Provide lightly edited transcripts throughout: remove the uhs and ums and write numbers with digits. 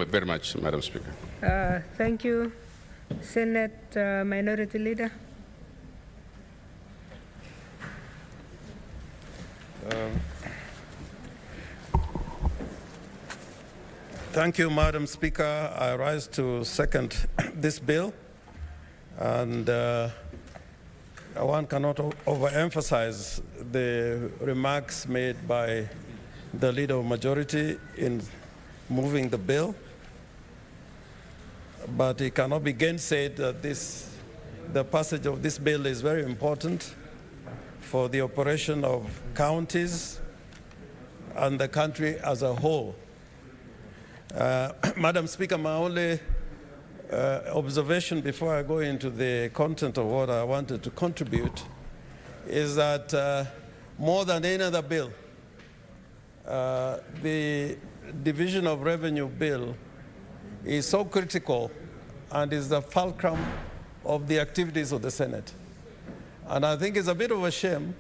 Very much, Madam Speaker. Thank you, Senate Minority Leader. Thank you, Madam Speaker. I rise to second this bill, and one cannot overemphasize the remarks made by the Leader of Majority in moving the bill. But it cannot be gainsaid that the passage of this bill is very important for the operation of counties and the country as a whole. Madam Speaker, my only observation before I go into the content of what I wanted to contribute is that more than any other bill, the Division of Revenue bill is so critical and is the fulcrum of the activities of the Senate. And I think it's a bit of a shame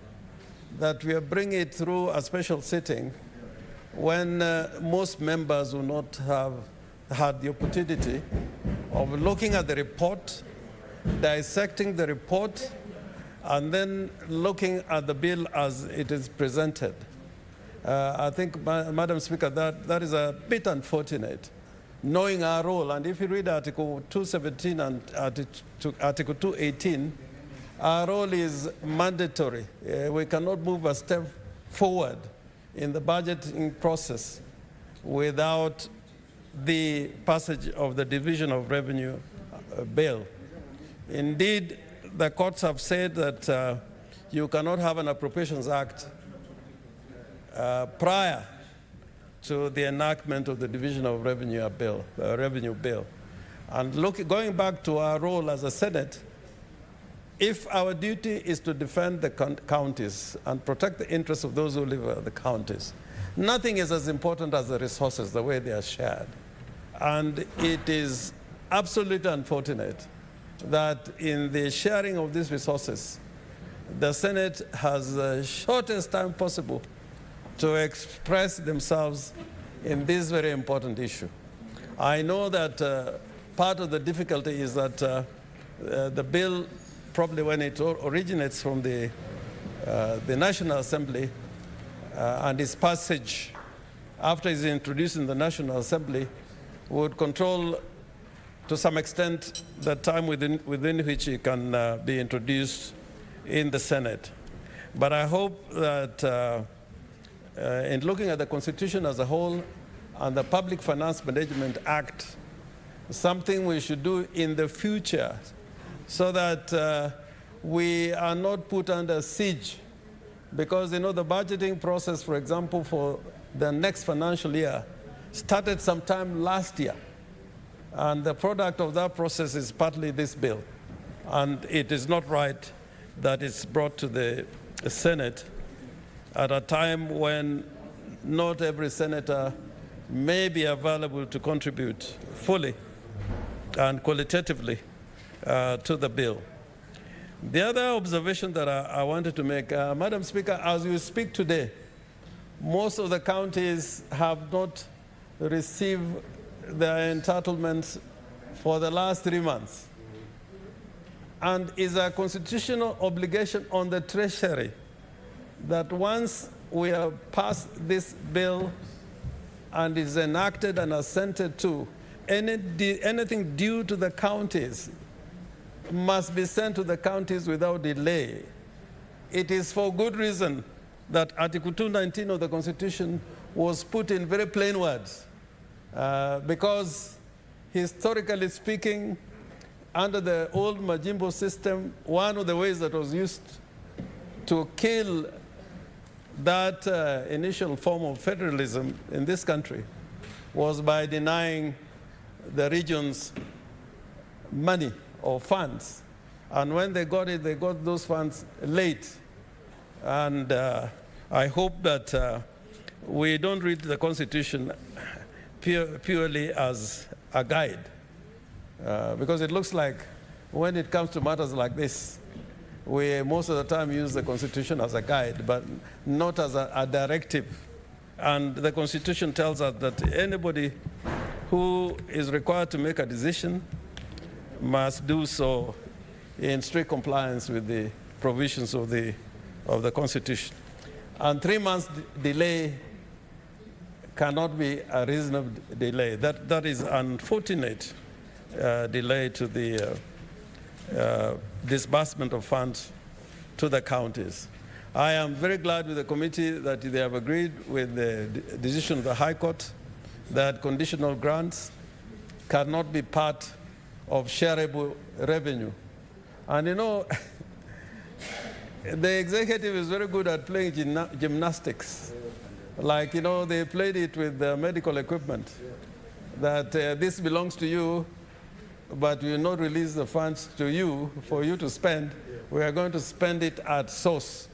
that we are bringing it through a special sitting when most members will not have had the opportunity of looking at the report, dissecting the report, and then looking at the bill as it is presented. I think, Madam Speaker, that is a bit unfortunate, knowing our role. And if you read Article 217 and Article 218, our role is mandatory. We cannot move a step forward in the budgeting process without the passage of the Division of Revenue bill. Indeed, the courts have said that you cannot have an Appropriations Act prior to the enactment of the Division of Revenue bill. And going back to our role as a Senate, if our duty is to defend the counties and protect the interests of those who live in the counties, nothing is as important as the resources, the way they are shared. And it is absolutely unfortunate that in the sharing of these resources, the Senate has the shortest time possible to express themselves in this very important issue. I know that part of the difficulty is that the bill, probably when it originates from the National Assembly and its passage after it's introduced in the National Assembly, would control to some extent the time within which it can be introduced in the Senate. But I hope that in looking at the Constitution as a whole and the Public Finance Management Act, something we should do in the future so that we are not put under siege. Because, the budgeting process, for example, for the next financial year started sometime last year. And the product of that process is partly this bill. And it is not right that it's brought to the Senate at a time when not every senator may be available to contribute fully and qualitatively to the bill. The other observation that I wanted to make, Madam Speaker, as we speak today, most of the counties have not received their entitlements for the last 3 months. And it's a constitutional obligation on the Treasury that once we have passed this bill and is enacted and assented to, anything due to the counties must be sent to the counties without delay. It is for good reason that Article 219 of the Constitution was put in very plain words, because historically speaking, under the old Majimbo system, one of the ways that was used to kill that initial form of federalism in this country was by denying the regions money or funds. And when they got it, they got those funds late. And I hope that we don't read the Constitution purely as a guide, because it looks like when it comes to matters like this, we most of the time use the Constitution as a guide, but not as a directive. And the Constitution tells us that anybody who is required to make a decision must do so in strict compliance with the provisions of the Constitution. And 3 months delay cannot be a reasonable delay. That is unfortunate delay to the disbursement of funds to the counties. I am very glad with the committee that they have agreed with the decision of the High Court that conditional grants cannot be part of shareable revenue. And you know, the executive is very good at playing gymnastics. Like, you know, they played it with medical equipment, that this belongs to you, but we will not release the funds to you for you to spend. We are going to spend it at source.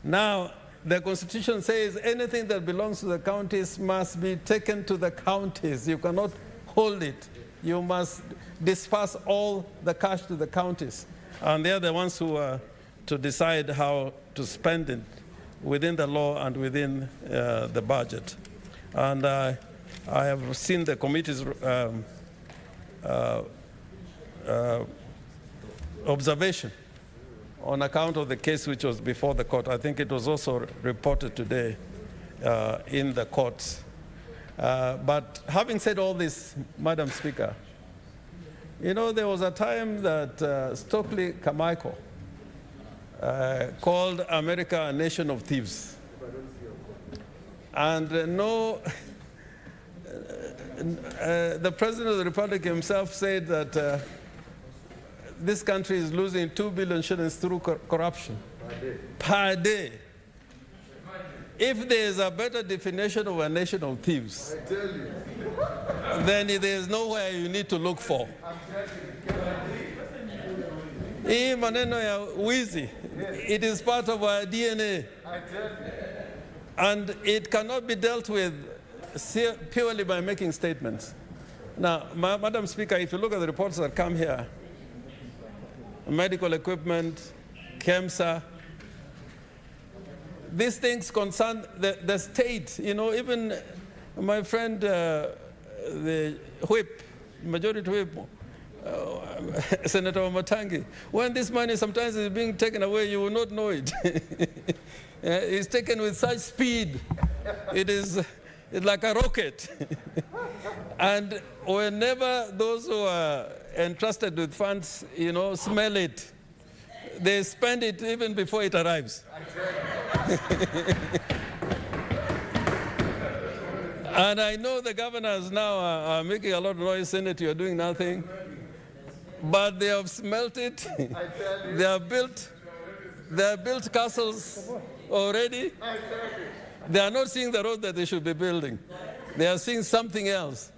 Now, the Constitution says anything that belongs to the counties must be taken to the counties. You cannot hold it. You must disperse all the cash to the counties. And they are the ones who are to decide how to spend it within the law and within the budget. And I have seen the committee's observation on account of the case which was before the court. I think it was also reported today in the courts. But having said all this, Madam Speaker, you know, there was a time that Stokely Carmichael called America a nation of thieves. And the President of the Republic himself said that this country is losing 2 billion shillings through corruption per day. If there is a better definition of a nation of thieves, then there is nowhere you need to look for. Hii maneno ya wizi, it is part of our DNA. And it cannot be dealt with purely by making statements. Now, Madam Speaker, if you look at the reports that come here, medical equipment, KEMSA, these things concern the state. You know, even my friend, the whip, majority whip, Senator Matangi, when this money sometimes is being taken away, you will not know it. It's taken with such speed. It's like a rocket. And whenever those who are entrusted with funds, you know, smell it, they spend it even before it arrives. And I know the governors now are making a lot of noise, Senate, you are doing nothing. But they have smelt it. They have built castles already. They are not seeing the road that they should be building. They are seeing something else.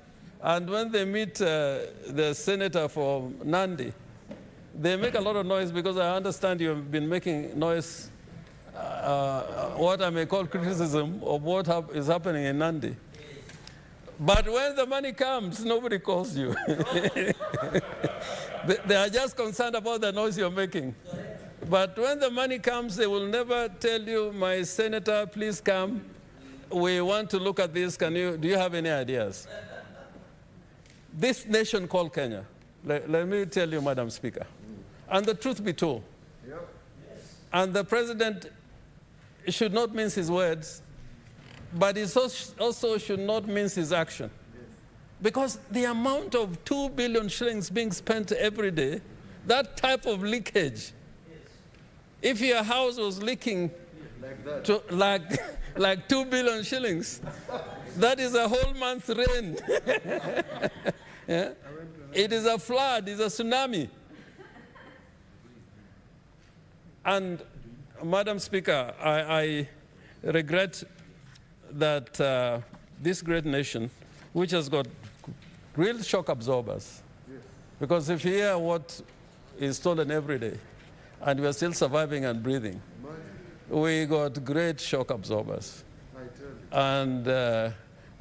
And when they meet the senator for Nandi, they make a lot of noise because I understand you have been making noise, what I may call criticism of what is happening in Nandi. But when the money comes, nobody calls you. They are just concerned about the noise you're making. But when the money comes, they will never tell you, my senator, please come. We want to look at this. Do you have any ideas? This nation called Kenya, let me tell you, Madam Speaker, and the truth be told, and the president should not mince his words, but he also should not mince his action. Because the amount of 2 billion shillings being spent every day, that type of leakage, if your house was leaking to like 2 billion shillings, that is a whole month's rain. Yeah? It is a flood, it is a tsunami. And Madam Speaker, I regret that this great nation, which has got real shock absorbers, because if you hear what is stolen every day, and we are still surviving and breathing, we got great shock absorbers. And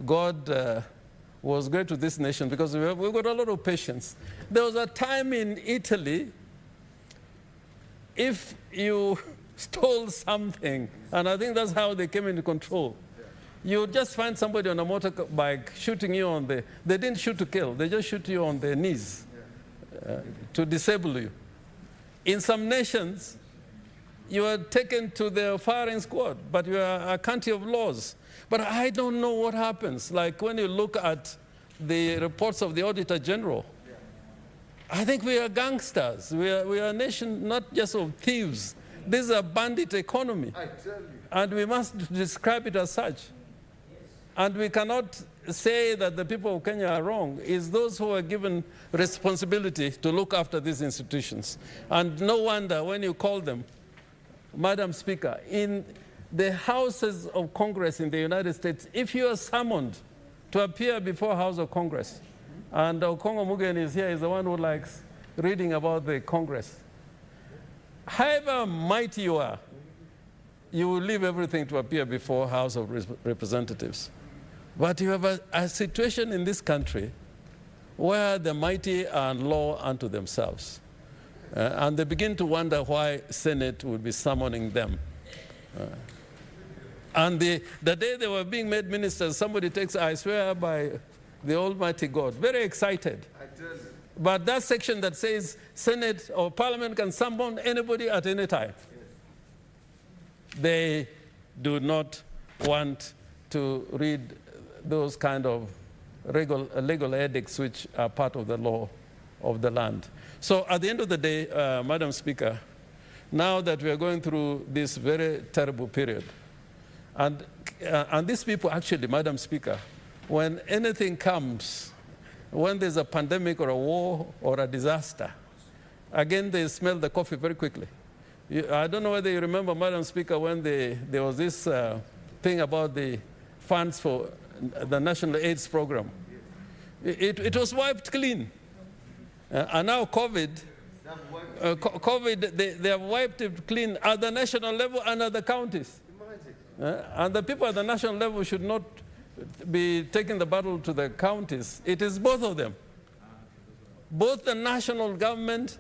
God was great to this nation because we got a lot of patience. There was a time in Italy, if you stole something, and I think that's how they came into control, You just find somebody on a motorbike shooting you on the, they didn't shoot to kill, they just shoot you on the knees to disable you. In some nations, you are taken to the firing squad, but you are a country of laws. But I don't know what happens. Like when you look at the reports of the Auditor General, I think we are gangsters. We are a nation not just of thieves. This is a bandit economy. I tell you. And we must describe it as such. And we cannot say that the people of Kenya are wrong. It's those who are given responsibility to look after these institutions. And no wonder when you call them, Madam Speaker, in the houses of Congress in the United States, if you are summoned to appear before House of Congress, and Okongo Mugen is here, is the one who likes reading about the Congress. However mighty you are, you will leave everything to appear before House of Representatives. But you have a situation in this country where the mighty are law unto themselves. And they begin to wonder why Senate would be summoning them. And the day they were being made ministers, somebody takes, I swear by the Almighty God, very excited. But that section that says Senate or Parliament can summon anybody at any time, they do not want to read those kind of legal edicts which are part of the law of the land. So at the end of the day, Madam Speaker, now that we are going through this very terrible period, and these people actually, Madam Speaker, when anything comes, when there's a pandemic or a war or a disaster, again, they smell the coffee very quickly. I don't know whether you remember, Madam Speaker, when there was this thing about the funds for the National AIDS Program. It was wiped clean. And now COVID, they have wiped it clean at the national level and at the counties. And the people at the national level should not be taking the battle to the counties. It is both of them. Both the national government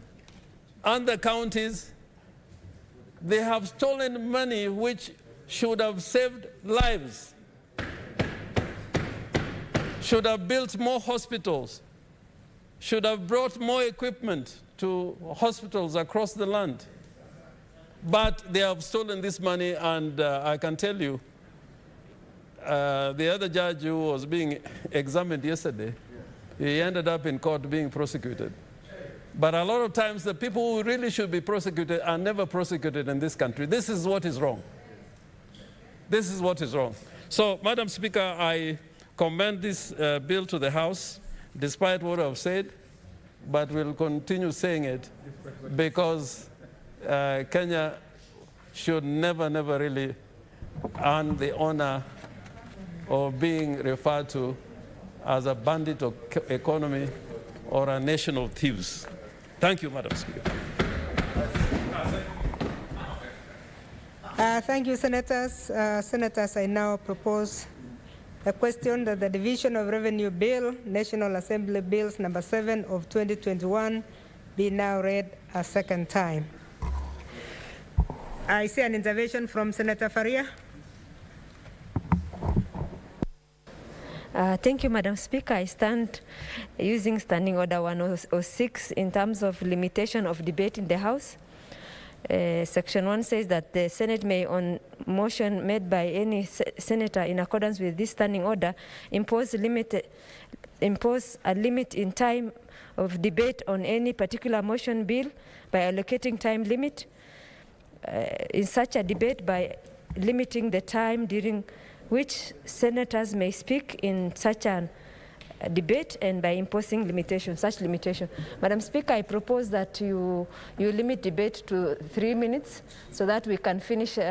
and the counties, they have stolen money which should have saved lives, should have built more hospitals, should have brought more equipment to hospitals across the land. But they have stolen this money, and I can tell you, the other judge who was being examined yesterday, he ended up in court being prosecuted. But a lot of times, the people who really should be prosecuted are never prosecuted in this country. This is what is wrong. This is what is wrong. So, Madam Speaker, I commend this bill to the House, despite what I've said, but we'll continue saying it because Kenya should never really earn the honor of being referred to as a bandit of economy or a nation of thieves. Thank you, Madam Speaker. Thank you, Senators. Senators, I now propose a question that the Division of Revenue Bill, National Assembly Bills number 7 of 2021, be now read a second time. I see an intervention from Senator Faria. Thank you, Madam Speaker. I stand using Standing Order 106 in terms of limitation of debate in the House. Section 1 says that the Senate may, on motion made by any senator in accordance with this standing order, impose a limit in time of debate on any particular motion bill by allocating time limit in such a debate by limiting the time during which senators may speak in such a debate and by imposing such limitation. Madam Speaker, I propose that you limit debate to 3 minutes so that we can finish all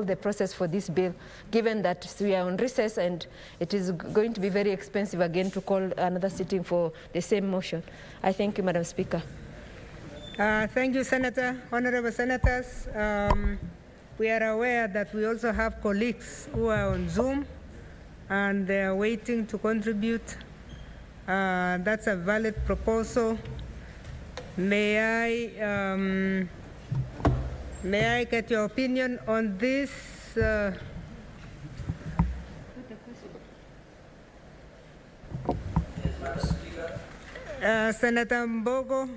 the process for this bill, given that we are on recess and it is going to be very expensive again to call another sitting for the same motion. I thank you, Madam Speaker. Thank you, Senator. Honorable Senators, we are aware that we also have colleagues who are on Zoom and they are waiting to contribute. That's a valid proposal. May I get your opinion on this Senator Mbogo,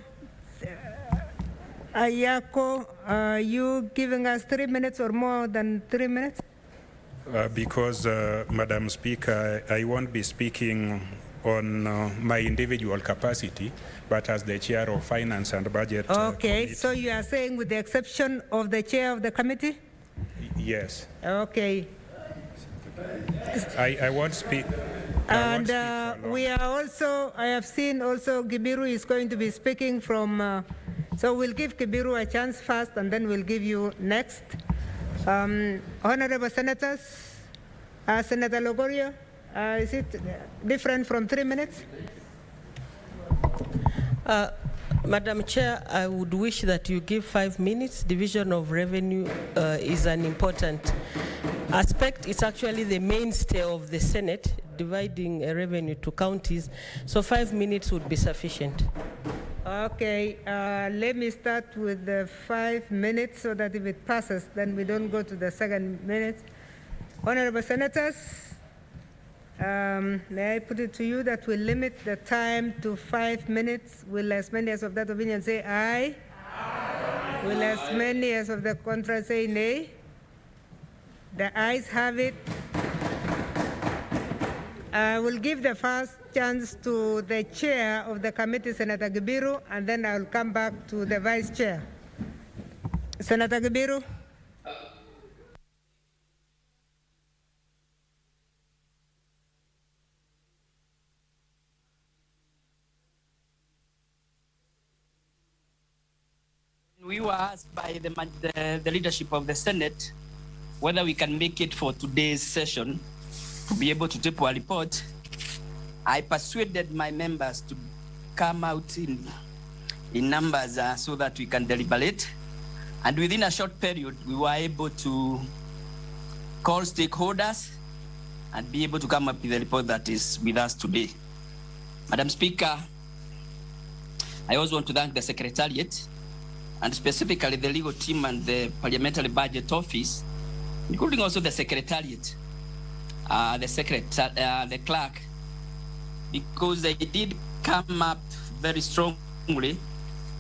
Ayako, are you giving us 3 minutes or more than 3 minutes? Because, Madam Speaker, I won't be speaking on my individual capacity, but as the chair of Finance and Budget Okay, Committee. so you are saying with the exception of the chair of the committee? Yes. Okay. I won't speak. And we are also, I have seen also Gibiru is going to be speaking from, so we'll give Gibiru a chance first and then we'll give you next. Honorable Senators, Senator Logorio, is it different from 3 minutes? Madam Chair, I would wish that you give 5 minutes. Division of revenue is an important aspect. It's actually the mainstay of the Senate, dividing revenue to counties. So 5 minutes would be sufficient. Okay, let me start with the 5 minutes so that if it passes, then we don't go to the second minute. Honorable Senators, may I put it to you that we limit the time to 5 minutes? Will as many as of that opinion say aye? Aye. Will as many as of the contrary say nay? The ayes have it. I will give the first chance to the chair of the committee, Senator Gibiru, and then I'll come back to the vice chair. Senator Gibiru. We were asked by the leadership of the Senate whether we can make it for today's session to be able to table a report. I persuaded my members to come out in numbers so that we can deliberate. And within a short period, we were able to call stakeholders and be able to come up with a report that is with us today. Madam Speaker, I also want to thank the Secretariat and specifically the legal team and the Parliamentary Budget Office, including also the Secretariat, the clerk, because they did come up very strongly,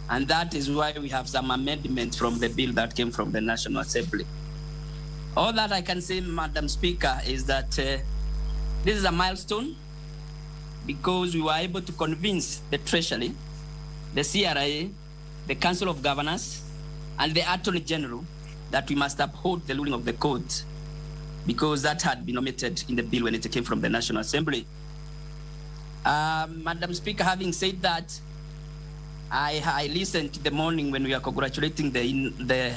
and that is why we have some amendments from the bill that came from the National Assembly. All that I can say, Madam Speaker, is that this is a milestone because we were able to convince the Treasury, the CRA, the Council of Governors, and the Attorney General that we must uphold the ruling of the court because that had been omitted in the bill when it came from the National Assembly. Madam Speaker, having said that, I listened the morning when we are congratulating the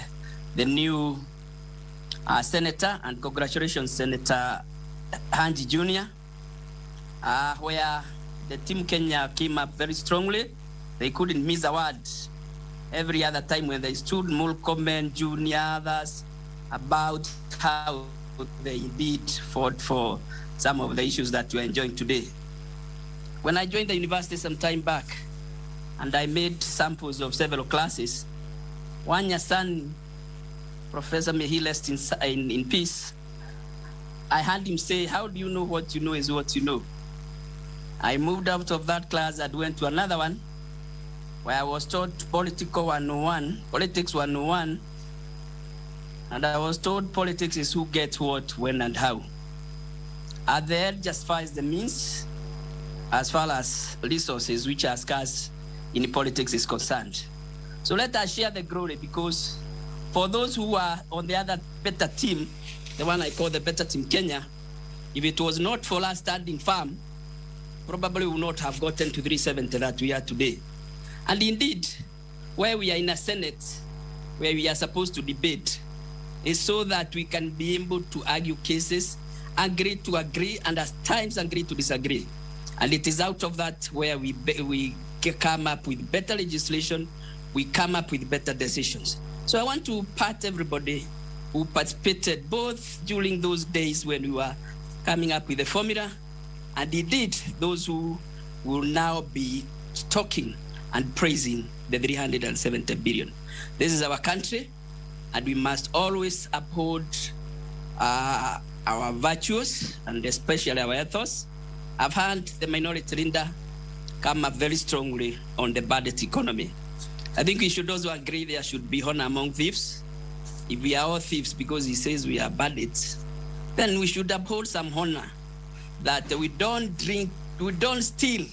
new senator, and congratulations, Senator Hanji Jr., where the Team Kenya came up very strongly. They couldn't miss a word. Every other time when they stood, Mulcomen, Junior, others, about how they indeed fought for some of the issues that we're enjoying today. When I joined the university some time back, and I made samples of several classes, one year son, Professor Mehilest in peace, I heard him say, "How do you know what you know is what you know?" I moved out of that class and went to another one, where I was taught politics 101, and I was told politics is who gets what, when, and how. At the end justifies the means as far as resources which are scarce in politics is concerned. So let us share the glory, because for those who are on the other better team, the one I call the better team Kenya, if it was not for us standing firm, probably we would not have gotten to 370 that we are today. And indeed, where we are in a Senate, where we are supposed to debate, is so that we can be able to argue cases, agree to agree, and at times agree to disagree. And it is out of that where we come up with better legislation, we come up with better decisions. So I want to pat everybody who participated both during those days when we were coming up with the formula, and indeed those who will now be talking and praising the 370 billion. This is our country, and we must always uphold our virtues, and especially our ethos. I've heard the minority leader come up very strongly on the budget economy. I think we should also agree there should be honor among thieves. If we are all thieves because he says we are bandits, then we should uphold some honor that we don't drink, we don't steal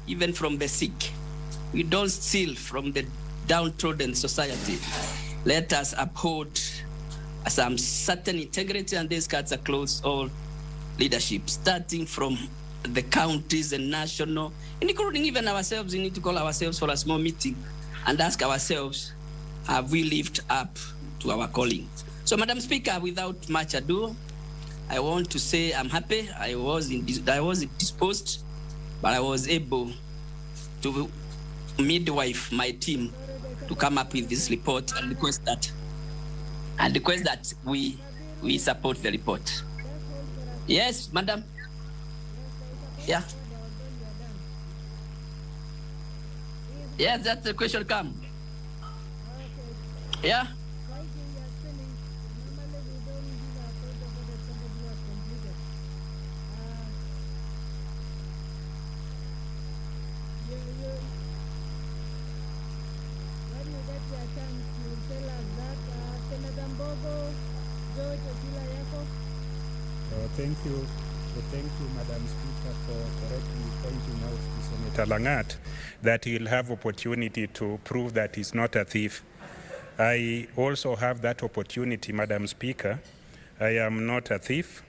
even from the sick. We don't steal from the downtrodden society. Let us uphold some certain integrity, and this cuts across all leadership, starting from the counties and national, and including even ourselves. We need to call ourselves for a small meeting and ask ourselves, have we lived up to our calling? So, Madam Speaker, without much ado, I want to say I'm happy. I was disposed, but I was able to midwife my team to come up with this report and request that we support the report. Yes, Madam. Yeah. Yes, that's the question come. Yeah. Thank you, Madam Speaker, for correctly pointing out to Senator Langat that he'll have opportunity to prove that he's not a thief. I also have that opportunity, Madam Speaker. I am not a thief,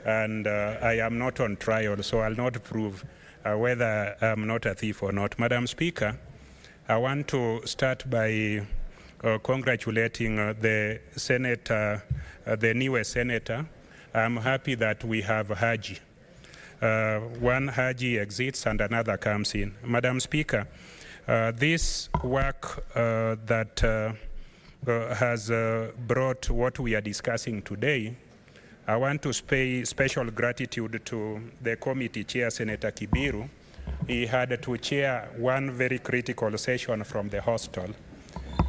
and I am not on trial, so I'll not prove whether I'm not a thief or not. Madam Speaker, I want to start by congratulating the senator, the newest senator. I'm happy that we have Haji. One Haji exits and another comes in. Madam Speaker, this work that has brought what we are discussing today, I want to pay special gratitude to the committee chair, Senator Kibiru. He had to chair one very critical session from the hostel.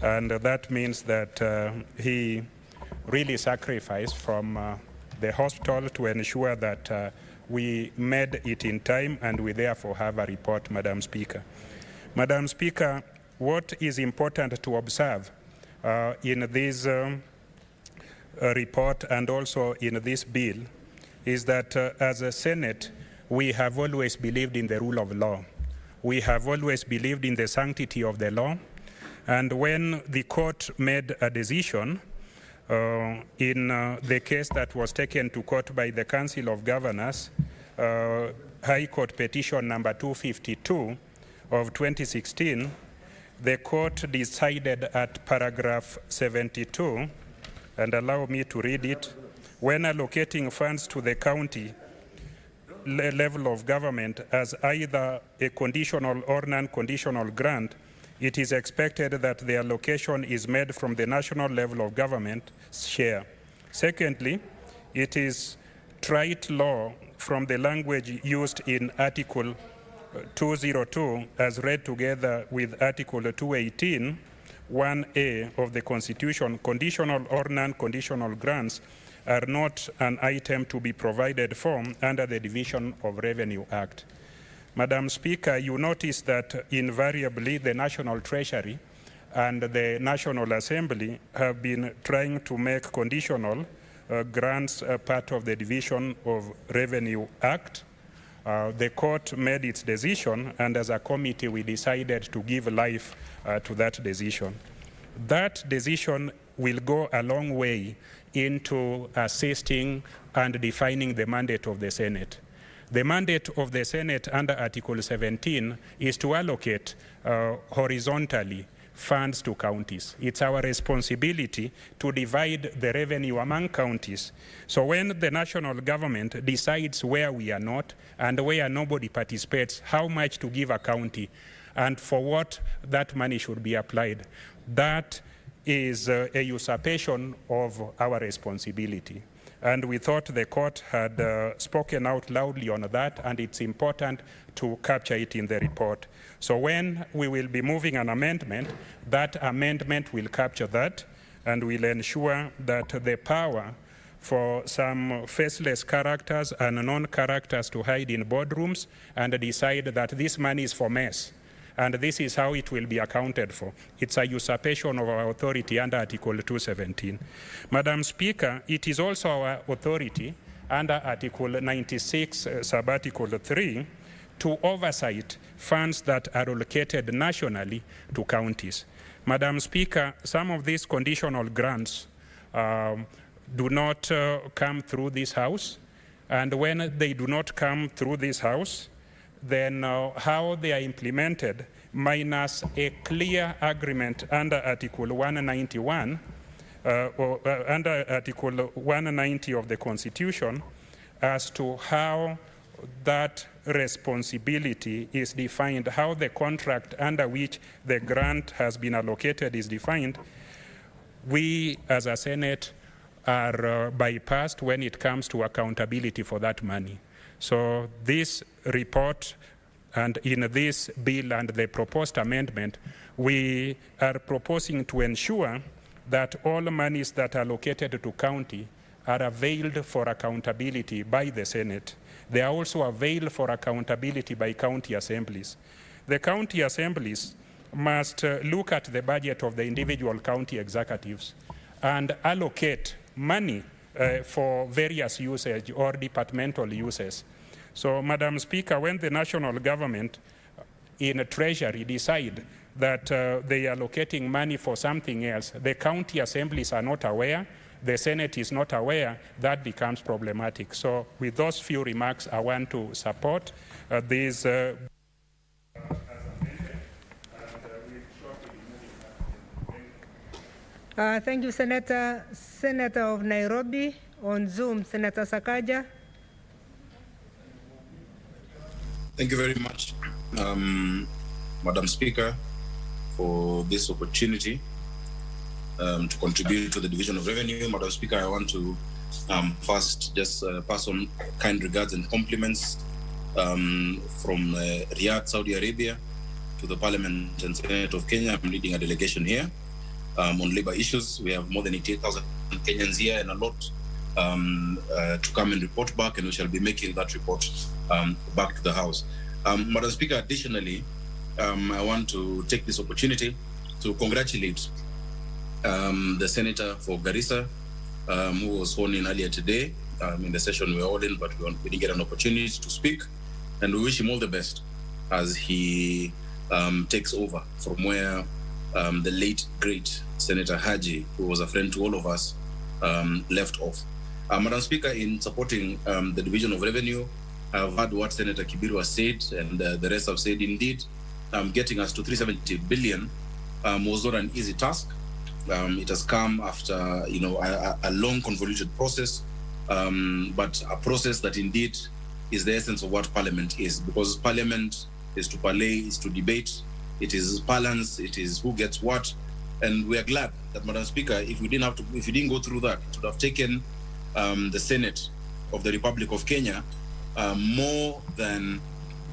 And that means that he really sacrificed from the hospital to ensure that we made it in time, and we therefore have a report, Madam Speaker. Madam Speaker, what is important to observe in this report and also in this bill is that as a Senate, we have always believed in the rule of law. We have always believed in the sanctity of the law. And when the court made a decision, in the case that was taken to court by the Council of Governors, High Court Petition number 252 of 2016, the court decided at paragraph 72, and allow me to read it, when allocating funds to the county level of government as either a conditional or non-conditional grant, it is expected that the allocation is made from the national level of government share. Secondly, it is trite law from the language used in Article 202 as read together with Article 218, 1A of the Constitution. Conditional or non-conditional grants are not an item to be provided for under the Division of Revenue Act. Madam Speaker, you notice that invariably the National Treasury and the National Assembly have been trying to make conditional grants a part of the Division of Revenue Act. The court made its decision, and as a committee we decided to give life to that decision. That decision will go a long way into assisting and defining the mandate of the Senate. The mandate of the Senate under Article 17 is to allocate horizontally funds to counties. It's our responsibility to divide the revenue among counties. So when the national government decides where we are not and where nobody participates, how much to give a county and for what that money should be applied, that is a usurpation of our responsibility. And we thought the court had spoken out loudly on that, and it's important to capture it in the report. So when we will be moving an amendment, that amendment will capture that and will ensure that the power for some faceless characters and non-characters to hide in boardrooms and decide that this money is for mess, and this is how it will be accounted for. It's a usurpation of our authority under Article 217. Madam Speaker, it is also our authority under Article 96, Sub-Article 3, to oversight funds that are allocated nationally to counties. Madam Speaker, some of these conditional grants do not come through this House, and when they do not come through this House, then how they are implemented, minus a clear agreement under Article 191, under Article 190 of the Constitution, as to how that responsibility is defined, how the contract under which the grant has been allocated is defined, we as a Senate are bypassed when it comes to accountability for that money. So this report and in this bill and the proposed amendment, we are proposing to ensure that all monies that are allocated to county are availed for accountability by the Senate. They are also availed for accountability by county assemblies. The county assemblies must look at the budget of the individual county executives and allocate money for various usage or departmental uses. So, Madam Speaker, when the national government in Treasury decide that they are allocating money for something else, the county assemblies are not aware, the Senate is not aware, that becomes problematic. So with those few remarks, I want to support these Thank you, Senator. Senator of Nairobi on Zoom, Senator Sakaja. Thank you very much, Madam Speaker, for this opportunity to contribute to the Division of Revenue. Madam Speaker, I want to first just pass on kind regards and compliments from Riyadh, Saudi Arabia, to the Parliament and Senate of Kenya. I'm leading a delegation here on labor issues. We have more than 88,000 Kenyans here and a lot to come and report back, and we shall be making that report back to the House. Madam Speaker, additionally, I want to take this opportunity to congratulate the Senator for Garissa, who was sworn in earlier today in the session we were all in, but we didn't get an opportunity to speak. And we wish him all the best as he takes over from where the late, great Senator Haji, who was a friend to all of us, left off. Madam Speaker, in supporting the Division of Revenue, I've heard what Senator Kibiru has said, and the rest have said. Indeed, getting us to 370 billion was not an easy task. It has come after a long, convoluted process, but a process that indeed is the essence of what Parliament is, because Parliament is to parley, is to debate, it is balance, it is who gets what. And we are glad that, Madam Speaker, if we didn't go through that, it would have taken the Senate of the Republic of Kenya more than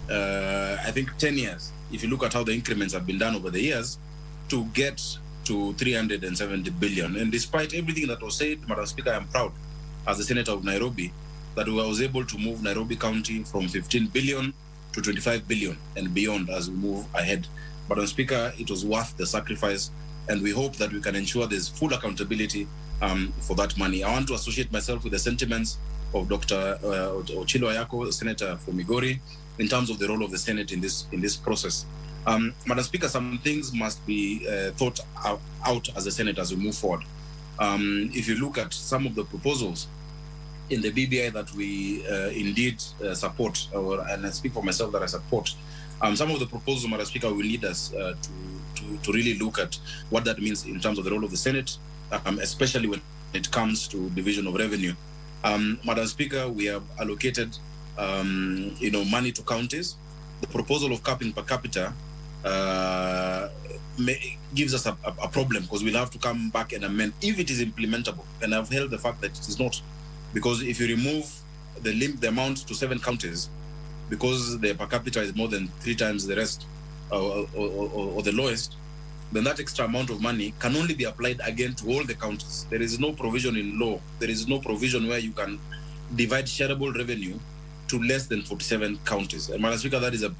I think 10 years, if you look at how the increments have been done over the years, to get to 370 billion. And despite everything that was said, Madam Speaker, I am proud as the Senator of Nairobi that we was able to move Nairobi County from 15 billion to 25 billion and beyond as we move ahead. Madam Speaker, it was worth the sacrifice, and we hope that we can ensure there's full accountability for that money. I want to associate myself with the sentiments of Dr. Ochilo Ayako, the Senator for Migori, in terms of the role of the Senate in this process. Madam Speaker, some things must be thought out as a Senate as we move forward. If you look at some of the proposals in the BBI that we indeed support, and I speak for myself that I support, some of the proposals, Madam Speaker, will lead us to really look at what that means in terms of the role of the Senate, especially when it comes to division of revenue. Madam Speaker, we have allocated money to counties. The proposal of capping per capita gives us a problem, because we'll have to come back and amend if it is implementable. And I've held the fact that it is not, because if you remove the amount to 7 counties, because the per capita is more than 3 times the rest or the lowest, then that extra amount of money can only be applied again to all the counties. There is no provision in law. There is no provision where you can divide shareable revenue to less than 47 counties. And Madam Speaker, that is a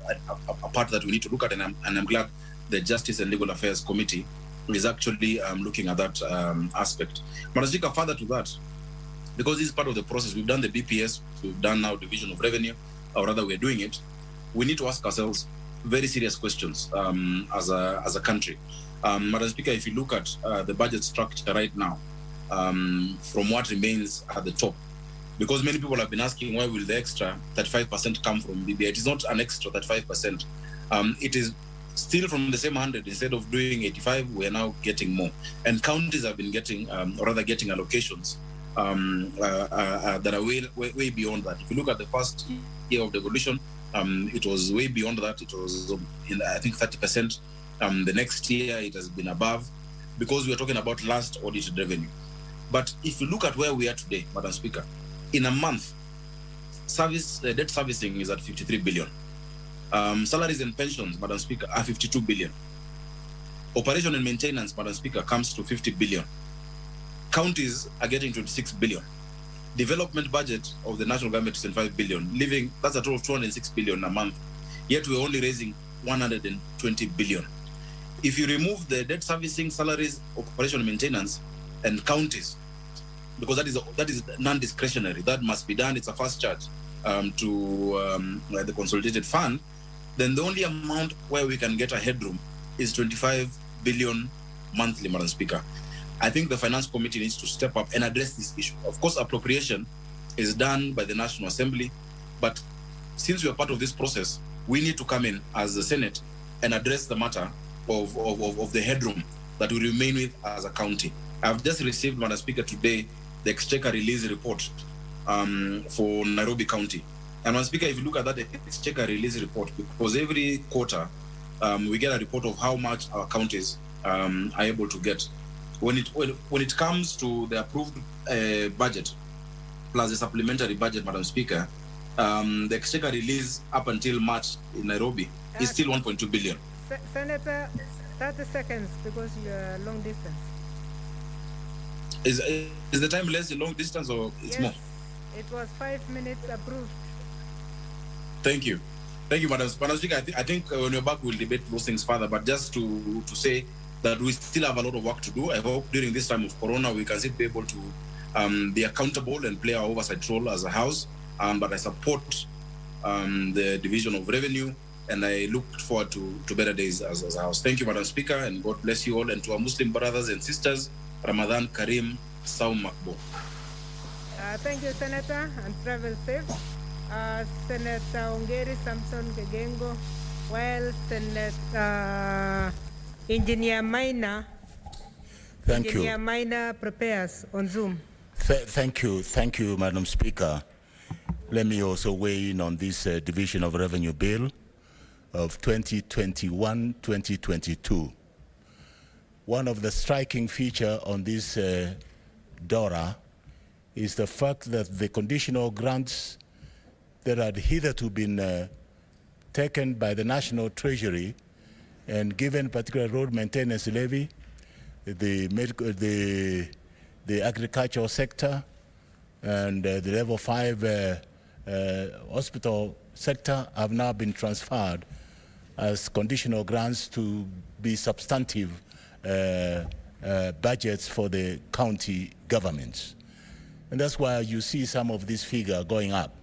part that we need to look at, and I'm glad the Justice and Legal Affairs Committee is actually looking at that aspect. Madam Speaker, further to that, because this is part of the process, we've done the BPS, we've done now Division of Revenue, or rather we're doing it, we need to ask ourselves very serious questions as a country. Madam Speaker, if you look at the budget structure right now, from what remains at the top, because many people have been asking why will the extra 35% come from BBI? It is not an extra 35%. It is still from the same 100. Instead of doing 85, we are now getting more. And counties have been getting, or rather getting allocations that are way beyond that. If you look at the first year of devolution, it was way beyond that. It was, I think, 30%. The next year, it has been above, because we are talking about last audited revenue. But if you look at where we are today, Madam Speaker, in a month, debt servicing is at 53 billion. Salaries and pensions, Madam Speaker, are 52 billion. Operation and maintenance, Madam Speaker, comes to 50 billion. Counties are getting 26 billion. Development budget of the national government is 25 billion, leaving, that's a total of 206 billion a month. Yet we're only raising 120 billion. If you remove the debt servicing, salaries, operation and maintenance, and counties, because that is non-discretionary, that must be done, it's a fast charge to the consolidated fund, then the only amount where we can get a headroom is 25 billion monthly, Madam Speaker. I think the Finance Committee needs to step up and address this issue. Of course, appropriation is done by the National Assembly, but since we are part of this process, we need to come in as the Senate and address the matter of the headroom that we remain with as a county. I've just received, Madam Speaker, today, the Exchequer release report for Nairobi County. And Madam Speaker, if you look at that Exchequer release report, because every quarter we get a report of how much our counties are able to get. When it comes to the approved budget plus the supplementary budget, Madam Speaker, the Exchequer release up until March in Nairobi is still 1.2 billion. Senator, 30 seconds, because you're long distance. Is the time less in long distance, or it's more? It was 5 minutes approved. Thank you, Madam Speaker. I think when we're back, we'll debate those things further. But just to say that we still have a lot of work to do. I hope during this time of Corona, we can still be able to be accountable and play our oversight role as a House. But I support the Division of Revenue, and I look forward to better days as a House. Thank you, Madam Speaker, and God bless you all. And to our Muslim brothers and sisters, Ramadan Kareem, Saum Makbul. Thank you, Senator, and travel safe. Senator Ongeri Samson Gegengo, while Senator Engineer Minor, Engineer Minor prepares on Zoom. Thank you, Madam Speaker. Let me also weigh in on this Division of Revenue Bill of 2021-2022. One of the striking features on this DORA is the fact that the conditional grants that had hitherto been taken by the National Treasury and given particular road maintenance levy, the agricultural sector, and the level 5 hospital sector have now been transferred as conditional grants to be substantive budgets for the county governments. And that's why you see some of this figure going up.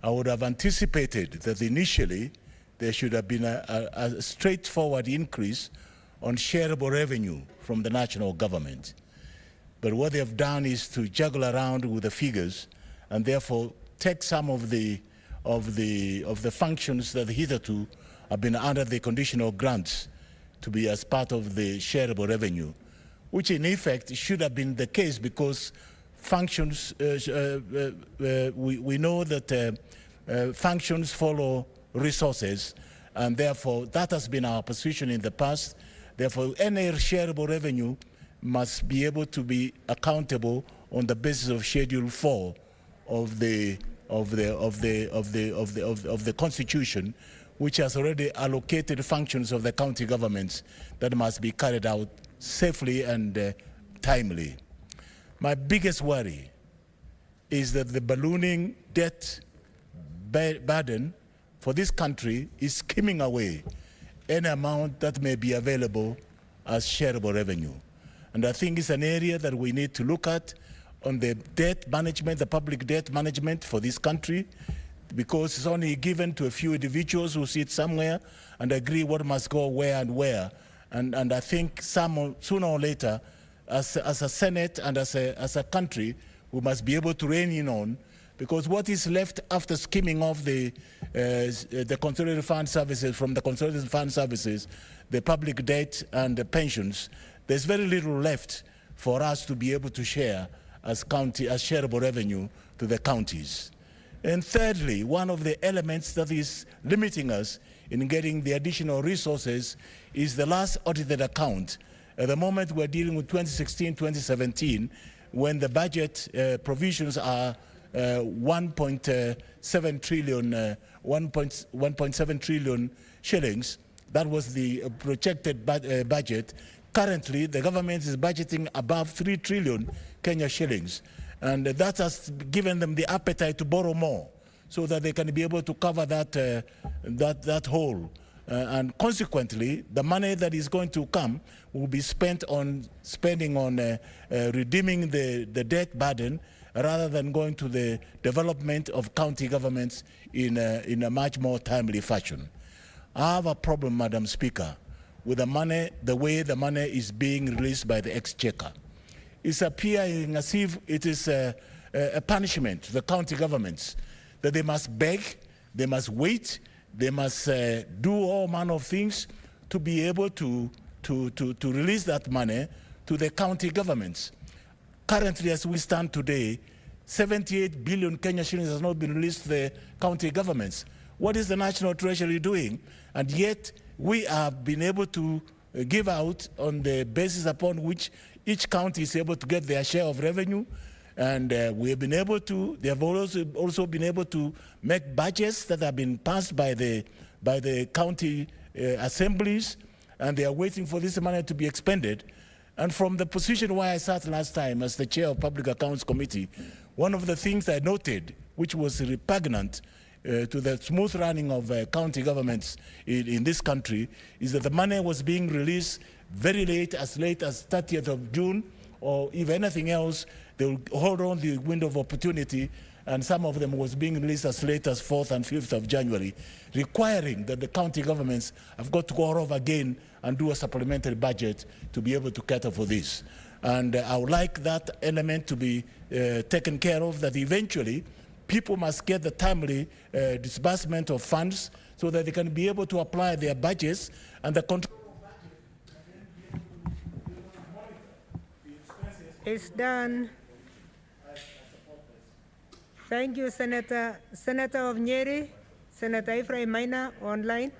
I would have anticipated that initially there should have been a straightforward increase on shareable revenue from the national government. But what they have done is to juggle around with the figures and therefore take some of the functions that hitherto have been under the conditional grants to be as part of the shareable revenue, which in effect should have been the case because functions, we know that functions follow resources, and therefore that has been our position in the past. Therefore, any shareable revenue must be able to be accountable on the basis of Schedule 4 of the Constitution, which has already allocated functions of the county governments that must be carried out safely and timely. My biggest worry is that the ballooning debt burden for this country is skimming away any amount that may be available as shareable revenue. And I think it's an area that we need to look at on the debt management, the public debt management for this country, because it's only given to a few individuals who sit somewhere and agree what must go where and where. And I think sooner or later, as a Senate and as a country, we must be able to rein in on, because what is left after skimming off the consolidated fund services, from the consolidated fund services, the public debt and the pensions, there's very little left for us to be able to share as shareable revenue to the counties. And thirdly, one of the elements that is limiting us in getting the additional resources is the last audited account. At the moment, we're dealing with 2016-2017, when the budget provisions are 1.7 trillion shillings. That was the projected budget. Currently, the government is budgeting above 3 trillion Kenya shillings. And that has given them the appetite to borrow more so that they can be able to cover that hole. And consequently, the money that is going to come will be spent on redeeming the debt burden, rather than going to the development of county governments in a much more timely fashion. I have a problem, Madam Speaker, with the way the money is being released by the Exchequer. It's appearing as if it is a punishment to the county governments, that they must beg, they must wait, they must do all manner of things to be able to release that money to the county governments. Currently, as we stand today, 78 billion Kenya shillings has not been released to the county governments. What is the National Treasury doing? And yet, we have been able to give out on the basis upon which each county is able to get their share of revenue. And we have been able to, they have also been able to make budgets that have been passed by the county assemblies, and they are waiting for this money to be expended. And from the position where I sat last time as the chair of Public Accounts Committee, one of the things I noted, which was repugnant to the smooth running of county governments in this country, is that the money was being released very late as 30th of June, or if anything else, they will hold on the window of opportunity, and some of them was being released as late as 4th and 5th of January, requiring that the county governments have got to go over again and do a supplementary budget to be able to cater for this. And I would like that element to be taken care of, that eventually people must get the timely disbursement of funds so that they can be able to apply their budgets, and the control. It's done. Thank you, Senator. Senator of Nyeri, Senator Ephraim Maina, online.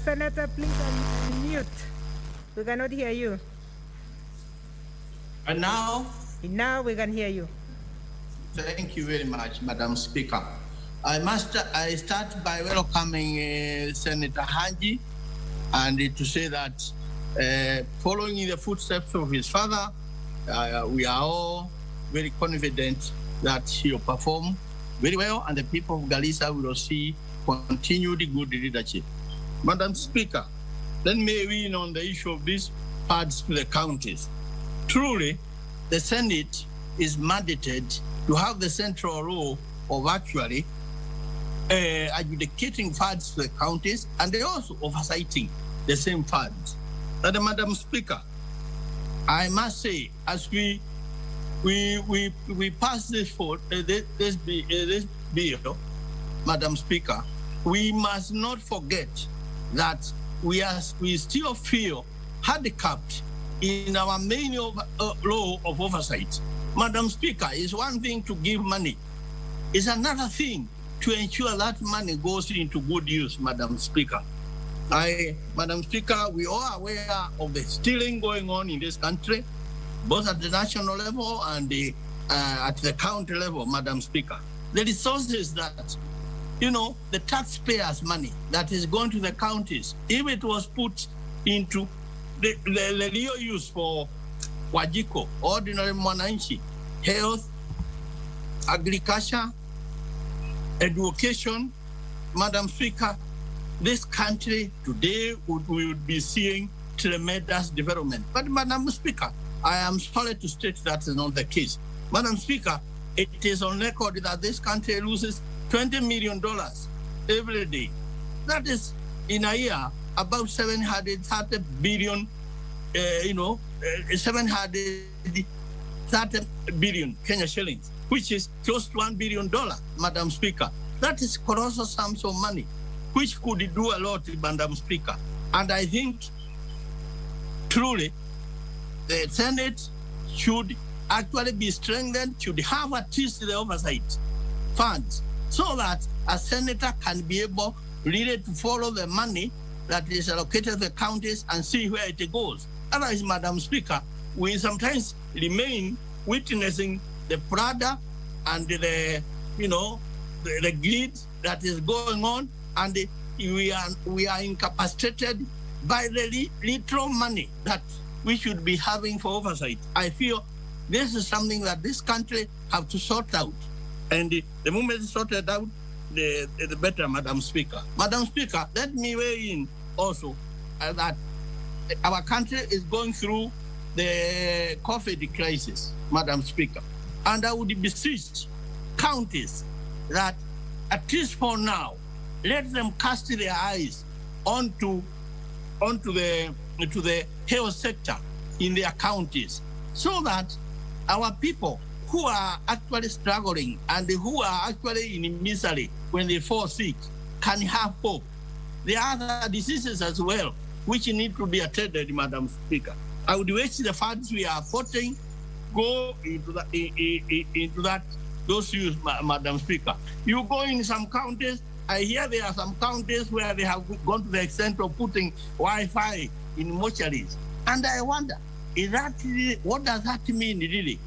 Senator, please unmute. We cannot hear you. And now? Now we can hear you. Thank you very much, Madam Speaker. I start by welcoming Senator Haji, and to say that following in the footsteps of his father, we are all very confident that he will perform very well, and the people of Garissa will see continued good leadership. Madam Speaker, let me weigh in on the issue of these funds to the counties. Truly, the Senate is mandated to have the central role of actually adjudicating funds to the counties, and they also oversighting the same funds. And Madam Speaker, I must say, as we pass this bill, Madam Speaker, we must not forget that we still feel handicapped in our main law of oversight. Madam Speaker, it's one thing to give money. It's another thing to ensure that money goes into good use, Madam Speaker. Madam Speaker, we are aware of the stealing going on in this country. both at the national level and at the county level, Madam Speaker. The resources that, the taxpayers' money that is going to the counties, if it was put into the real use for Wajiko, ordinary mwananchi, health, agriculture, education, Madam Speaker, this country today would be seeing tremendous development. But Madam Speaker, I am sorry to state that is not the case. Madam Speaker, it is on record that this country loses $20 million every day. That is, in a year, about 730 billion, 730 billion Kenya shillings, which is close to $1 billion, Madam Speaker. That is colossal sums of money, which could do a lot, Madam Speaker. And I think, truly, the Senate should actually be strengthened, should have at least the oversight funds, so that a senator can be able really to follow the money that is allocated to the counties and see where it goes. Otherwise, Madam Speaker, we sometimes remain witnessing the pradder and the greed that is going on, and we are incapacitated by the little money that we should be having for oversight. I feel this is something that this country have to sort out. And the moment it's sorted out, the better, Madam Speaker. Madam Speaker, let me weigh in also that our country is going through the COVID crisis, Madam Speaker. And I would beseech counties that, at least for now, let them cast their eyes onto the health sector in their counties, so that our people who are actually struggling and who are actually in misery when they fall sick can have hope. There are other diseases as well which need to be attended, Madam Speaker. I would wish the funds we are putting go into those issues, Madam Speaker. You go in some counties, I hear there are some counties where they have gone to the extent of putting Wi-Fi in mortuaries. And I wonder, what does that mean really?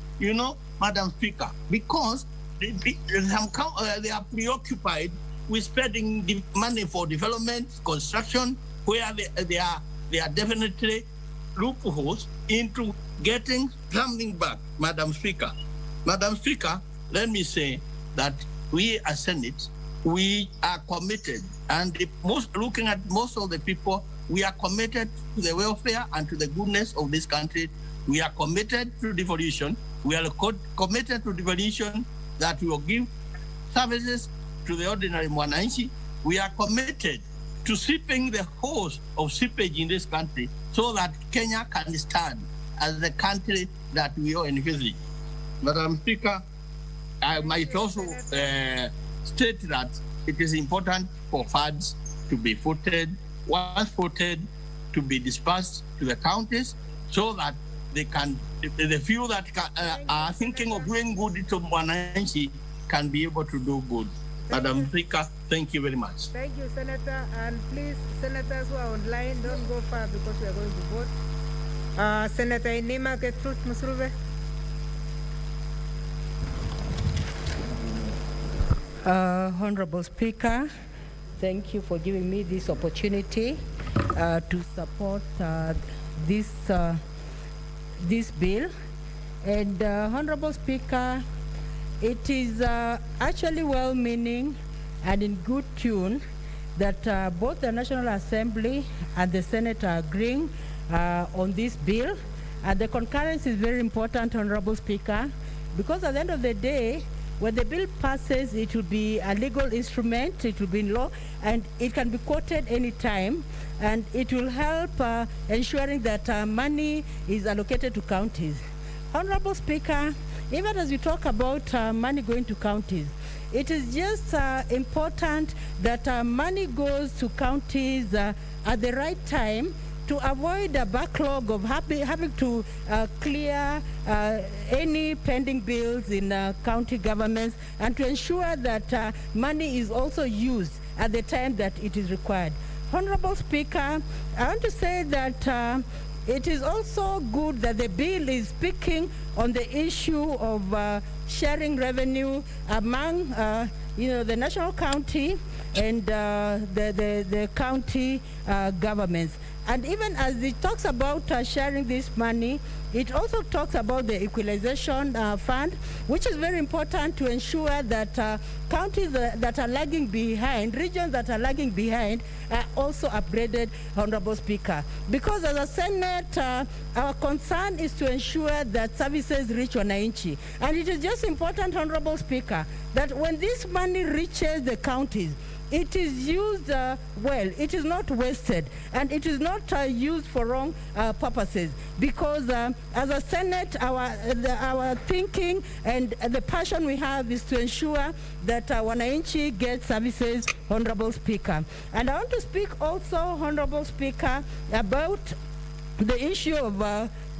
Madam Speaker, because they are preoccupied with spending the money for development, construction, where they are definitely loopholes into getting something back, Madam Speaker. Madam Speaker, let me say that we as Senate, we are committed, and looking at most of the people, we are committed to the welfare and to the goodness of this country. We are committed to devolution. We are committed to devolution that will give services to the ordinary mwananchi. We are committed to sweeping the hose of seepage in this country so that Kenya can stand as the country that we are envisaging. Madam Speaker, I might also state that it is important for funds to be voted, once voted, to be dispersed to the counties so that they can, the few that are thinking of doing good to Mwananchi can be able to do good. Madam Speaker, thank you very much. Thank you, Senator. And please, senators who are online, don't go far because we are going to vote. Senator Inima Gertrude Musruve. Honorable Speaker, thank you for giving me this opportunity to support this bill. And Honorable Speaker, it is actually well-meaning and in good tune that both the National Assembly and the Senate are agreeing on this bill. And the concurrence is very important, Honorable Speaker, because at the end of the day, when the bill passes, it will be a legal instrument, it will be in law, and it can be quoted anytime, and it will help ensuring that money is allocated to counties. Honorable Speaker, even as we talk about money going to counties, it is just important that money goes to counties at the right time to avoid a backlog of having to clear any pending bills in county governments, and to ensure that money is also used at the time that it is required. Honorable Speaker, I want to say that it is also good that the bill is speaking on the issue of sharing revenue among the national county and the county governments. And even as it talks about sharing this money, it also talks about the Equalization Fund, which is very important to ensure that counties that are lagging behind, regions that are lagging behind, are also upgraded, Honorable Speaker. Because as a Senate, our concern is to ensure that services reach wananchi. And it is just important, Honorable Speaker, that when this money reaches the counties, it is used well, it is not wasted, and it is not used for wrong purposes. Because as a Senate, our thinking and the passion we have is to ensure that wananchi get services, Honorable Speaker. And I want to speak also, Honorable Speaker, about the issue of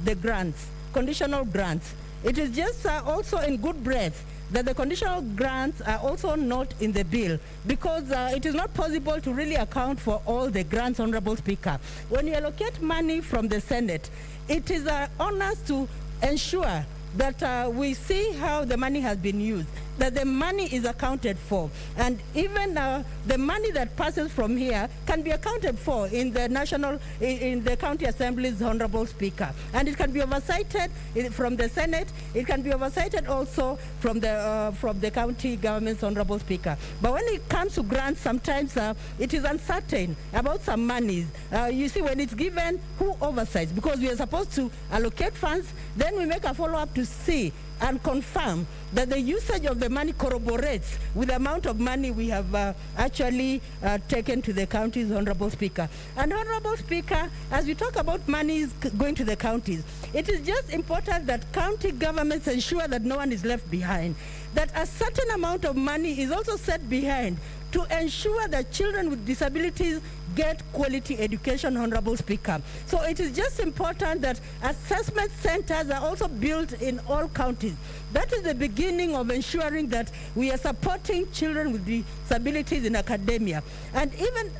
the grants, conditional grants. It is just also in good breath that the conditional grants are also not in the bill, because it is not possible to really account for all the grants, Honorable Speaker. When you allocate money from the Senate, it is on us to ensure that we see how the money has been used, that the money is accounted for. And even the money that passes from here can be accounted for in the county assemblies, Honorable Speaker. And it can be oversighted from the Senate. It can be oversighted also from the county governments, Honorable Speaker. But when it comes to grants, sometimes it is uncertain about some monies. You see, when it's given, who oversights? Because we are supposed to allocate funds, then we make a follow-up to see and confirm that the usage of the money corroborates with the amount of money we have actually taken to the counties, Honorable Speaker. And Honorable Speaker, as we talk about monies going to the counties, it is just important that county governments ensure that no one is left behind, that a certain amount of money is also set behind to ensure that children with disabilities get quality education, Honorable Speaker. So it is just important that assessment centers are also built in all counties. That is the beginning of ensuring that we are supporting children with disabilities in academia. And even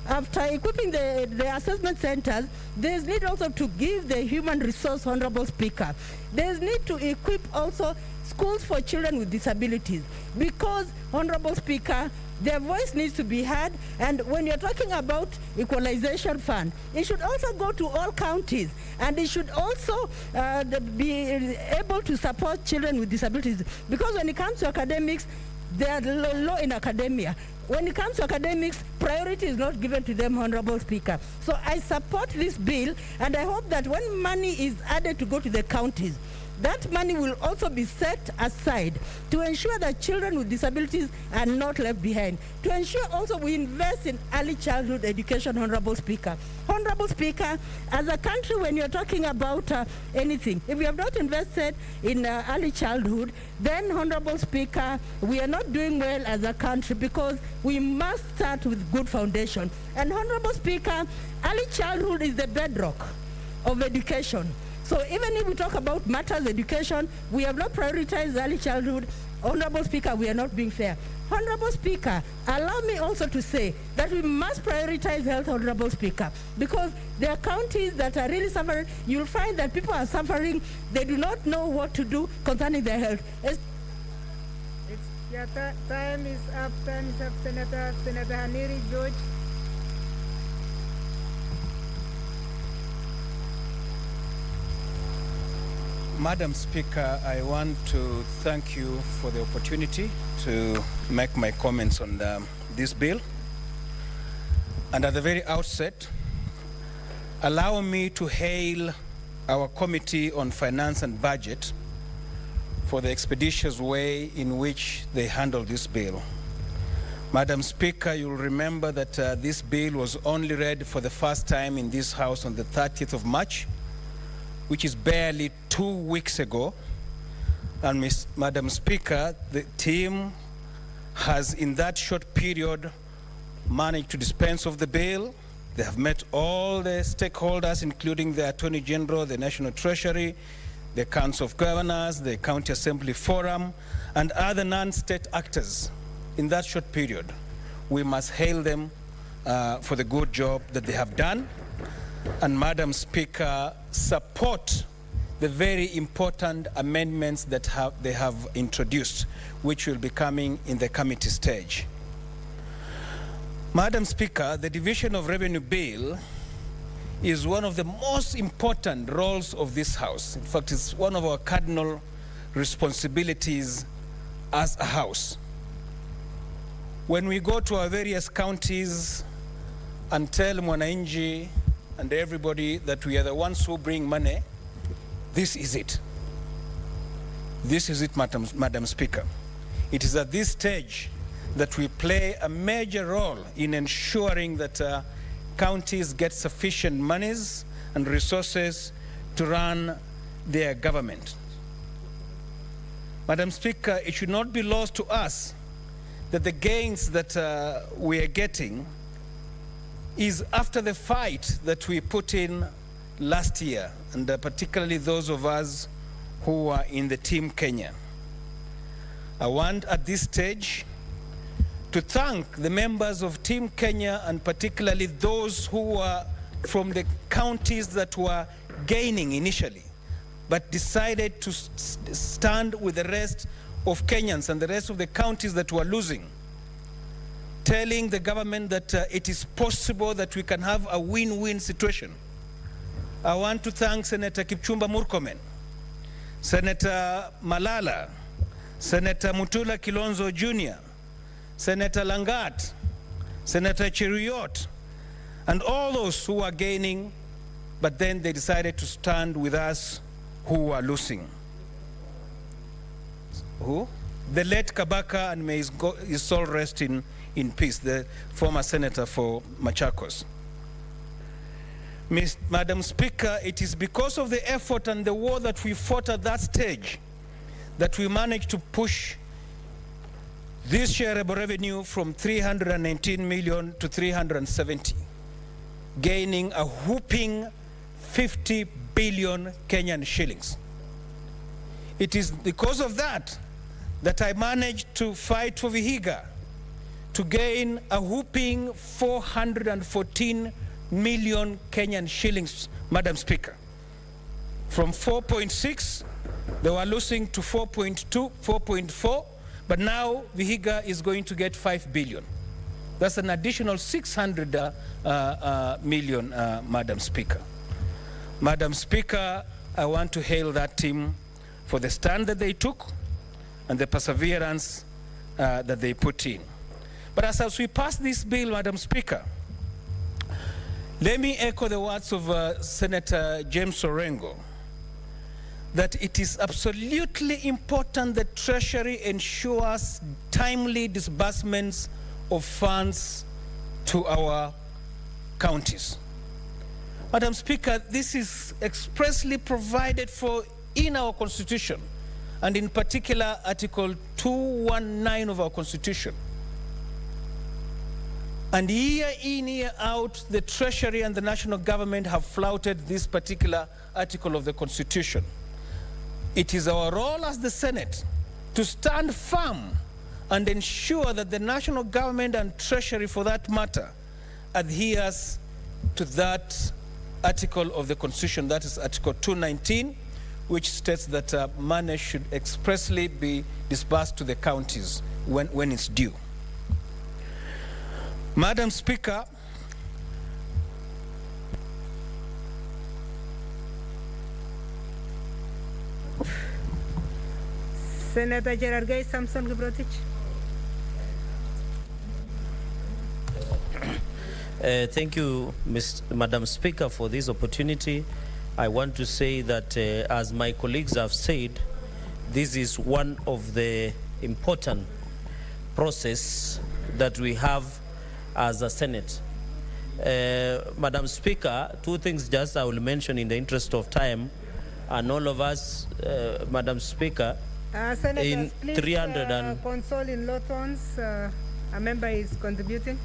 after equipping the assessment centers, there is need also to give the human resource, Honorable Speaker. There is need to equip also schools for children with disabilities, because, Honorable Speaker, their voice needs to be heard. And when you're talking about Equalization Fund, it should also go to all counties, and it should also be able to support children with disabilities, because when it comes to academics, they are low in academia. When it comes to academics, priority is not given to them, Honorable Speaker. So I support this bill, and I hope that when money is added to go to the counties, that money will also be set aside to ensure that children with disabilities are not left behind. To ensure also we invest in early childhood education, Honorable Speaker. Honorable Speaker, as a country, when you're talking about anything, if we have not invested in early childhood, then, Honorable Speaker, we are not doing well as a country, because we must start with good foundation. And, Honorable Speaker, early childhood is the bedrock of education. So even if we talk about matters education, we have not prioritized early childhood. Honorable Speaker, we are not being fair. Honorable Speaker, allow me also to say that we must prioritize health, Honorable Speaker, because there are counties that are really suffering. You'll find that people are suffering. They do not know what to do concerning their health. Time is up, Senator Haniri George. Madam Speaker, I want to thank you for the opportunity to make my comments on this bill. And at the very outset, allow me to hail our Committee on Finance and Budget for the expeditious way in which they handled this bill. Madam Speaker, you'll remember that this bill was only read for the first time in this House on the 30th of March, which is barely 2 weeks ago. And Madam Speaker, the team has in that short period managed to dispense of the bill. They have met all the stakeholders, including the Attorney General, the National Treasury, the Council of Governors, the County Assembly Forum, and other non-state actors in that short period. We must hail them for the good job that they have done. and Madam Speaker support the very important amendments that they have introduced, which will be coming in the committee stage. Madam Speaker, the Division of Revenue Bill is one of the most important roles of this House. In fact, it's one of our cardinal responsibilities as a House. When we go to our various counties and tell Mwananchi and everybody that we are the ones who bring money, this is it. This is it, Madam Speaker. It is at this stage that we play a major role in ensuring that counties get sufficient monies and resources to run their government. Madam Speaker, it should not be lost to us that the gains that we are getting is after the fight that we put in last year, and particularly those of us who are in the Team Kenya. I want at this stage to thank the members of Team Kenya, and particularly those who were from the counties that were gaining initially, but decided to stand with the rest of Kenyans and the rest of the counties that were losing, telling the government that it is possible that we can have a win-win situation. I want to thank Senator Kipchumba Murkomen, Senator Malala, Senator Mutula Kilonzo Jr., Senator Langat, Senator Cheruiyot, and all those who are gaining, but then they decided to stand with us who are losing. Who? The late Kabaka, and may his soul rest in peace, the former senator for Machakos. Madam Speaker, it is because of the effort and the war that we fought at that stage that we managed to push this shareable revenue from 319 million to 370, gaining a whopping 50 billion Kenyan shillings. It is because of that that I managed to fight for Vihiga to gain a whopping 414 million Kenyan shillings, Madam Speaker. From 4.6, they were losing to 4.2, 4.4, but now Vihiga is going to get 5 billion. That's an additional 600 million, Madam Speaker. Madam Speaker, I want to hail that team for the stand that they took and the perseverance that they put in. But as we pass this bill, Madam Speaker, let me echo the words of Senator James Orengo, that it is absolutely important that Treasury ensures timely disbursements of funds to our counties. Madam Speaker, this is expressly provided for in our Constitution, and in particular Article 219 of our Constitution. And year in, year out, the Treasury and the national government have flouted this particular article of the Constitution. It is our role as the Senate to stand firm and ensure that the national government and Treasury, for that matter, adheres to that article of the Constitution, that is Article 219, which states that money should expressly be disbursed to the counties when it's due. Madam Speaker, Senator Cherargei Samson Kiprotich. Thank you, Madam Speaker, for this opportunity. I want to say that, as my colleagues have said, this is one of the important process that we have as a Senate. Madam Speaker, two things just I will mention in the interest of time, and all of us, Madam Speaker, Senators, please 300 console in low tones. A member is contributing.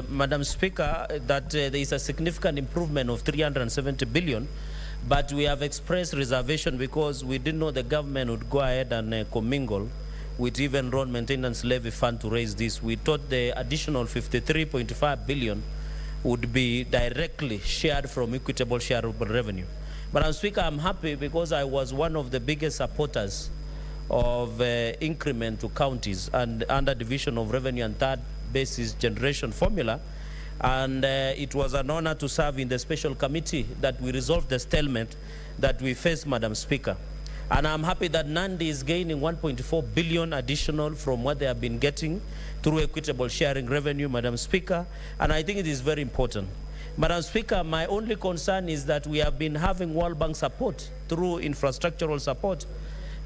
Madam Speaker, that there is a significant improvement of 370 billion, but we have expressed reservation because we didn't know the government would go ahead and commingle with even road maintenance levy fund to raise this. We thought the additional 53.5 billion would be directly shared from equitable shareable revenue. Madam Speaker, I'm happy because I was one of the biggest supporters of increment to counties and under division of revenue and third basis generation formula. And it was an honor to serve in the special committee that we resolved the stalemate that we faced, Madam Speaker. And I'm happy that Nandi is gaining 1.4 billion additional from what they have been getting through equitable sharing revenue, Madam Speaker. And I think it is very important. Madam Speaker, my only concern is that we have been having World Bank support through infrastructural support.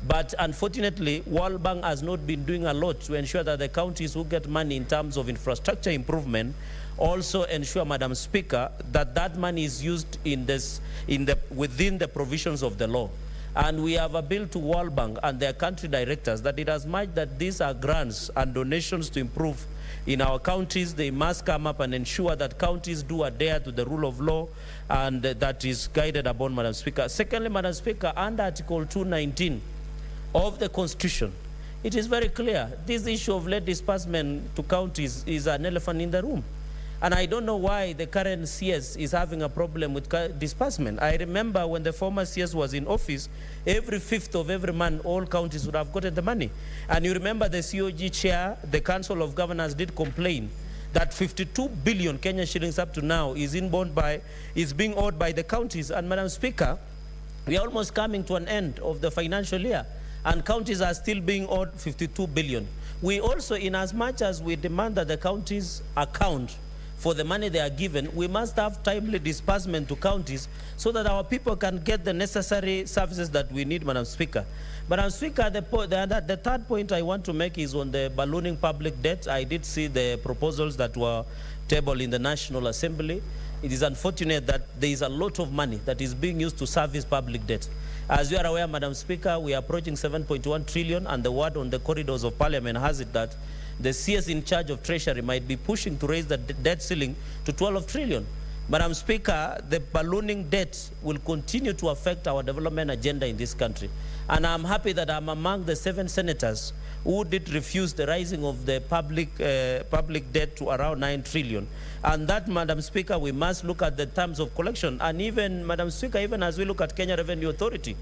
But unfortunately, World Bank has not been doing a lot to ensure that the counties who get money in terms of infrastructure improvement also ensure, Madam Speaker, that that money is used within the provisions of the law. And we have appealed to World Bank and their country directors that it as much that these are grants and donations to improve in our counties, they must come up and ensure that counties do adhere to the rule of law and that is guided upon, Madam Speaker. Secondly, Madam Speaker, under Article 219 of the Constitution, it is very clear this issue of late disbursement to counties is an elephant in the room. And I don't know why the current CS is having a problem with disbursement. I remember when the former CS was in office, every 5th of every month, all counties would have gotten the money. And you remember the COG chair, the Council of Governors did complain that 52 billion Kenyan shillings up to now is being owed by the counties. And Madam Speaker, we are almost coming to an end of the financial year, and counties are still being owed 52 billion. We also, in as much as we demand that the counties account for the money they are given, we must have timely disbursement to counties so that our people can get the necessary services that we need, Madam Speaker. Madam Speaker, the third point I want to make is on the ballooning public debt. I did see the proposals that were tabled in the National Assembly. It is unfortunate that there is a lot of money that is being used to service public debt. As you are aware, Madam Speaker, we are approaching 7.1 trillion, and the word on the corridors of Parliament has it that the CS in charge of Treasury might be pushing to raise the debt ceiling to 12 trillion. Madam Speaker, the ballooning debt will continue to affect our development agenda in this country. And I'm happy that I'm among the 7 senators who did refuse the rising of the public debt to around 9 trillion. And that, Madam Speaker, we must look at the terms of collection. And even, Madam Speaker, even as we look at Kenya Revenue Authority,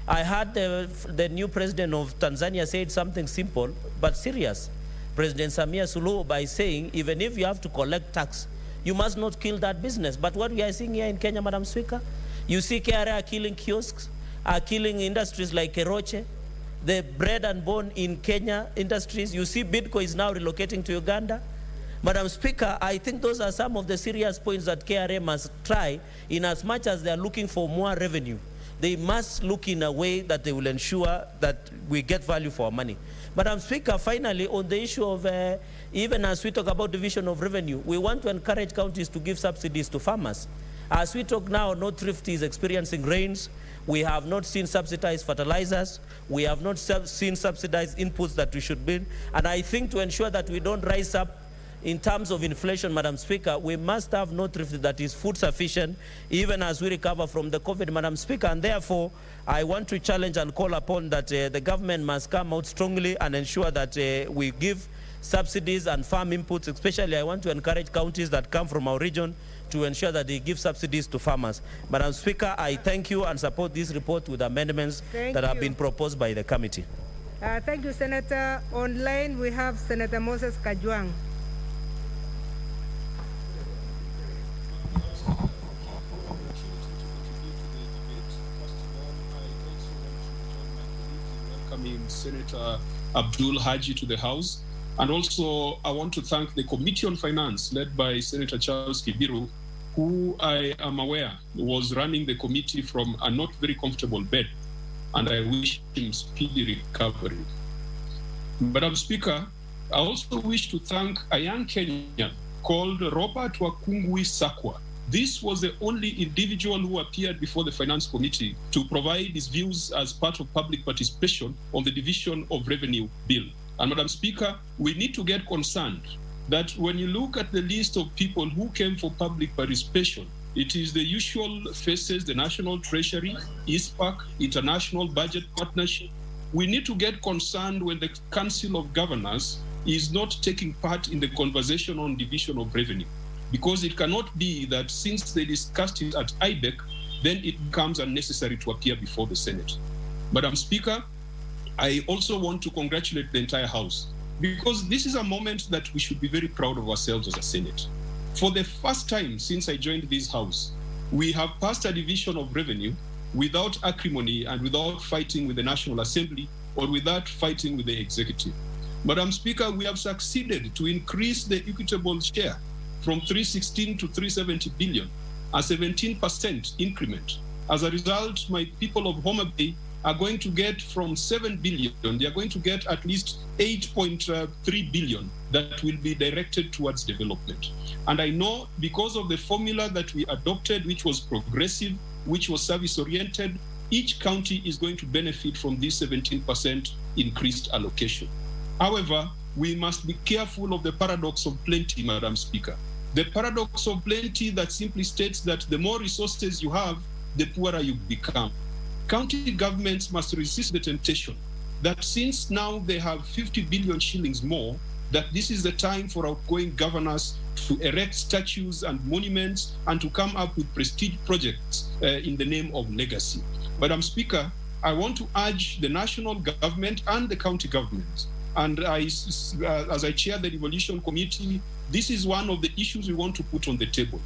I heard the new president of Tanzania said something simple but serious. President Samia Suluhu, by saying, even if you have to collect tax, you must not kill that business. But what we are seeing here in Kenya, Madam Speaker, you see KRA are killing kiosks, are killing industries like Keroche, the bread and bone in Kenya industries. You see Bidco is now relocating to Uganda. Madam Speaker, I think those are some of the serious points that KRA must try in as much as they are looking for more revenue. They must look in a way that they will ensure that we get value for our money. Madam Speaker, finally, on the issue of, even as we talk about division of revenue, we want to encourage counties to give subsidies to farmers. As we talk now, North Rift is experiencing rains. We have not seen subsidized fertilizers. We have not seen subsidized inputs that we should be. And I think to ensure that we don't rise up in terms of inflation, Madam Speaker, we must have North Rift that is food sufficient, even as we recover from the COVID, Madam Speaker. And therefore, I want to challenge and call upon that the government must come out strongly and ensure that we give subsidies and farm inputs. Especially, I want to encourage counties that come from our region to ensure that they give subsidies to farmers. Madam Speaker, I thank you and support this report with amendments that have been proposed by the committee. Thank you, Senator. Online, we have Senator Moses Kajwang. Senator Abdul Haji to the House. And also, I want to thank the Committee on Finance, led by Senator Charles Kibiru, who I am aware was running the committee from a not very comfortable bed, and I wish him speedy recovery. Madam Speaker, I also wish to thank a young Kenyan called Robert Wakungwi Sakwa. This was the only individual who appeared before the Finance Committee to provide his views as part of public participation on the Division of Revenue Bill. And Madam Speaker, we need to get concerned that when you look at the list of people who came for public participation, it is the usual faces, the National Treasury, ISPAC, International Budget Partnership. We need to get concerned when the Council of Governors is not taking part in the conversation on division of revenue. because it cannot be that since they discussed it at IBEC, then it becomes unnecessary to appear before the Senate. Madam Speaker, I also want to congratulate the entire House, because this is a moment that we should be very proud of ourselves as a Senate. For the first time since I joined this House, we have passed a division of revenue without acrimony and without fighting with the National Assembly or without fighting with the executive. Madam Speaker, we have succeeded to increase the equitable share from 316 to 370 billion, a 17% increment. As a result, my people of Homa Bay are going to get from 7 billion, they are going to get at least 8.3 billion that will be directed towards development. And I know because of the formula that we adopted, which was progressive, which was service-oriented, each county is going to benefit from this 17% increased allocation. However, we must be careful of the paradox of plenty, Madam Speaker. The paradox of plenty that simply states that the more resources you have, the poorer you become. County governments must resist the temptation that since now they have 50 billion shillings more, that this is the time for outgoing governors to erect statues and monuments and to come up with prestige projects in the name of legacy. Madam Speaker, I want to urge the national government and the county government, and as I chair the Devolution Committee, this is one of the issues we want to put on the table.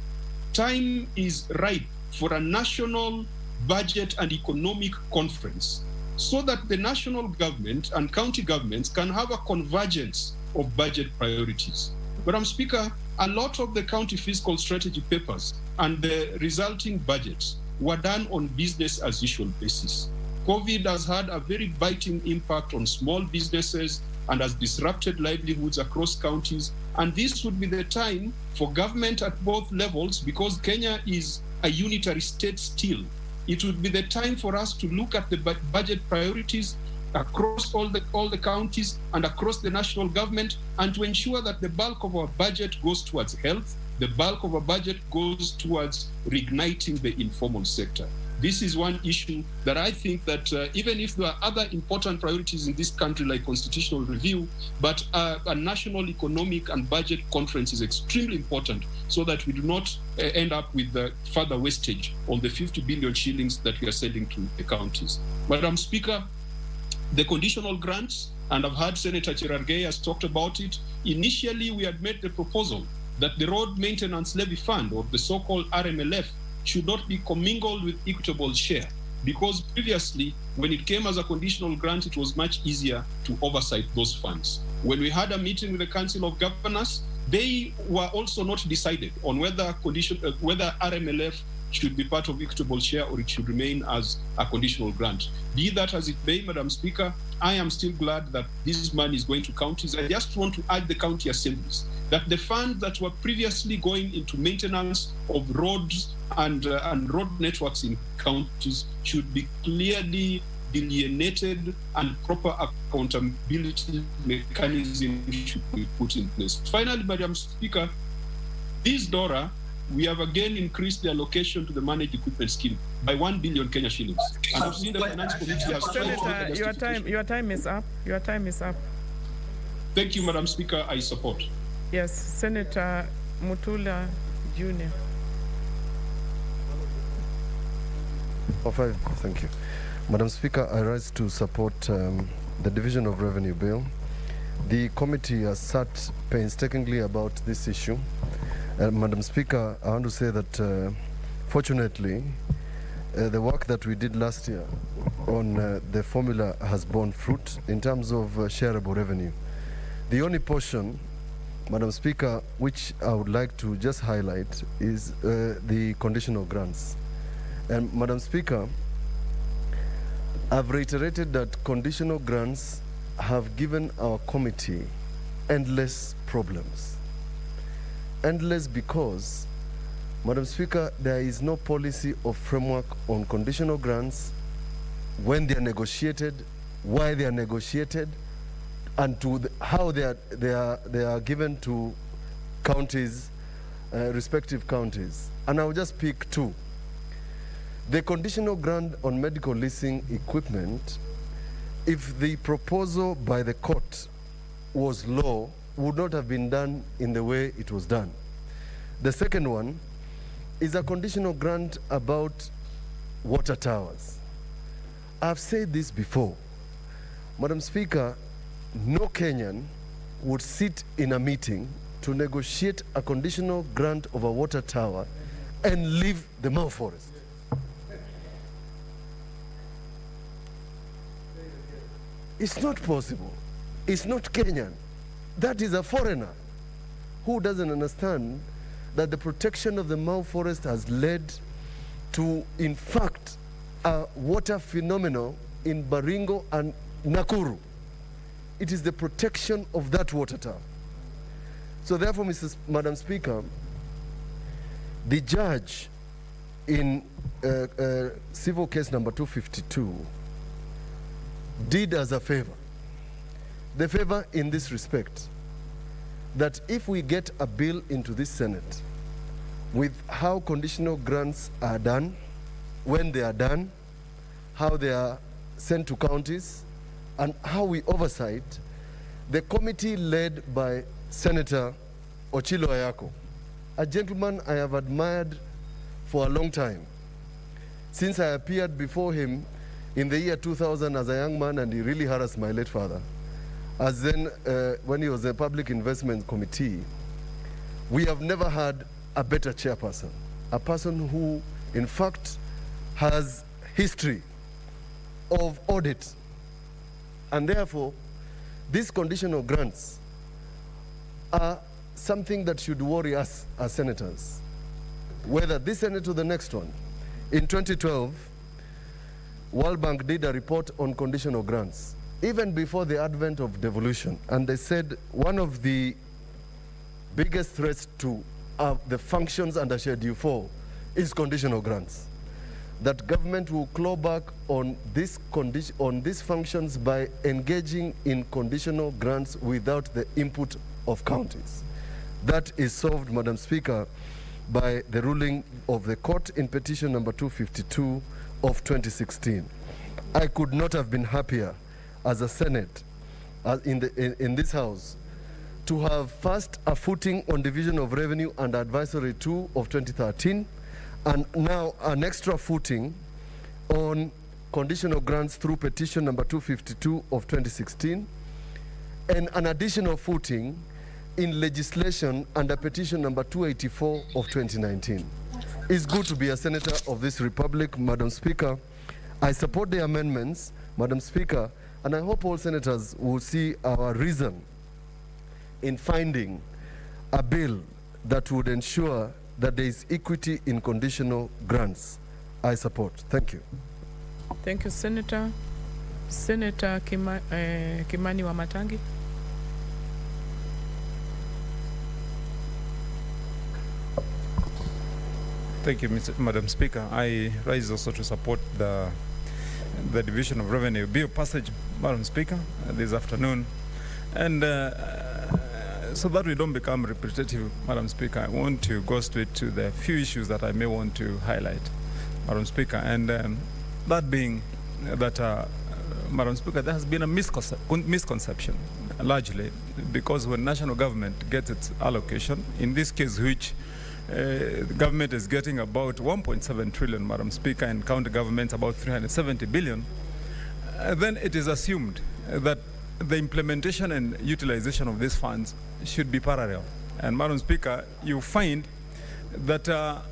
Time is ripe for a national budget and economic conference so that the national government and county governments can have a convergence of budget priorities. Madam Speaker, a lot of the county fiscal strategy papers and the resulting budgets were done on business as usual basis. COVID has had a very biting impact on small businesses and has disrupted livelihoods across counties. And this would be the time for government at both levels, because Kenya is a unitary state still. It would be the time for us to look at the budget priorities across all the counties and across the national government, and to ensure that the bulk of our budget goes towards health, the bulk of our budget goes towards reigniting the informal sector. This is one issue that I think that even if there are other important priorities in this country like constitutional review, but a national economic and budget conference is extremely important so that we do not end up with further wastage on the 50 billion shillings that we are sending to the counties. Madam Speaker, the conditional grants, and I've heard Senator Cherargei has talked about it. Initially, we had made the proposal that the Road Maintenance Levy Fund, or the so-called RMLF, should not be commingled with equitable share, because previously, when it came as a conditional grant, it was much easier to oversight those funds. When we had a meeting with the Council of Governors, they were also not decided on whether RMLF should be part of equitable share or it should remain as a conditional grant. Be that as it may, Madam Speaker, I am still glad that this money is going to counties. I just want to urge the county assemblies that the funds that were previously going into maintenance of roads and road networks in counties should be clearly delineated and proper accountability mechanisms should be put in place. Finally, Madam Speaker, this DORA, we have again increased the allocation to the managed equipment scheme by 1 billion Kenya shillings. And I've seen the Finance Committee has... Senator, your time is up. Your time is up. Thank you, Madam Speaker. I support. Yes, Senator Mutula Jr. Thank you. Madam Speaker, I rise to support the Division of Revenue Bill. The committee has sat painstakingly about this issue. Madam Speaker, I want to say that fortunately, the work that we did last year on the formula has borne fruit in terms of shareable revenue. The only portion, Madam Speaker, which I would like to just highlight is the conditional grants. And Madam Speaker, I've reiterated that conditional grants have given our committee endless problems. Endless because, Madam Speaker, there is no policy or framework on conditional grants, when they are negotiated, why they are negotiated, and how they are given to counties, respective counties. And I will just pick two. The conditional grant on medical leasing equipment, if the proposal by the court was low, would not have been done in the way it was done. The second one is a conditional grant about water towers. I've said this before. Madam Speaker, no Kenyan would sit in a meeting to negotiate a conditional grant of a water tower and leave the Mau forest. It's not possible. It's not Kenyan. That is a foreigner who doesn't understand that the protection of the Mau forest has led to, in fact, a water phenomenon in Baringo and Nakuru. It is the protection of that water tower. So therefore, Madam Speaker, the judge in civil case number 252 did us a favor. The favor in this respect, that if we get a bill into this Senate with how conditional grants are done, when they are done, how they are sent to counties, and how we oversight, the committee led by Senator Ochilo Ayako, a gentleman I have admired for a long time, since I appeared before him in the year 2000 as a young man, and he really harassed my late father. As then, when he was a public investment committee, we have never had a better chairperson, a person who, in fact, has history of audit. And therefore, these conditional grants are something that should worry us as senators. Whether this Senate or the next one. In 2012, World Bank did a report on conditional grants, even before the advent of devolution. And they said one of the biggest threats to the functions under Schedule 4 is conditional grants. That government will claw back on these functions by engaging in conditional grants without the input of counties. That is solved, Madam Speaker, by the ruling of the court in petition number 252 of 2016. I could not have been happier as a Senate in this House to have first a footing on division of revenue and advisory 2 of 2013, and now an extra footing on conditional grants through petition number 252 of 2016, and an additional footing in legislation under petition number 284 of 2019. It's good to be a senator of this republic, Madam Speaker. I support the amendments, Madam Speaker, and I hope all senators will see our reason in finding a bill that would ensure that there is equity in conditional grants. I support. Thank you. Thank you, Senator. Senator Kimani Wamatangi. Thank you, Madam Speaker. I rise also to support the Division of Revenue Bill passage, Madam Speaker, this afternoon. And so that we don't become repetitive, Madam Speaker, I want to go straight to the few issues that I may want to highlight, Madam Speaker. And that being that, Madam Speaker, there has been a misconception, largely, because when national government gets its allocation, in this case which the government is getting about 1.7 trillion, Madam Speaker, and county governments about 370 billion, then it is assumed that the implementation and utilization of these funds should be parallel. And Madam Speaker, you find that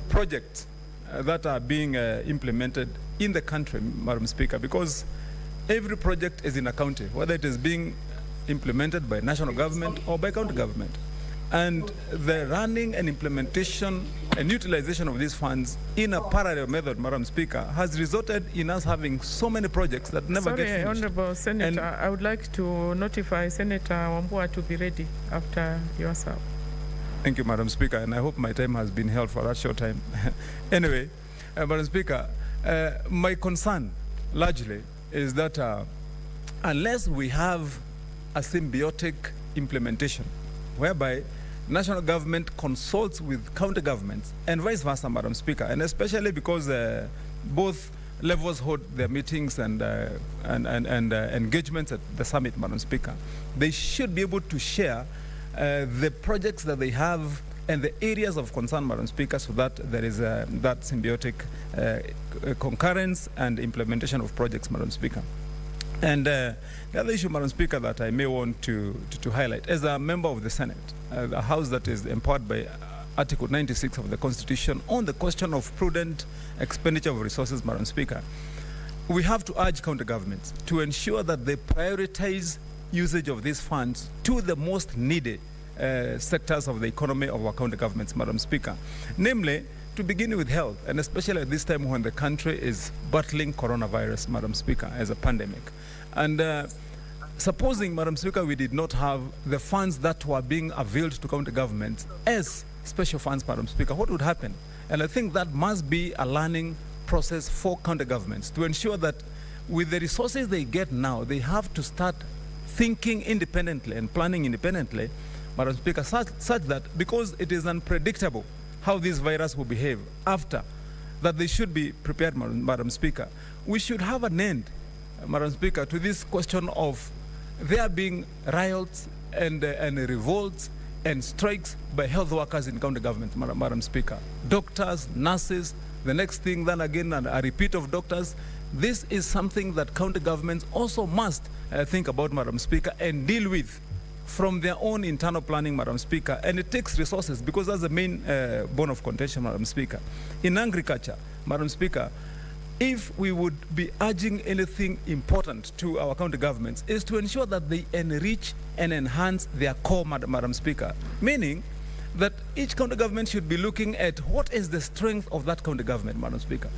projects that are being implemented in the country, Madam Speaker, because every project is in a county, whether it is being implemented by national government or by county government. And the running and implementation and utilization of these funds in a parallel method, Madam Speaker, has resulted in us having so many projects that never get finished. Honorable Senator, I would like to notify Senator Wambua to be ready after yourself. Thank you, Madam Speaker, and I hope my time has been held for that short time. Anyway, Madam Speaker, my concern largely is that unless we have a symbiotic implementation, whereby national government consults with county governments and vice versa, Madam Speaker, and especially because both levels hold their meetings and engagements at the summit, Madam Speaker, they should be able to share the projects that they have and the areas of concern, Madam Speaker, so that there is that symbiotic concurrence and implementation of projects, Madam Speaker. And the other issue, Madam Speaker, that I may want to highlight, as a member of the Senate, a house that is empowered by Article 96 of the Constitution on the question of prudent expenditure of resources, Madam Speaker, we have to urge county governments to ensure that they prioritize usage of these funds to the most needy sectors of the economy of our county governments, Madam Speaker. Namely, to begin with health, and especially at this time when the country is battling coronavirus, Madam Speaker, as a pandemic. And supposing, Madam Speaker, we did not have the funds that were being availed to county governments as special funds, Madam Speaker, what would happen? And I think that must be a learning process for county governments to ensure that with the resources they get now, they have to start thinking independently and planning independently, Madam Speaker, such that because it is unpredictable how this virus will behave after, that they should be prepared, Madam Speaker. We should have an end, Madam Speaker, to this question of there being riots and revolts and strikes by health workers in county government, Madam Speaker. Doctors, nurses, the next thing then again a repeat of doctors. This is something that county governments also must think about, Madam Speaker, and deal with from their own internal planning, Madam Speaker. And it takes resources because that's the main bone of contention, Madam Speaker. In agriculture, Madam Speaker, if we would be urging anything important to our county governments is to ensure that they enrich and enhance their core, Madam Speaker. Meaning that each county government should be looking at what is the strength of that county government, Madam Speaker.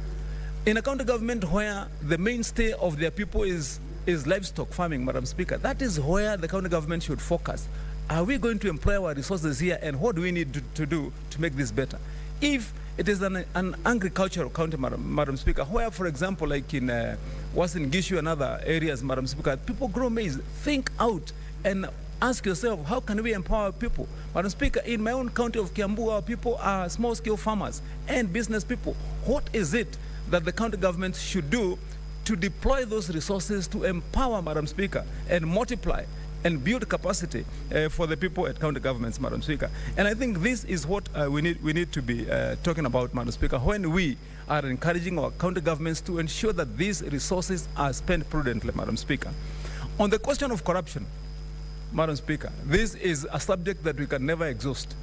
In a county government where the mainstay of their people is livestock farming, Madam Speaker, that is where the county government should focus. Are we going to employ our resources here, and what do we need to do to make this better? If it is an agricultural county, Madam Speaker, where, for example, like in Wasin Gishu and other areas, Madam Speaker, people grow maize, think out and ask yourself, how can we empower people? Madam Speaker, in my own county of Kiambu, our people are small-scale farmers and business people. What is it that the county government should do to deploy those resources to empower, Madam Speaker, and multiply and build capacity for the people at county governments, Madam Speaker? And I think this is what we need to be talking about, Madam Speaker, when we are encouraging our county governments to ensure that these resources are spent prudently, Madam Speaker. On the question of corruption, Madam Speaker, this is a subject that we can never exhaust.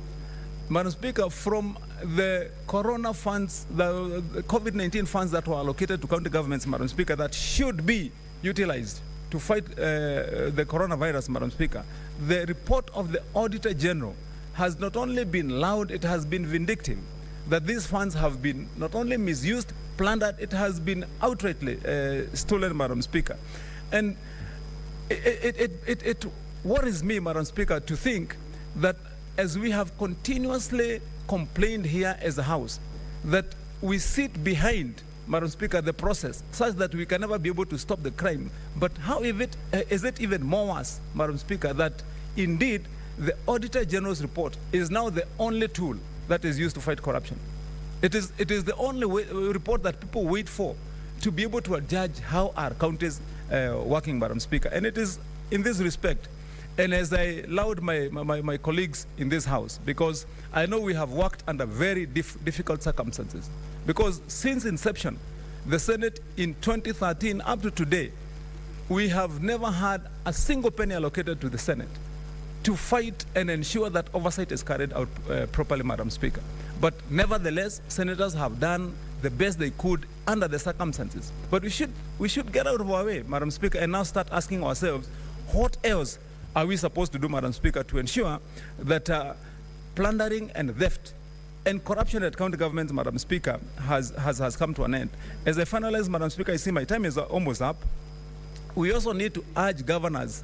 Madam Speaker, from the corona funds, the COVID-19 funds that were allocated to county governments, Madam Speaker, that should be utilized to fight the coronavirus, Madam Speaker, the report of the Auditor General has not only been loud, it has been vindictive, that these funds have been not only misused, plundered, it has been outrightly stolen, Madam Speaker. And it worries me, Madam Speaker, to think that as we have continuously complained here as a House, that we sit behind, Madam Speaker, the process, such that we can never be able to stop the crime. But how is it even more worse, Madam Speaker, that indeed the Auditor General's report is now the only tool that is used to fight corruption? It is the only report that people wait for to be able to judge how our counties working, Madam Speaker. And it is in this respect, and as I laud my colleagues in this House, because I know we have worked under very difficult circumstances, because since inception, the Senate in 2013 up to today, we have never had a single penny allocated to the Senate to fight and ensure that oversight is carried out properly, Madam Speaker. But nevertheless, senators have done the best they could under the circumstances. But we should get out of our way, Madam Speaker, and now start asking ourselves, what else are we supposed to do, Madam Speaker, to ensure that plundering and theft and corruption at county governments, Madam Speaker, has come to an end? As I finalize, Madam Speaker, I see my time is almost up. We also need to urge governors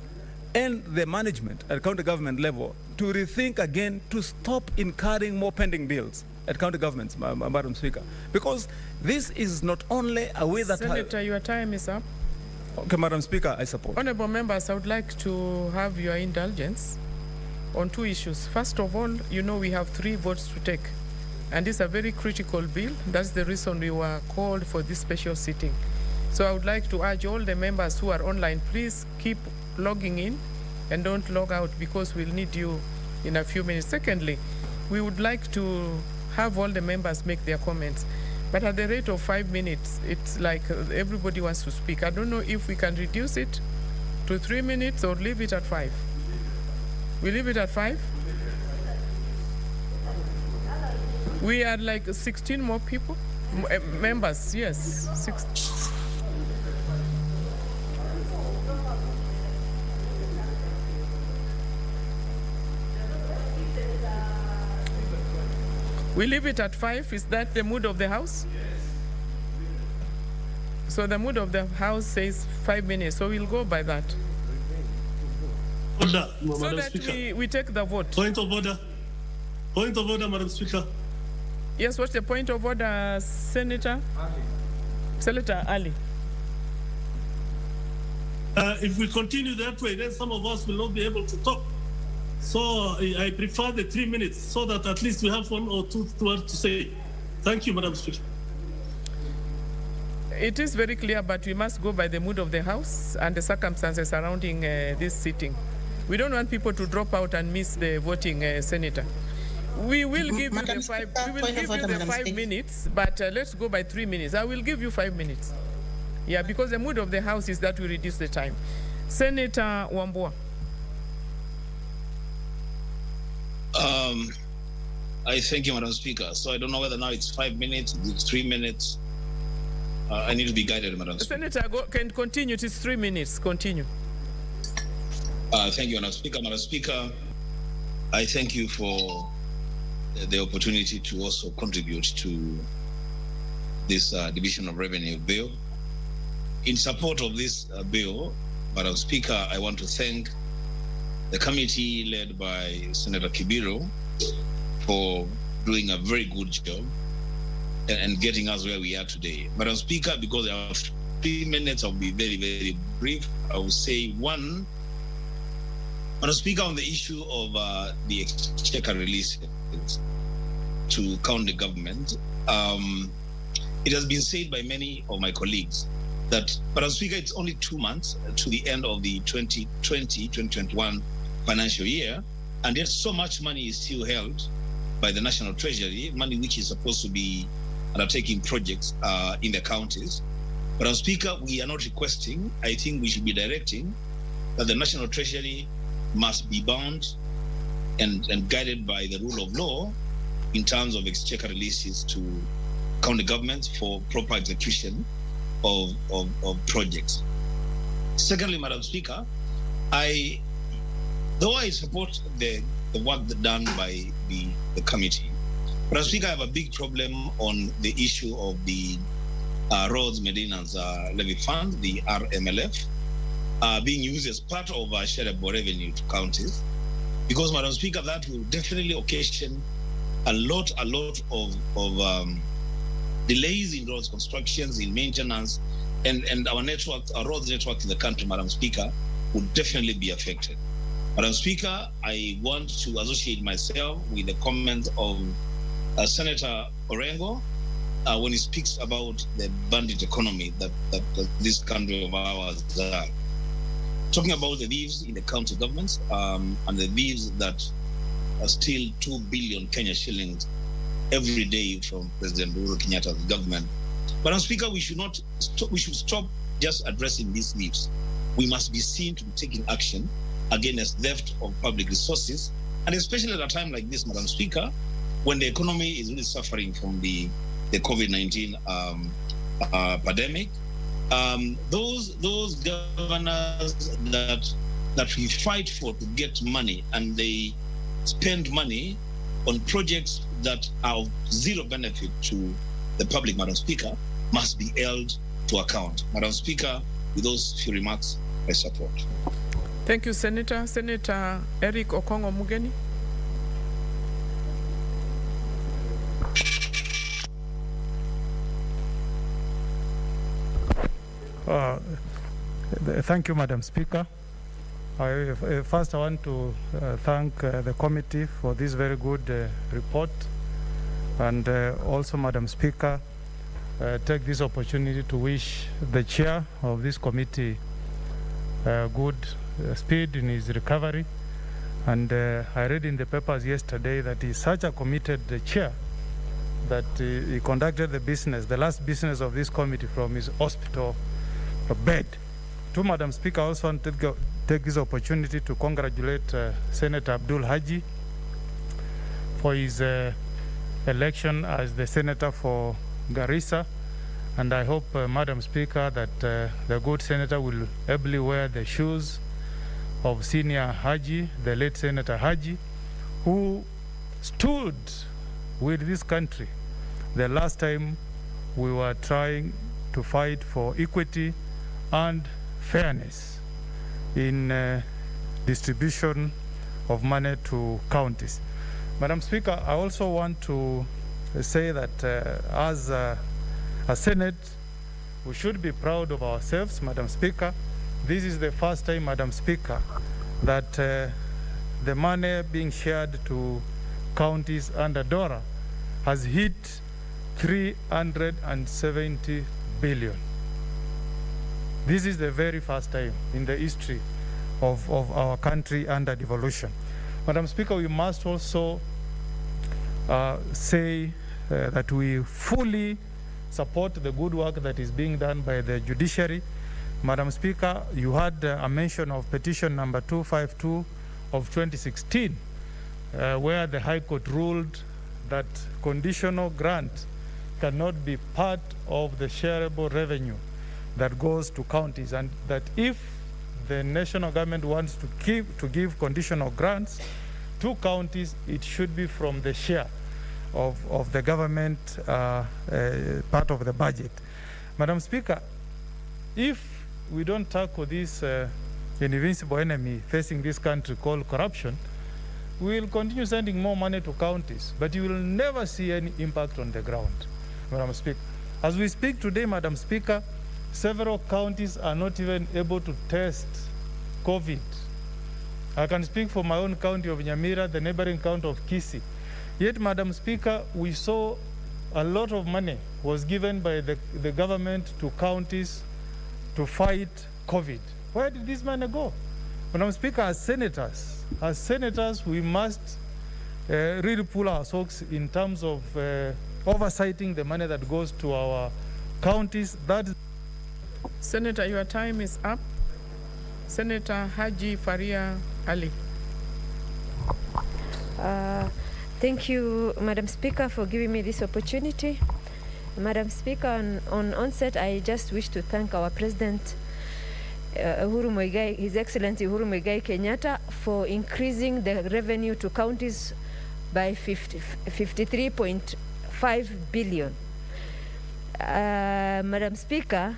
and the management at county government level to rethink again, to stop incurring more pending bills at county governments, Madam Speaker. Because this is not only a way that... Senator, your time is up. Okay, Madam Speaker, I support. Honorable members, I would like to have your indulgence on two issues. First of all, you know we have 3 votes to take, and it's a very critical bill. That's the reason we were called for this special sitting. So I would like to urge all the members who are online, please keep logging in and don't log out, because we'll need you in a few minutes. Secondly, we would like to have all the members make their comments. But at the rate of 5 minutes, it's like everybody wants to speak. I don't know if we can reduce it to 3 minutes or leave it at 5. We leave it at 5? We are like 16 more people, members, yes. 16. We leave it at 5. Is that the mood of the House? Yes. So the mood of the House says 5 minutes, so we'll go by that. Order, so Madam that Speaker. we take the vote. Point of order. Point of order, Madam Speaker. Yes, what's the point of order, Senator? Senator Ali. If we continue that way, then some of us will not be able to talk. So I prefer the 3 minutes so that at least we have 1 or 2 words to say. Thank you, Madam Speaker. It is very clear, but we must go by the mood of the House and the circumstances surrounding this sitting. We don't want people to drop out and miss the voting, Senator. We will give you the 5. We will give you the 5 minutes, but let's go by 3 minutes. I will give you 5 minutes. Yeah, because the mood of the House is that we reduce the time. Senator Wambua. I thank you, Madam Speaker. So I don't know whether now it's 5 minutes, it's 3 minutes. I need to be guided, Madam Speaker. Senator, can continue. It is 3 minutes. Continue. Thank you, Madam Speaker. Madam Speaker, I thank you for the opportunity to also contribute to this Division of Revenue bill. In support of this bill, Madam Speaker, I want to thank the committee led by Senator Kibiru for doing a very good job and getting us where we are today. Madam Speaker, because I have 3 minutes, I'll be very, very brief. I will say one, Madam Speaker, on the issue of the exchequer release to county government, it has been said by many of my colleagues that, Madam Speaker, it's only 2 months to the end of the 2020-2021 financial year, and yet so much money is still held by the National Treasury, money which is supposed to be undertaking projects in the counties. Madam Speaker, we are not requesting. I think we should be directing that the National Treasury must be bound and guided by the rule of law in terms of exchequer releases to county governments for proper execution of projects. Secondly, Madam Speaker, though I support the work done by the committee, Madam Speaker, I have a big problem on the issue of the Roads Maintenance Levy Fund, the RMLF, being used as part of shareable revenue to counties, because, Madam Speaker, that will definitely occasion a lot of delays in roads constructions, in maintenance, and our roads network in the country, Madam Speaker, would definitely be affected. Madam Speaker, I want to associate myself with the comment of Senator Orengo when he speaks about the bandit economy that this country of ours are. Talking about the leaves in the county governments and the leaves that are still 2 billion Kenya shillings every day from President Uhuru Kenyatta's government. Madam Speaker, we should stop just addressing these leaves. We must be seen to be taking action against theft of public resources, and especially at a time like this, Madam Speaker, when the economy is really suffering from the COVID-19 pandemic. Those governors that we fight for to get money, and they spend money on projects that are of zero benefit to the public, Madam Speaker, must be held to account. Madam Speaker, with those few remarks, I support. Thank you, Senator. Senator Eric Okongo Mugeni. Thank you, Madam Speaker. First, I want to thank the committee for this very good report, and also, Madam Speaker, take this opportunity to wish the chair of this committee good speed in his recovery, And I read in the papers yesterday that he's such a committed chair that he conducted the business, the last business of this committee, from his hospital bed. To Madam Speaker, I also want to take this opportunity to congratulate Senator Abdul Haji for his election as the senator for Garissa. And I hope, Madam Speaker, that the good senator will ably wear the shoes of senior Haji, the late Senator Haji, who stood with this country the last time we were trying to fight for equity and fairness in distribution of money to counties. Madam Speaker, I also want to say that as a Senate, we should be proud of ourselves, Madam Speaker. This is the first time, Madam Speaker, that the money being shared to counties under DORA has hit 370 billion. This is the very first time in the history of our country under devolution. Madam Speaker, we must also say that we fully support the good work that is being done by the judiciary. Madam Speaker, you had a mention of petition number 252 of 2016, where the High Court ruled that conditional grant cannot be part of the shareable revenue that goes to counties, and that if the national government wants to give conditional grants to counties, it should be from the share of the government part of the budget. Madam Speaker, if we don't tackle this invincible enemy facing this country called corruption, we will continue sending more money to counties, but you will never see any impact on the ground, Madam Speaker. As we speak today, Madam Speaker, several counties are not even able to test COVID. I can speak for my own county of Nyamira, the neighboring county of Kisii. Yet, Madam Speaker, we saw a lot of money was given by the government to counties to fight COVID. Where did this money go? Madam Speaker, as senators, we must really pull our socks in terms of oversighting the money that goes to our counties. Senator, your time is up. Senator Haji Faria Ali. Thank you, Madam Speaker, for giving me this opportunity. Madam Speaker, on onset, I just wish to thank our President, His Excellency Uhuru Muigai Kenyatta, for increasing the revenue to counties by 53.5 billion. Madam Speaker,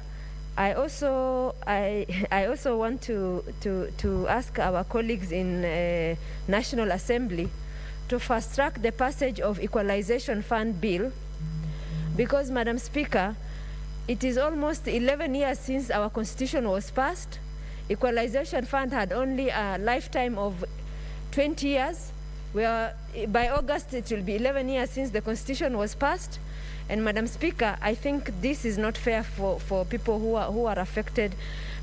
I also want to ask our colleagues in National Assembly to fast track the passage of Equalization Fund Bill, because, Madam Speaker, it is almost 11 years since our Constitution was passed. Equalization Fund had only a lifetime of 20 years, where by August it will be 11 years since the Constitution was passed. And Madam Speaker, I think this is not fair for people who are affected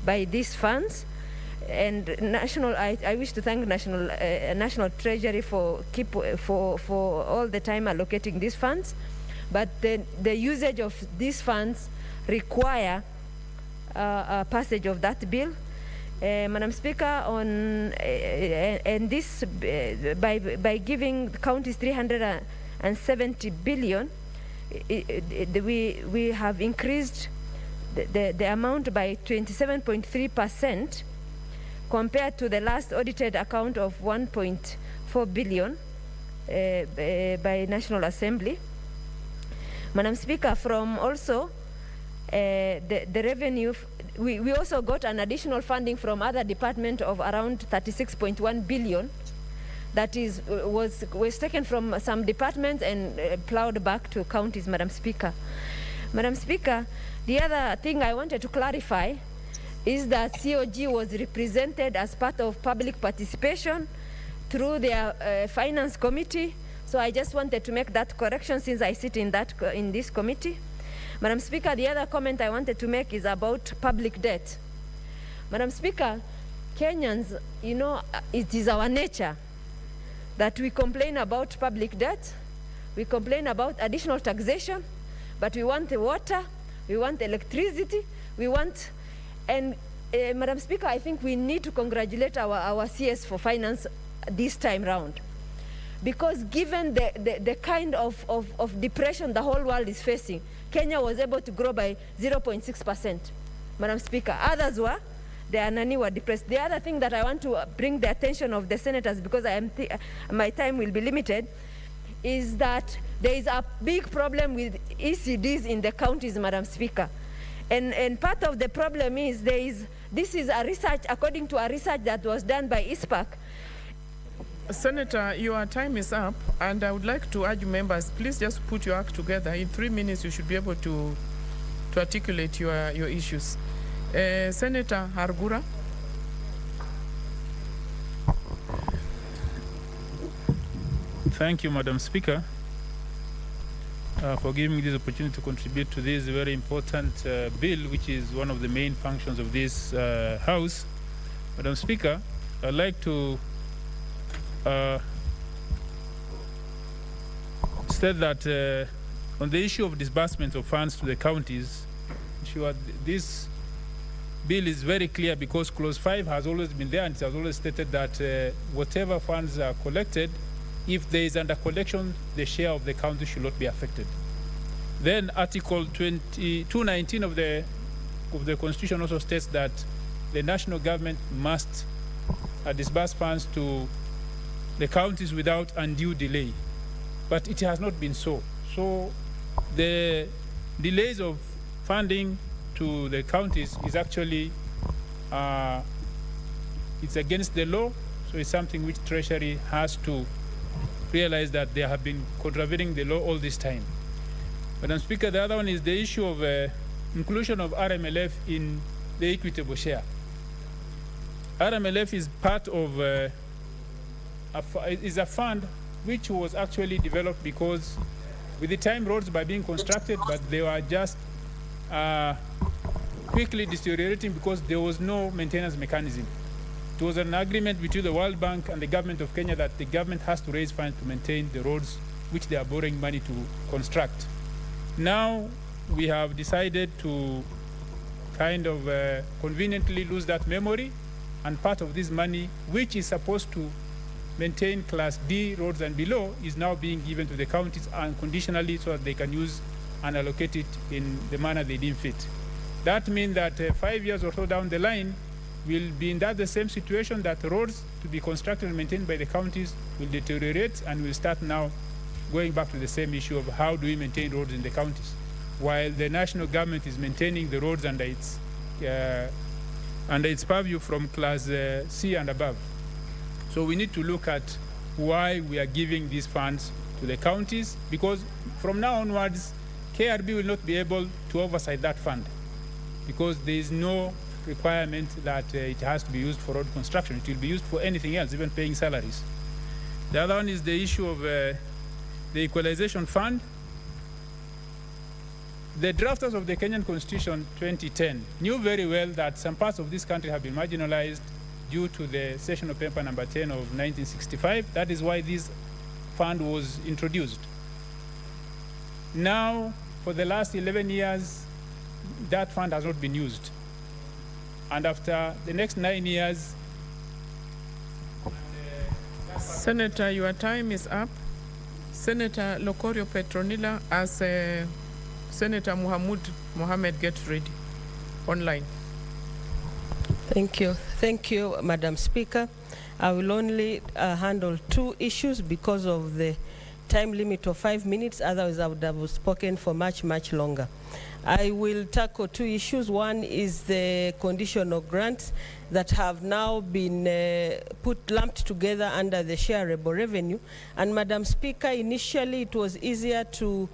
by these funds. And I wish to thank National Treasury for all the time allocating these funds. But the usage of these funds require a passage of that bill. Madam Speaker, and this by giving counties 370 billion, we have increased the amount by 27.3%. compared to the last audited account of 1.4 billion by National Assembly. Madam Speaker, from also the revenue, we also got an additional funding from other department of around 36.1 billion that was taken from some departments and plowed back to counties, Madam Speaker. Madam Speaker, the other thing I wanted to clarify is that COG was represented as part of public participation through their finance committee. So I just wanted to make that correction since I sit in this committee. Madam Speaker, the other comment I wanted to make is about public debt. Madam Speaker, Kenyans, it is our nature that we complain about public debt, we complain about additional taxation, but we want the water, we want electricity, we want, and Madam Speaker, I think we need to congratulate our CS for Finance this time round. Because given the kind of depression the whole world is facing, Kenya was able to grow by 0.6%. Madam Speaker, others were depressed. The other thing that I want to bring the attention of the senators, because my time will be limited, is that there is a big problem with ECDs in the counties, Madam Speaker. And part of the problem is this is a research, according to a research that was done by ISPAC. Senator, your time is up, and I would like to urge members, please just put your act together. In 3 minutes, you should be able to articulate your issues. Senator Hargura. Thank you, Madam Speaker, for giving me this opportunity to contribute to this very important bill, which is one of the main functions of this House. Madam Speaker, I'd like to state that on the issue of disbursement of funds to the counties, this bill is very clear, because Clause 5 has always been there, and it has always stated that whatever funds are collected, if there is under collection, the share of the county should not be affected. Then Article 219 of the Constitution also states that the national government must disburse funds to the counties without undue delay. But it has not been so. So the delays of funding to the counties is actually it's against the law. So it's something which Treasury has to realize that they have been contravening the law all this time. Madam Speaker, the other one is the issue of inclusion of RMLF in the equitable share. RMLF is part of is a fund which was actually developed because with the time roads were being constructed, but they were just quickly deteriorating because there was no maintenance mechanism. It was an agreement between the World Bank and the government of Kenya that the government has to raise funds to maintain the roads which they are borrowing money to construct. Now we have decided to kind of conveniently lose that memory, and part of this money, which is supposed to maintain Class D roads and below, is now being given to the counties unconditionally so that they can use and allocate it in the manner they deem fit. That means that 5 years or so down the line, we'll be in the same situation, that roads to be constructed and maintained by the counties will deteriorate, and we'll start now going back to the same issue of how do we maintain roads in the counties, while the national government is maintaining the roads under its purview from Class C and above. So we need to look at why we are giving these funds to the counties, because from now onwards, KRB will not be able to oversight that fund, because there is no requirement that it has to be used for road construction. It will be used for anything else, even paying salaries. The other one is the issue of the Equalization Fund. The drafters of the Kenyan Constitution 2010 knew very well that some parts of this country have been marginalized due to the sessional paper number 10 of 1965. That is why this fund was introduced. Now, for the last 11 years, that fund has not been used. And after the next 9 years... Senator, your time is up. Senator Lokorio Petronila, as Senator Mohammed gets ready online. Thank you. Thank you, Madam Speaker. I will only handle 2 issues because of the time limit of 5 minutes. Otherwise, I would have spoken for much, much longer. I will tackle 2 issues. One is the conditional grants that have now been lumped together under the shareable revenue. And Madam Speaker, initially it was easier to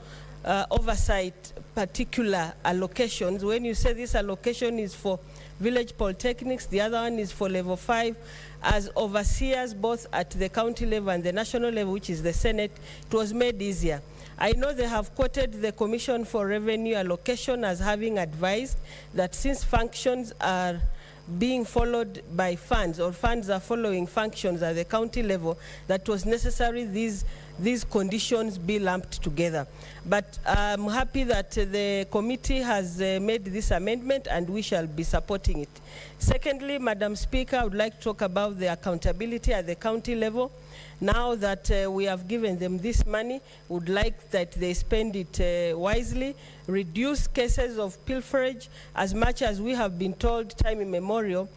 oversight particular allocations. When you say this allocation is for village polytechnics, the other one is for level 5, as overseers both at the county level and the national level, which is the Senate, it was made easier. I know they have quoted the Commission for Revenue Allocation as having advised that since functions are being followed by funds, or funds are following functions at the county level, that was necessary these conditions be lumped together. But I'm happy that the committee has made this amendment, and we shall be supporting it. Secondly, Madam Speaker, I would like to talk about the accountability at the county level. Now that we have given them this money, would like that they spend it wisely, reduce cases of pilferage, as much as we have been told time immemorial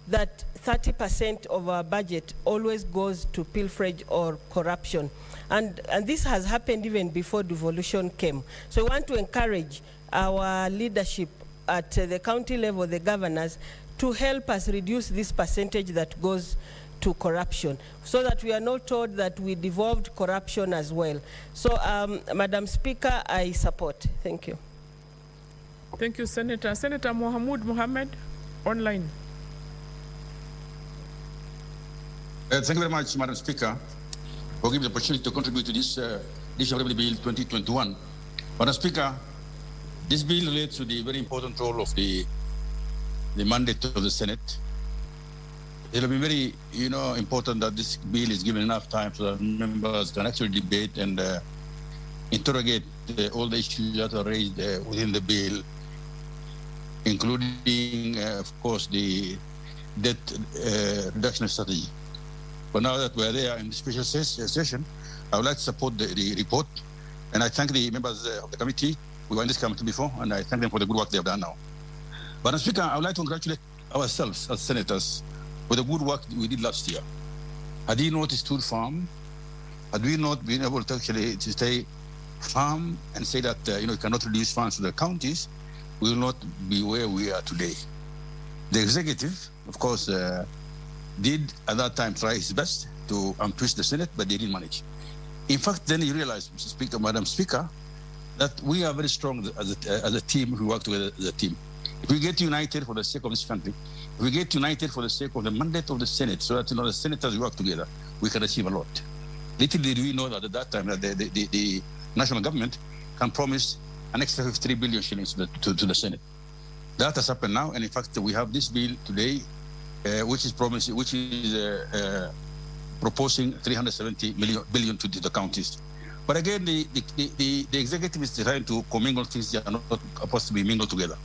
that 30% of our budget always goes to pilferage or corruption. And this has happened even before devolution came. So we want to encourage our leadership at the county level, the governors, to help us reduce this percentage that goes to corruption, so that we are not told that we devolved corruption as well. So, Madam Speaker, I support. Thank you. Thank you, Senator. Senator Mohammed, online. Thank you very much, Madam Speaker, for giving the opportunity to contribute to this Additional Revenue Bill 2021. Madam Speaker, this bill relates to the very important role of the mandate of the Senate. It will be very, important that this bill is given enough time so that members can actually debate and interrogate all the issues that are raised within the bill, including, of course, the debt reduction strategy. But now that we're there in the special session, I would like to support the report, and I thank the members of the committee. We were in this committee before, and I thank them for the good work they have done now. Madam Speaker, I would like to congratulate ourselves as senators for the good work we did last year. Had we not stood firm, had we not been able to actually stay firm and say that you cannot reduce funds to the counties, we will not be where we are today. The executive, of course, did at that time try his best to twist the Senate, but they didn't manage. In fact, then he realized, Mr. Speaker, Madam Speaker, that we are very strong as a team who work together as a team. If we get united for the sake of this country, if we get united for the sake of the mandate of the Senate, so that the senators work together, we can achieve a lot. Little did we know that at that time that the national government can promise an extra 53 billion shillings to the Senate. That has happened now, and in fact, we have this bill today, which is proposing 370 billion to the counties. But again, the executive is trying to commingle things that are not supposed to be mingled together.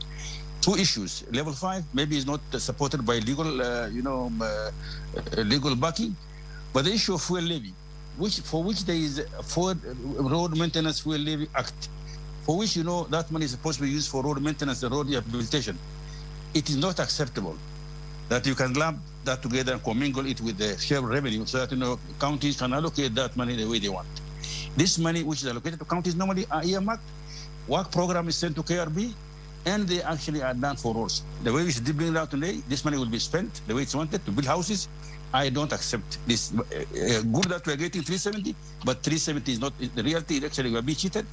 Two issues. Level 5 maybe is not supported by legal, legal backing, but the issue of fuel levy, for which there is a Road Maintenance Fuel Levy Act, for which that money is supposed to be used for road maintenance and road rehabilitation. It is not acceptable that you can lump that together and commingle it with the share revenue, so that counties can allocate that money the way they want. This money, which is allocated to counties, normally are earmarked. Work program is sent to KRB, and they actually are done for roads. The way we should bring it out today, this money will be spent the way it's wanted to build houses. I don't accept this. Good that we're getting 370, but 370 is not the reality. Actually, we're being cheated.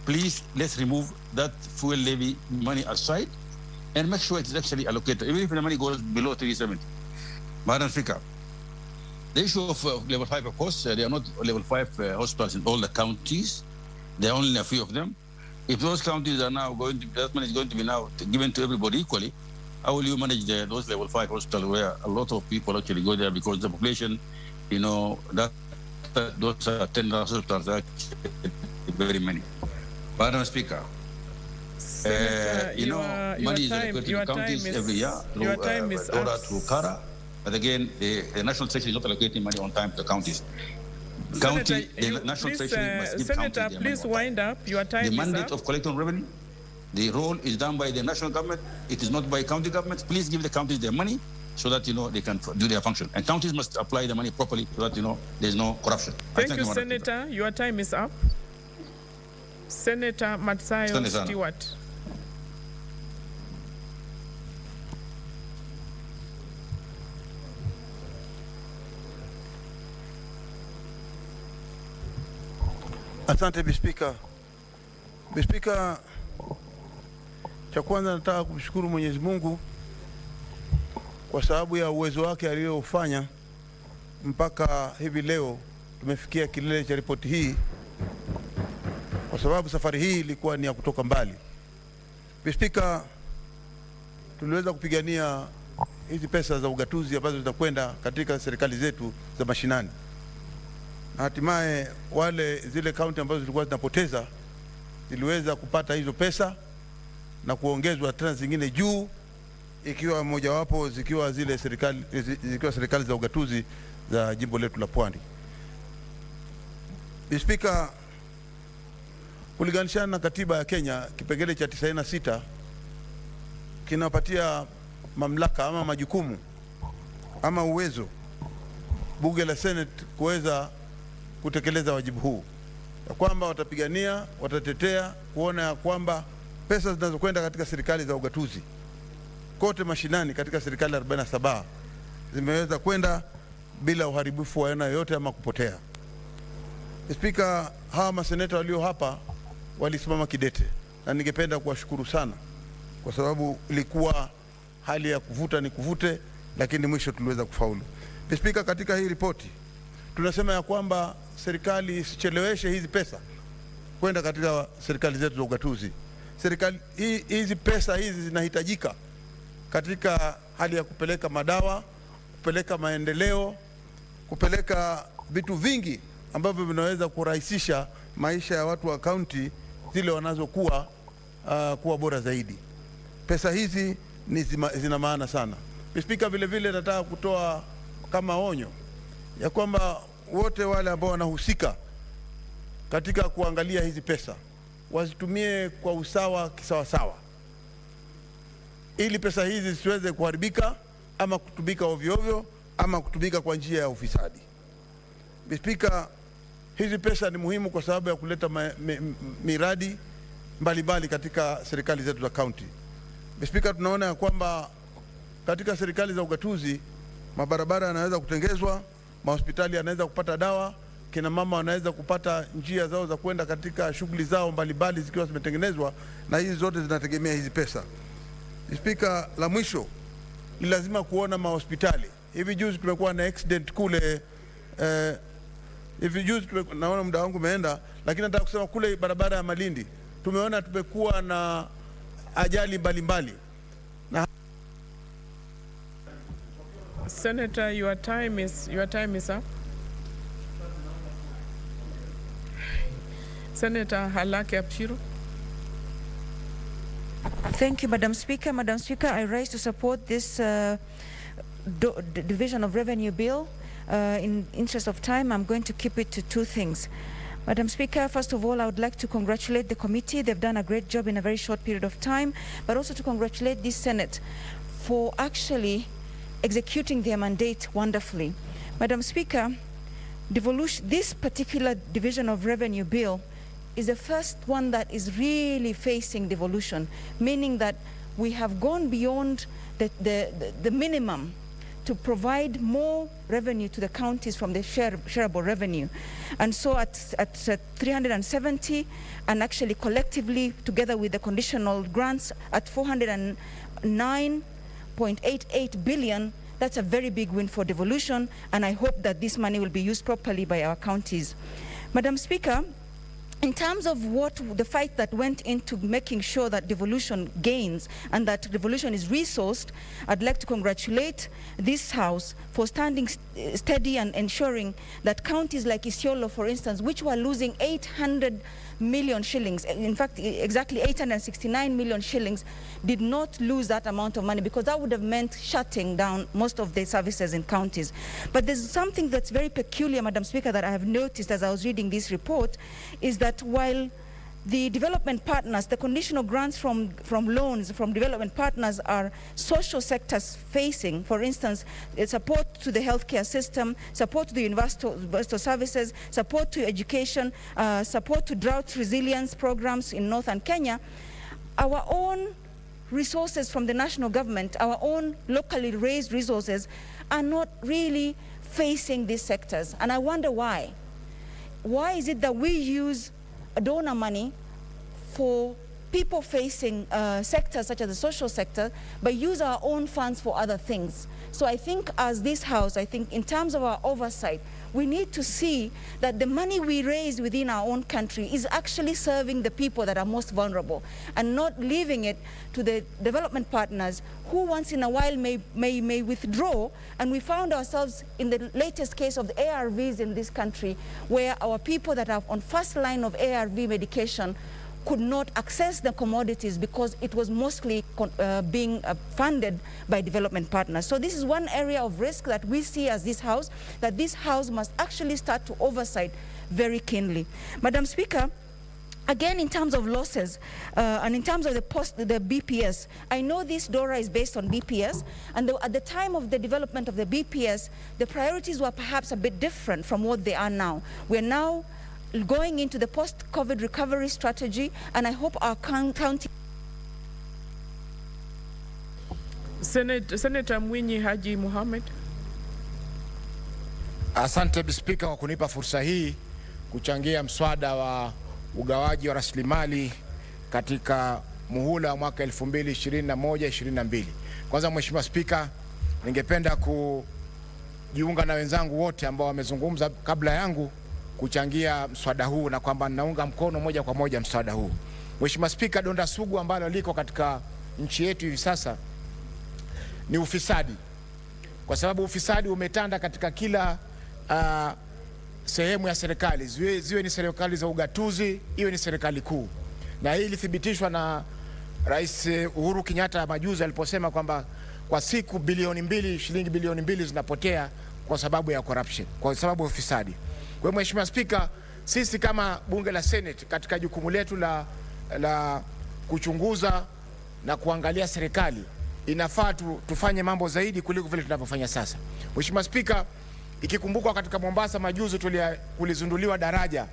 Please, let's remove that fuel levy money aside and make sure it's actually allocated, even if the money goes below 370. Madam Speaker, the issue of level 5, of course, there are not level 5 hospitals in all the counties. There are only a few of them. If those counties are now going to, that money is going to be now given to everybody equally, how will you manage those level 5 hospitals where a lot of people actually go there because the population, those are 10 hospitals are very many. Madam Speaker, money is allocated to counties every year through DORA, through CARA, but again, the national section is not allocating money on time to the counties. County, the national section must give Senator, please wind up. Your time is up. The mandate of collecting revenue, the role is done by the national government. It is not by county governments. Please give the counties their money so that they can do their function. And counties must apply the money properly so that there's no corruption. Thank you, Senator. Your time is up. Senator Matsayo Stewart. Asante Bispika. Bispika, cha kwanza nataka kumshukuru Mwenyezi Mungu kwa sababu ya uwezo wake aliofanya mpaka hivi leo tumefikia kilele cha ripoti hii, kwa sababu safari hii ilikuwa ni ya kutoka mbali. Bispika, tuliweza kupigania hizi pesa za ugatuzi ambazo zitakwenda katika serikali zetu za mashinani. Na hatimaye zile kaunti ambazo zilikuwa zinapoteza ziliweza kupata hizo pesa na kuongezwa tena zingine juu, ikiwa mojawapo zikiwa serikali za ugatuzi za jimbo letu la Pwani. Spika, kulinganishana na katiba ya Kenya, kipengele cha 96 kinapatia mamlaka ama majukumu ama uwezo bunge la Senate kuweza kutekeleza wajibu huu, ya kwamba watapigania, watatetea kuona ya kwamba pesa zinazokwenda katika serikali za ugatuzi kote mashinani katika serikali 47 zimeweza kwenda bila uharibifu wa aina yoyote ama kupotea. Spika, hawa maseneta walio hapa walisimama kidete na ningependa kuwashukuru sana, kwa sababu ilikuwa hali ya kuvuta ni kuvute, lakini mwisho tuliweza kufaulu. Spika, katika hii ripoti tunasema ya kwamba serikali isicheleweshe hizi pesa kwenda katika serikali zetu za ugatuzi. Hizi pesa hizi zinahitajika katika hali ya kupeleka madawa, kupeleka maendeleo, kupeleka vitu vingi ambavyo vinaweza kurahisisha maisha ya watu wa kaunti zile wanazokuwa kuwa bora zaidi. Pesa hizi zina maana sana. Spika, vile vile nataka kutoa kama onyo ya kwamba wote wale ambao wanahusika katika kuangalia hizi pesa wazitumie kwa usawa kisawasawa, ili pesa hizi zisiweze kuharibika ama kutumika ovyo ovyo ama kutumika kwa njia ya ufisadi. Spika, hizi pesa ni muhimu kwa sababu ya kuleta miradi mbalimbali katika serikali zetu za kaunti. Spika, tunaona ya kwamba katika serikali za ugatuzi mabarabara yanaweza kutengezwa, mahospitali yanaweza kupata dawa, kina mama wanaweza kupata njia zao za kwenda katika shughuli zao mbalimbali zikiwa zimetengenezwa, na hizi zote zinategemea hizi pesa. Spika, la mwisho ni lazima kuona mahospitali. Hivi juzi tumekuwa na accident kule naona muda wangu umeenda, lakini nataka kusema kule barabara ya Malindi tumeona tumekuwa na ajali mbalimbali. Senator, your time is up. Senator Halake Apchiro. Thank you, Madam Speaker. Madam Speaker, I rise to support this Division of Revenue Bill. In interest of time, I'm going to keep it to two things. Madam Speaker, first of all, I would like to congratulate the committee. They've done a great job in a very short period of time, but also to congratulate this Senate for actually executing their mandate wonderfully. Madam Speaker, this particular Division of Revenue Bill is the first one that is really facing devolution, meaning that we have gone beyond the minimum to provide more revenue to the counties from the shareable revenue. And so at 370, and actually collectively together with the conditional grants at 409.88 billion, that's a very big win for devolution, and I hope that this money will be used properly by our counties. Madam Speaker, in terms of the fight that went into making sure that devolution gains and that devolution is resourced, I'd like to congratulate this House for standing steady and ensuring that counties like Isiolo, for instance, which were losing 800 million shillings, in fact, exactly 869 million shillings, did not lose that amount of money, because that would have meant shutting down most of the services in counties. But there's something that's very peculiar, Madam Speaker, that I have noticed as I was reading this report, is that while the development partners, the conditional grants from loans from development partners are social sectors facing, for instance, support to the healthcare system, support to the universal services, support to education, support to drought resilience programs in northern Kenya, our own resources from the national government, our own locally raised resources, are not really facing these sectors. And I wonder why. Why is it that we use donor money for people-facing sectors, such as the social sector, but use our own funds for other things. So I think as this House, I think in terms of our oversight, we need to see that the money we raise within our own country is actually serving the people that are most vulnerable and not leaving it to the development partners who once in a while may withdraw. And we found ourselves in the latest case of the ARVs in this country, where our people that are on first line of ARV medication could not access the commodities because it was mostly being funded by development partners. So this is one area of risk that we see as this House, that this House must actually start to oversight very keenly. Madam Speaker, again, in terms of losses and in terms of the BPS, I know this DORA is based on BPS, and at the time of the development of the BPS, the priorities were perhaps a bit different from what they are now. We're now going into the post-COVID recovery strategy, and I hope our county... Senator Mwinyi Haji Mohamed. Asante Spika kwa kunipa fursa hii kuchangia mswada wa ugawaji wa rasilimali katika muhula wa mwaka 2021-2022. Kwanza Mheshimiwa Spika, ningependa kujiunga na wenzangu wote ambao wamezungumza kabla yangu kuchangia mswada huu na kwamba ninaunga mkono moja kwa moja mswada huu. Mheshimiwa Spika, donda sugu ambalo liko katika nchi yetu hivi sasa ni ufisadi. Kwa sababu ufisadi umetanda katika kila sehemu ya serikali, ziwe ni serikali za ugatuzi, iwe ni serikali kuu. Na hii ilithibitishwa na Rais Uhuru Kenyatta majuzi aliposema kwamba kwa siku shilingi bilioni 2 zinapotea kwa sababu ya corruption, kwa sababu ya ufisadi. Kwa hiyo Mheshimiwa Spika, sisi kama bunge la Senate katika jukumu letu la kuchunguza na kuangalia serikali, inafaa tufanye mambo zaidi kuliko vile tunavyofanya sasa. Mheshimiwa Spika, ikikumbukwa katika Mombasa majuzi kulizunduliwa daraja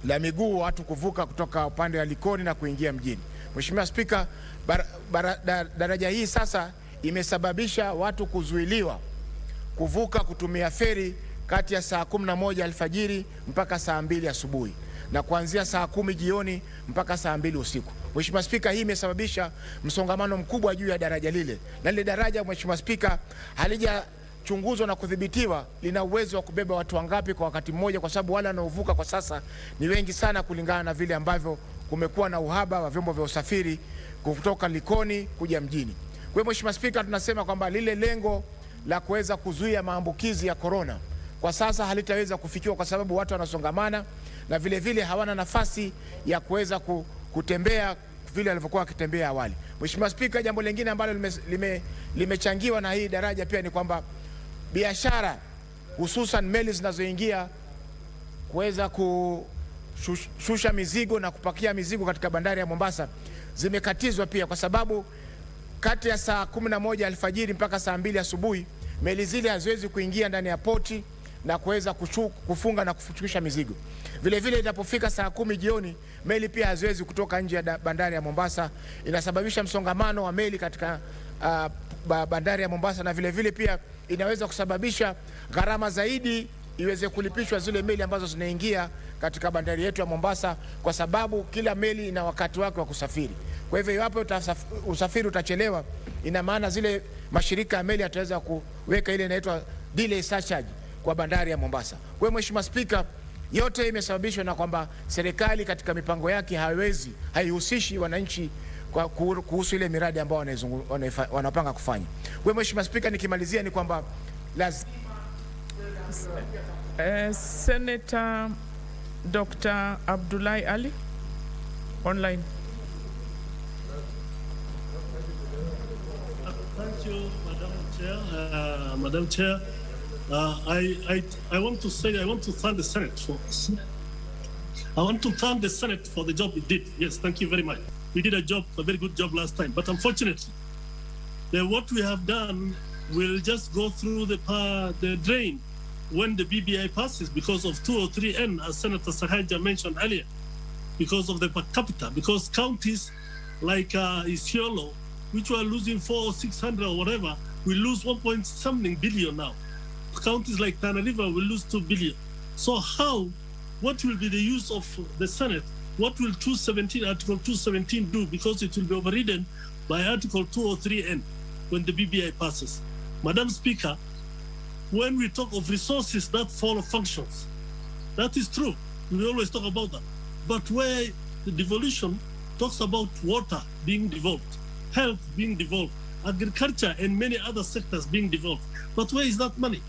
la miguu watu kuvuka kutoka upande wa Likoni na kuingia mjini. Mheshimiwa Spika, daraja hii sasa imesababisha watu kuzuiliwa kuvuka kutumia feri kati ya saa 11 alfajiri mpaka saa 2 asubuhi na kuanzia saa 10 jioni mpaka saa 2 usiku. Mheshimiwa Spika, hii imesababisha msongamano mkubwa juu ya daraja lile. Na lile daraja Mheshimiwa Spika, halijachunguzwa na kudhibitiwa lina uwezo wa kubeba watu wangapi kwa wakati mmoja, kwa sababu wale wanaovuka kwa sasa ni wengi sana kulingana na vile ambavyo kumekuwa na uhaba wa vyombo vya usafiri kutoka Likoni kuja mjini. Kwa hiyo Mheshimiwa Spika, tunasema kwamba lile lengo la kuweza kuzuia maambukizi ya corona kwa sasa halitaweza kufikiwa kwa sababu watu wanasongamana na vile vile hawana nafasi ya kuweza kutembea vile walivyokuwa wakitembea awali. Mheshimiwa Spika, jambo lingine ambalo limechangiwa na hii daraja pia ni kwamba biashara hususan meli zinazoingia kuweza kushusha mizigo na kupakia mizigo katika bandari ya Mombasa zimekatizwa pia, kwa sababu kati ya saa 11 alfajiri mpaka saa 2 asubuhi meli zile haziwezi kuingia ndani ya poti na kuweza kufunga na kufuchusha mizigo. Vile vile inapofika saa 10 jioni meli pia haziwezi kutoka nje ya bandari ya Mombasa. Inasababisha msongamano wa meli katika bandari ya Mombasa, na vile vile pia inaweza kusababisha gharama zaidi iweze kulipishwa zile meli ambazo zinaingia katika bandari yetu ya Mombasa, kwa sababu kila meli ina wakati wake wa kusafiri. Kwa hivyo iwapo usafiri utachelewa, ina maana zile mashirika ya meli yataweza kuweka ile inaitwa delay surcharge kwa bandari ya Mombasa. Kwa hiyo Mheshimiwa Spika, yote imesababishwa na kwamba serikali katika mipango yake haihusishi wananchi kuhusu ile miradi ambao wanapanga kufanya. Kwa hiyo Mheshimiwa Spika, nikimalizia ni kwamba lazima Senator Dr. Abdullahi Ali online. Thank you, Madam Chair. Madam Chair, I want to thank the Senate for the job it did. Yes, thank you very much. We did a very good job last time. But unfortunately, what we have done will just go through the drain when the BBI passes because of 203N, as Senator Sahaja mentioned earlier, because of the per capita, because counties like Isiolo, which were losing 400 or 600 or whatever, will lose 1.something billion now. Counties like Tana River will lose 2 billion. So what will be the use of the Senate what will Article 217 do? Because it will be overridden by Article 203N when the BBI passes. Madam Speaker, when we talk of resources that follow functions, that is true. We always talk about that. But where the devolution talks about water being devolved, health being devolved, agriculture and many other sectors being devolved. But where is that money?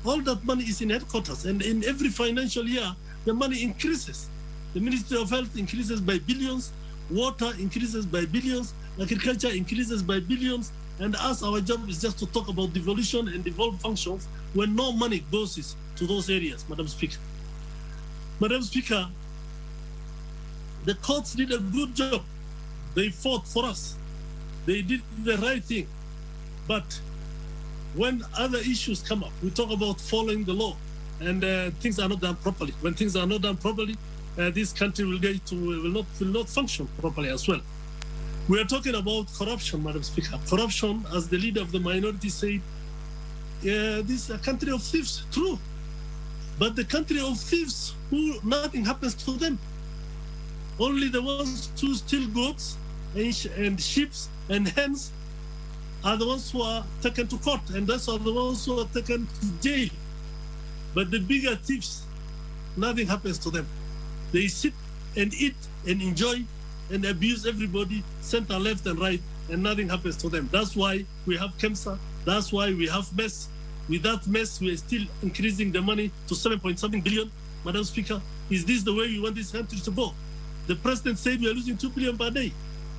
All that money is in headquarters, and in every financial year, the money increases. The Ministry of Health increases by billions, water increases by billions, agriculture increases by billions, and us, our job is just to talk about devolution and devolved functions when no money goes to those areas, Madam Speaker. Madam Speaker, the courts did a good job. They fought for us. They did the right thing. But when other issues come up, we talk about following the law, and things are not done properly. When things are not done properly, this country will not function properly as well. We are talking about corruption, Madam Speaker. Corruption, as the leader of the minority said, this is a country of thieves, true. But the country of thieves, who nothing happens to them. Only the ones who steal goats and sheep and hens are the ones who are taken to court, and those are the ones who are taken to jail. But the bigger thieves, nothing happens to them. They sit and eat and enjoy and abuse everybody, center, left, and right, and nothing happens to them. That's why we have KEMSA. That's why we have MESS. With that MESS, we are still increasing the money to 7.7 billion. Madam Speaker, is this the way we want this country to go? The president said we are losing 2 billion per day.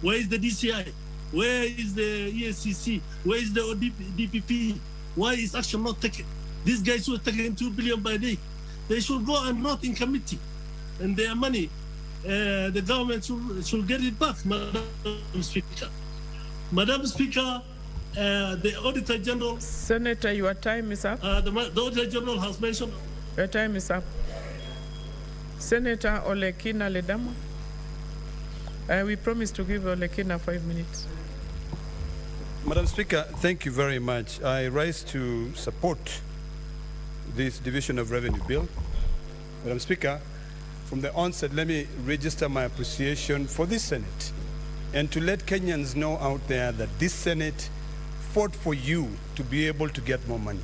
Where is the DCI? Where is the ESCC? Where is the DPP? Why is action not taken? These guys who are taking 2 billion per day, they should go and rot in committee. And their money, the government should get it back, Madam Speaker. Madam Speaker, the Auditor General... Senator, your time is up. The Auditor General has mentioned... Your time is up. Senator Olekina Ledama. We promise to give Olekina 5 minutes. Madam Speaker, thank you very much. I rise to support this Division of Revenue Bill. Madam Speaker, from the onset, let me register my appreciation for this Senate and to let Kenyans know out there that this Senate fought for you to be able to get more money.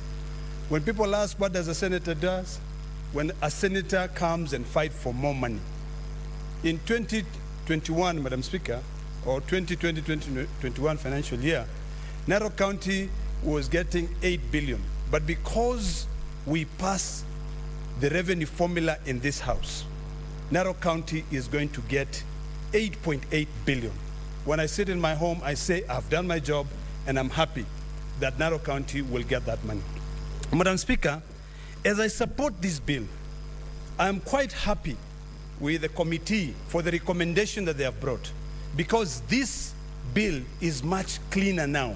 When people ask what does a senator do, when a senator comes and fights for more money. In 2021, Madam Speaker, or 2020-2021 financial year, Narok County was getting 8 billion. But because we passed the revenue formula in this House, Narok County is going to get 8.8 billion. When I sit in my home, I say I've done my job and I'm happy that Narok County will get that money. Madam Speaker, as I support this bill, I'm quite happy with the committee for the recommendation that they have brought, because this bill is much cleaner now.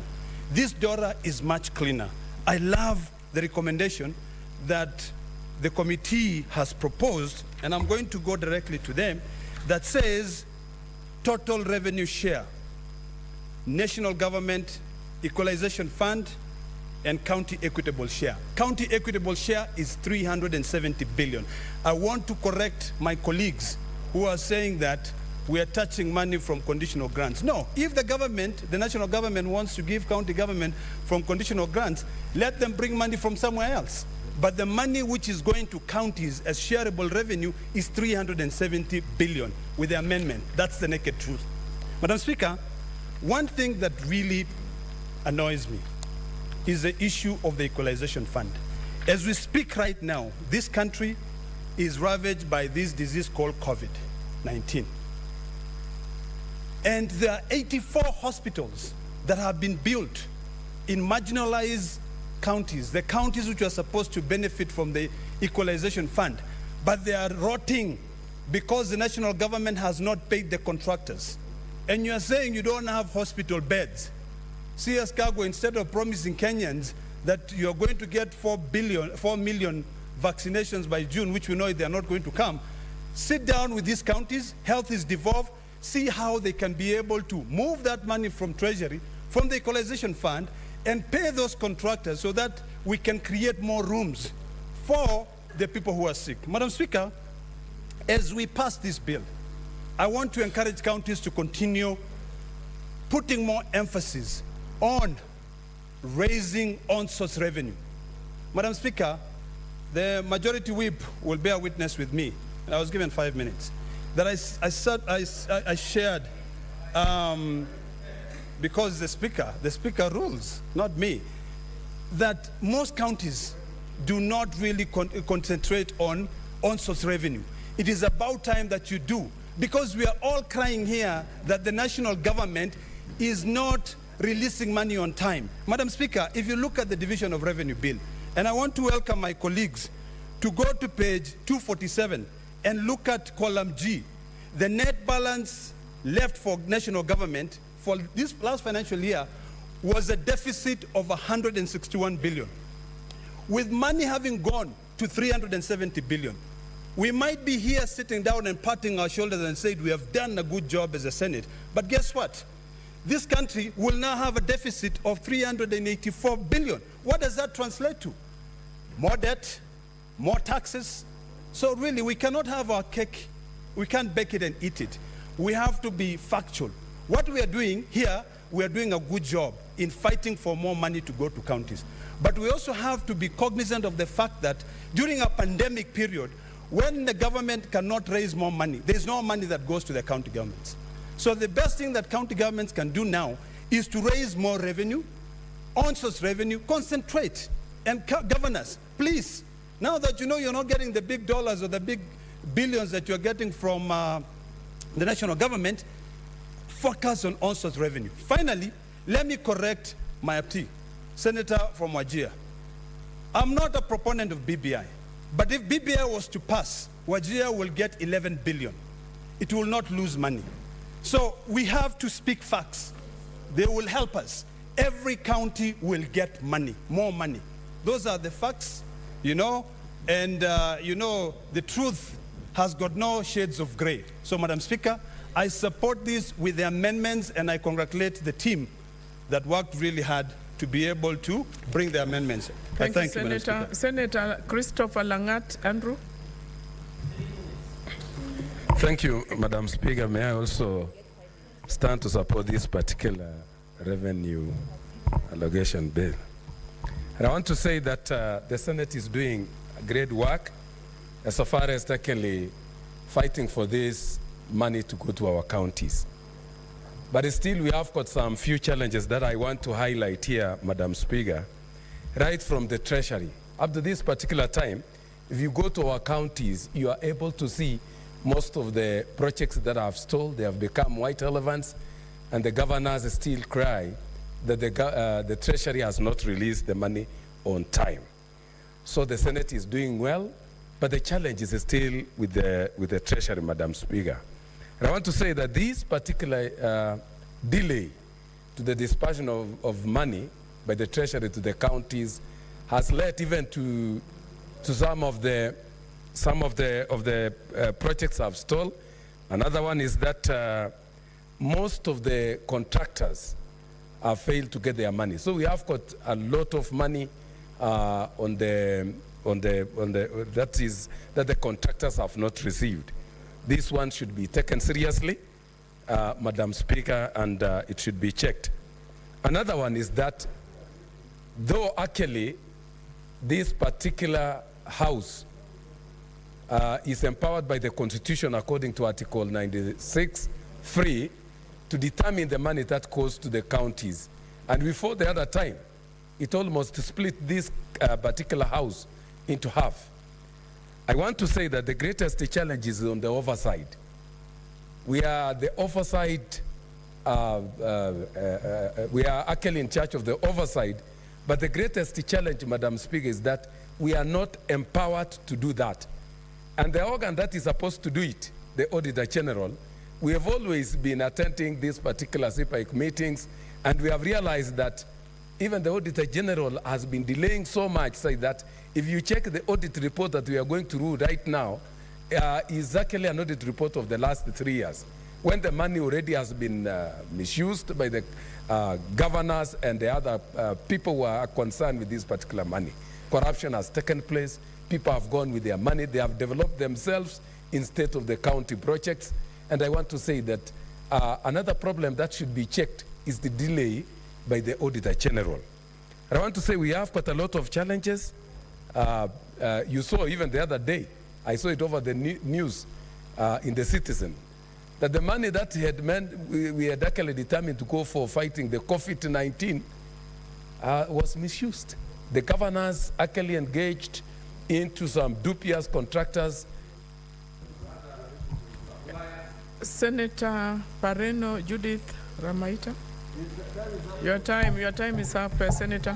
This DORA is much cleaner. I love the recommendation that the committee has proposed, and I'm going to go directly to them, that says total revenue share, national government equalization fund, and county equitable share. County equitable share is 370 billion. I want to correct my colleagues who are saying that we are touching money from conditional grants. No, if the government, the national government wants to give county government from conditional grants, let them bring money from somewhere else. But the money which is going to counties as shareable revenue is 370 billion with the amendment. That's the naked truth. Madam Speaker, one thing that really annoys me is the issue of the equalization fund. As we speak right now, this country is ravaged by this disease called COVID-19. And there are 84 hospitals that have been built in marginalized counties, the counties which are supposed to benefit from the equalization fund, but they are rotting because the national government has not paid the contractors. And you are saying you don't have hospital beds. CS Cargo, instead of promising Kenyans that you're going to get 4 million vaccinations by June, which we know they are not going to come, sit down with these counties, health is devolved, see how they can be able to move that money from Treasury, from the equalization fund, and pay those contractors so that we can create more rooms for the people who are sick. Madam Speaker, as we pass this bill, I want to encourage counties to continue putting more emphasis on raising on-source revenue. Madam Speaker, the majority whip will bear witness with me, and I was given 5 minutes, that I shared, because the speaker rules, not me, that most counties do not really concentrate on on-source revenue. It is about time that you do, because we are all crying here that the national government is not releasing money on time. Madam Speaker, if you look at the Division of Revenue Bill, and I want to welcome my colleagues to go to page 247 and look at column G, the net balance left for national government for this last financial year was a deficit of 161 billion. With money having gone to 370 billion, we might be here sitting down and patting our shoulders and saying we have done a good job as a Senate. But guess what? This country will now have a deficit of 384 billion. What does that translate to? More debt, more taxes. So really, we cannot have our cake, we can't bake it and eat it. We have to be factual. What we are doing here, we are doing a good job in fighting for more money to go to counties. But we also have to be cognizant of the fact that during a pandemic period, when the government cannot raise more money, there's no money that goes to the county governments. So the best thing that county governments can do now is to raise more revenue, on-source revenue, concentrate. And governors, please, now that you know you're not getting the big dollars or the big billions that you're getting from the national government, focus on on-source revenue. Finally, let me correct my aptee, Senator from Wajir. I'm not a proponent of BBI, but if BBI was to pass, Wajir will get 11 billion. It will not lose money. So we have to speak facts. They will help us. Every county will get money, more money. Those are the facts, you know, and you know, the truth has got no shades of gray. So, Madam Speaker, I support this with the amendments, and I congratulate the team that worked really hard to be able to bring the amendments. Thank you, Madam Senator. Senator Christopher Langat Andrew. Thank you, Madam Speaker. May I also stand to support this particular revenue allocation bill? And I want to say that the Senate is doing great work as far as technically fighting for this money to go to our counties. But still, we have got some few challenges that I want to highlight here, Madam Speaker, right from the Treasury. Up to this particular time, if you go to our counties, you are able to see most of the projects that I have stalled, they have become white elephants, and the governors still cry that the Treasury has not released the money on time. So the Senate is doing well, but the challenge is still with the Treasury, Madam Speaker. And I want to say that this particular delay to the dispersion of money by the Treasury to the counties has led even to some of the projects have stalled. Another one is that most of the contractors have failed to get their money. So we have got a lot of money that the contractors have not received. This one should be taken seriously, Madam Speaker, and it should be checked. Another one is that though actually this particular house is empowered by the Constitution according to Article 96, free to determine the money that goes to the counties. And before the other time, it almost split this particular house into half. I want to say that the greatest challenge is on the oversight. We are the oversight, we are actually in charge of the oversight, but the greatest challenge, Madam Speaker, is that we are not empowered to do that. And the organ that is supposed to do it, the Auditor General, we have always been attending these particular CPIC meetings, and we have realized that even the Auditor General has been delaying so much, so that if you check the audit report that we are going to do right now, is actually an audit report of the last 3 years, when the money already has been misused by the governors and the other people who are concerned with this particular money. Corruption has taken place. People have gone with their money. They have developed themselves instead of the county projects. And I want to say that another problem that should be checked is the delay by the Auditor General. And I want to say we have quite a lot of challenges. You saw even the other day, I saw it over the news in the Citizen, that the money that we had actually determined to go for fighting the COVID-19 was misused. The governors actually engaged into some dubious contractors. Senator Pareno Judith Ramaita. Your time is up, Senator.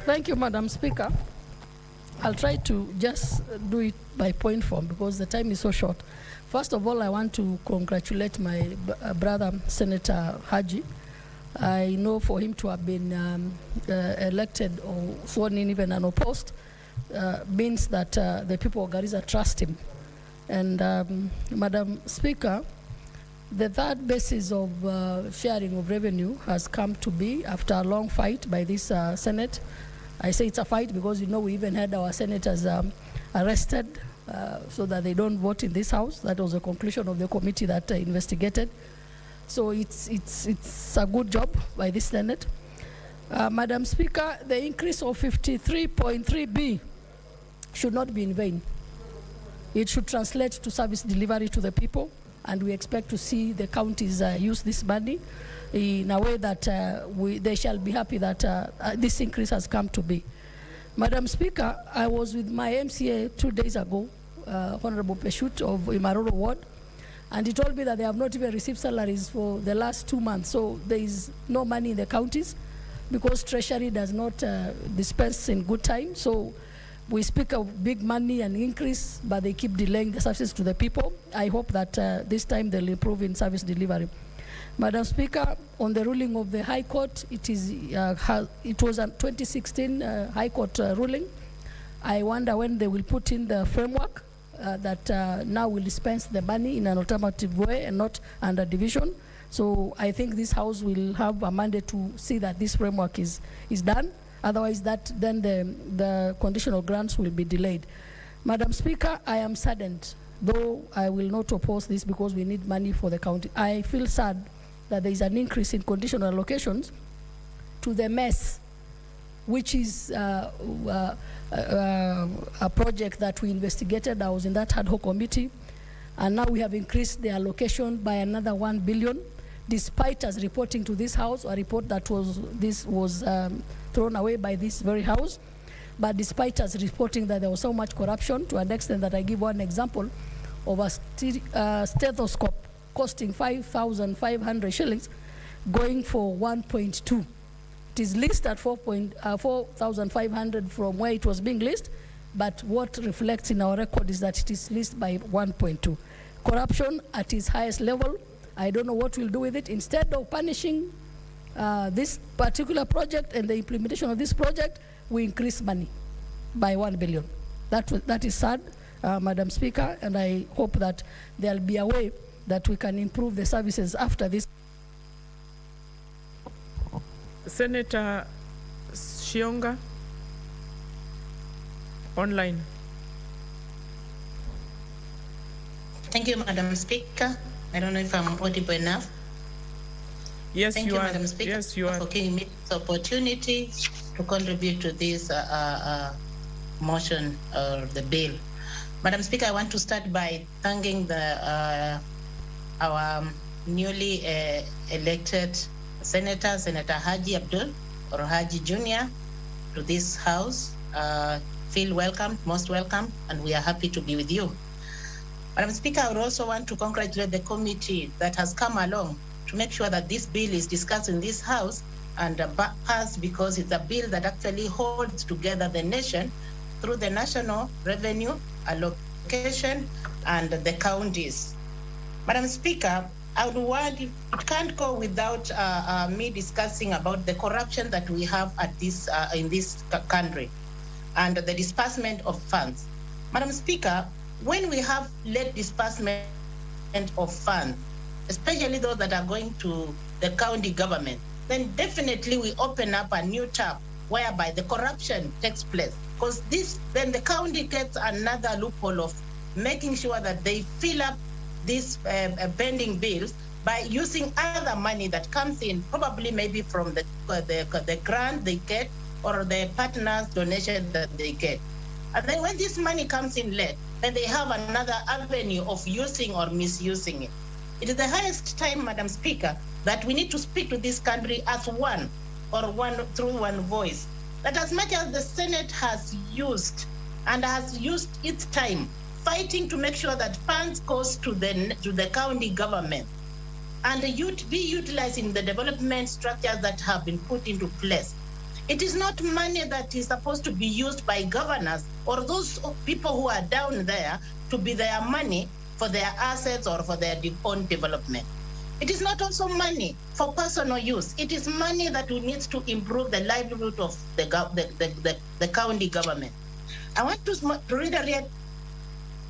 Thank you, Madam Speaker. I'll try to just do it by point form because the time is so short. First of all, I want to congratulate my brother, Senator Haji. I know for him to have been elected or sworn in even unopposed means that the people of Garissa trust him. And Madam Speaker, the third basis of sharing of revenue has come to be after a long fight by this Senate. I say it's a fight because, you know, we even had our senators arrested so that they don't vote in this House. That was the conclusion of the committee that investigated. So it's a good job by this Senate. Madam Speaker, the increase of 53.3B should not be in vain. It should translate to service delivery to the people, and we expect to see the counties use this money in a way that they shall be happy that this increase has come to be. Madam Speaker, I was with my MCA 2 days ago, Honorable Peshut of Imaroro Ward, and he told me that they have not even received salaries for the last 2 months. So there is no money in the counties because Treasury does not dispense in good time. So we speak of big money and increase, but they keep delaying the services to the people. I hope that this time they'll improve in service delivery. Madam Speaker, on the ruling of the High Court, it was a 2016 High Court ruling. I wonder when they will put in the framework that now will dispense the money in an alternative way and not under division. So I think this House will have a mandate to see that this framework is done. Otherwise, then the conditional grants will be delayed. Madam Speaker, I am saddened, though I will not oppose this because we need money for the county. I feel sad that there is an increase in conditional allocations to the mess, which is a project that we investigated. I was in that ad hoc committee, and now we have increased the allocation by another 1 billion, despite us reporting to this House a report that was thrown away by this very House. But despite us reporting that there was so much corruption, to an extent that I give one example of a stethoscope costing 5,500 shillings, going for 1.2. It is listed at 4,500 from where it was being listed, but what reflects in our record is that it is listed by 1.2. Corruption at its highest level. I don't know what we'll do with it. Instead of punishing this particular project and the implementation of this project, we increase money by 1 billion. That is sad, Madam Speaker, and I hope that there'll be a way that we can improve the services after this. Senator Shionga, online. Thank you, Madam Speaker. I don't know if I'm audible enough. Yes, Thank you, Madam Speaker, yes, you are. for giving me this opportunity to contribute to this motion or the bill. Madam Speaker, I want to start by thanking our newly elected Senator Haji Abdul or Haji Jr. to this House. Feel welcome, most welcome, and we are happy to be with you. Madam Speaker, I would also want to congratulate the committee that has come along to make sure that this bill is discussed in this House and passed, because it's a bill that actually holds together the nation through the national revenue allocation and the counties. Madam Speaker, I would want, it can't go without me discussing about the corruption that we have at this in this country and the disbursement of funds. Madam Speaker, when we have late disbursement of funds, especially those that are going to the county government, then definitely we open up a new tab whereby the corruption takes place. Because then the county gets another loophole of making sure that they fill up these pending bills by using other money that comes in, probably maybe from the grant they get or the partners' donation that they get. And then when this money comes in late, then they have another avenue of using or misusing it. It is the highest time, Madam Speaker, that we need to speak to this country as one, or through one voice. That as much as the Senate has used and has used its time fighting to make sure that funds goes to the county government and be utilized in the development structures that have been put into place. It is not money that is supposed to be used by governors or those people who are down there to be their money for their assets or for their own development. It is not also money for personal use. It is money that we need to improve the livelihood of the county government. I want to reiterate